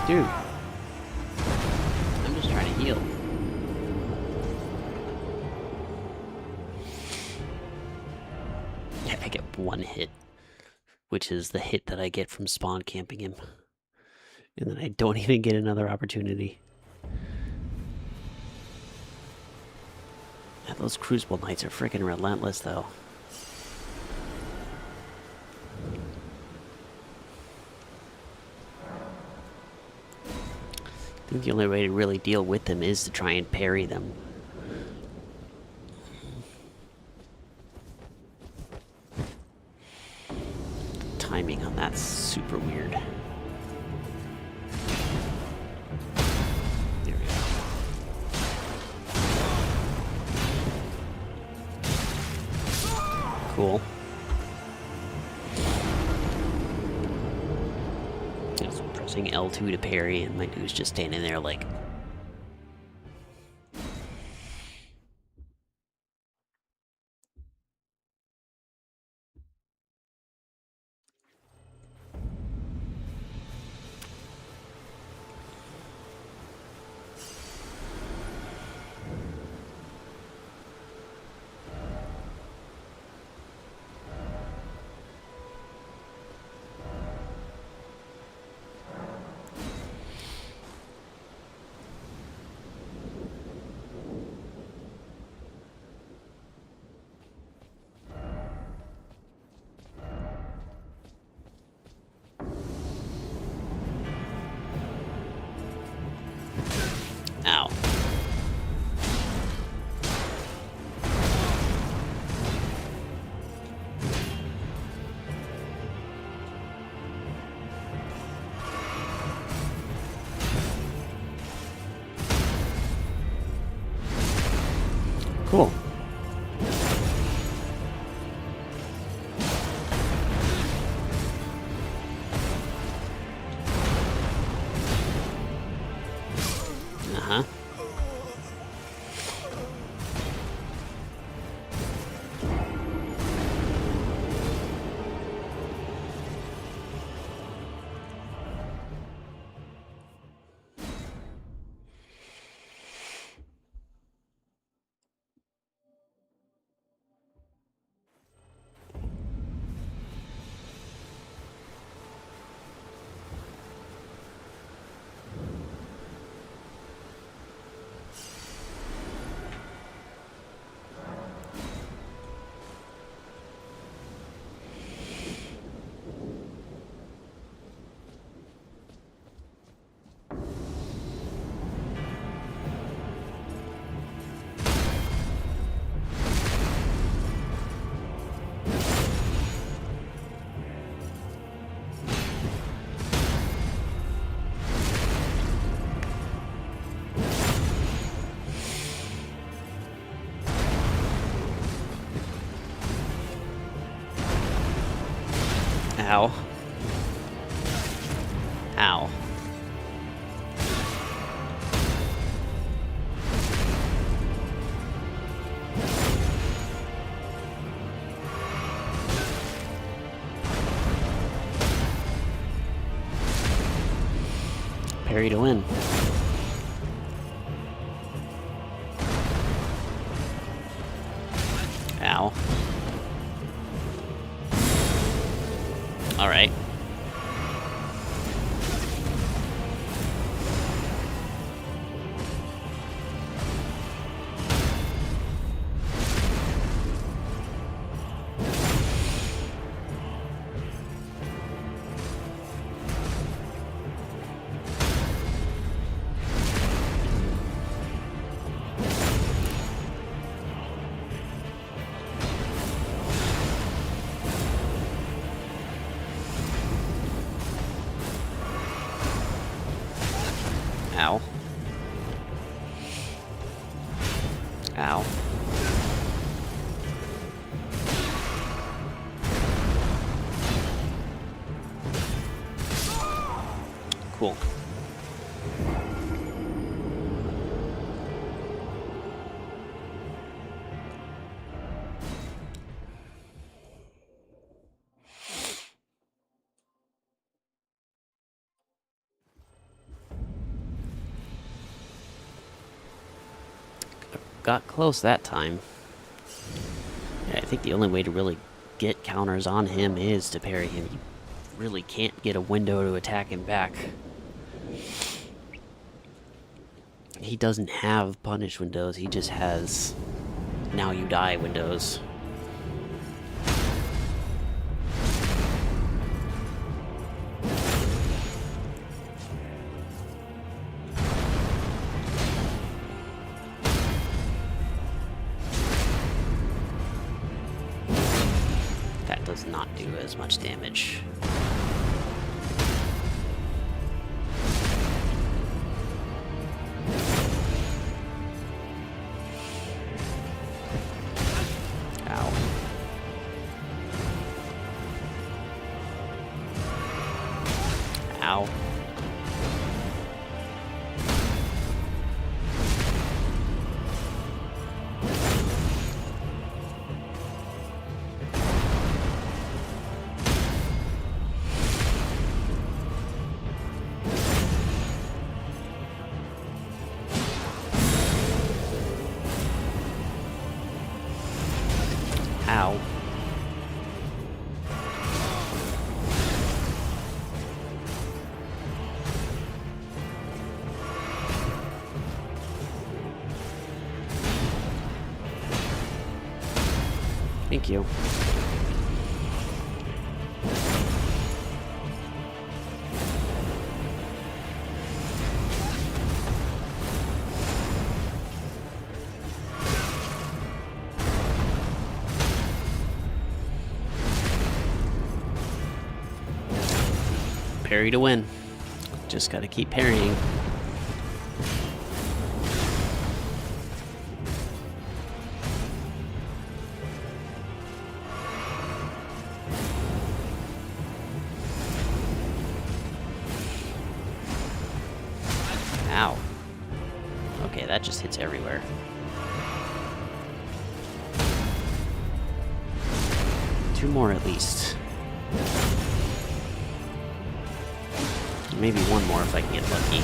Speaker 1: Dude. I'm just trying to heal. I get one hit, which is the hit that I get from spawn camping him. And then I don't even get another opportunity. Yeah, those Crucible Knights are freaking relentless, though. I think the only way to really deal with them is to try and parry them. Timing on that's super weird. There we go. Cool. I was pressing L2 to parry, and my dude's just standing there like... Cool. Uh-huh. Ow. Ow. Parry to win. Ow. All right. Ow. Ow. Cool. Got close that time. Yeah, I think the only way to really get counters on him is to parry him. You really can't get a window to attack him back. He doesn't have punish windows, he just has now you die windows. Does not do as much damage. Ow. Ow. Ow. Thank you. Parry to win. Just gotta keep parrying. just hits everywhere. Two more at least. Maybe one more if I can get lucky.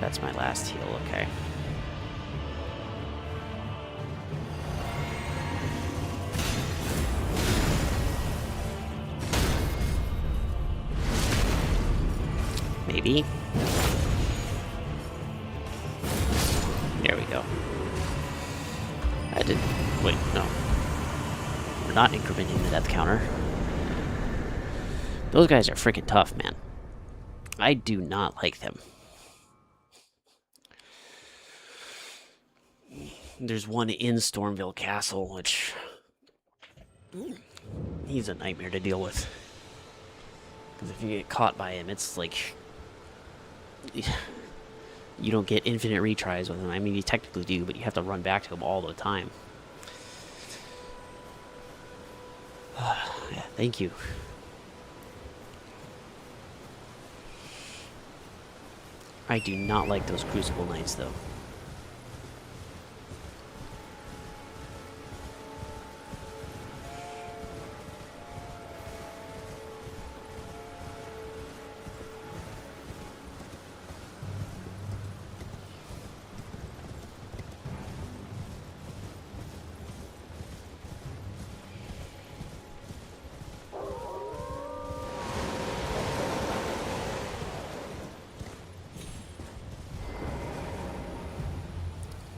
Speaker 1: That's my last heal, okay. Maybe. There we go. I did. Wait, no. We're not incrementing the death counter. Those guys are freaking tough, man. I do not like them. There's one in Stormville Castle, which he's a nightmare to deal with. Because if you get caught by him, it's like you don't get infinite retries with him. I mean, you technically do, but you have to run back to him all the time. Yeah, thank you. I do not like those Crucible Knights, though.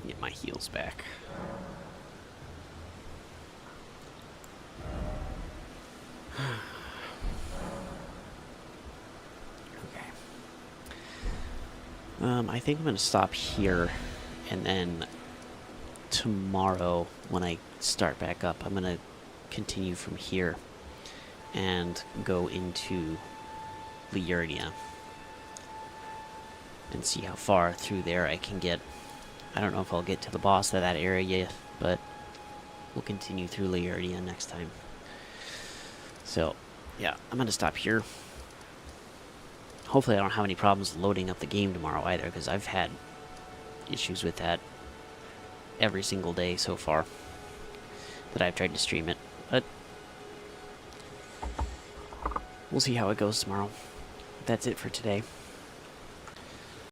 Speaker 1: Get my heals back. Okay. I think I'm going to stop here, and then tomorrow when I start back up, I'm going to continue from here and go into Liurnia and see how far through there I can get. I don't know if I'll get to the boss of that area, but we'll continue through Liurnia next time. So, yeah, I'm going to stop here. Hopefully I don't have any problems loading up the game tomorrow either, because I've had issues with that every single day so far that I've tried to stream it. But we'll see how it goes tomorrow. That's it for today.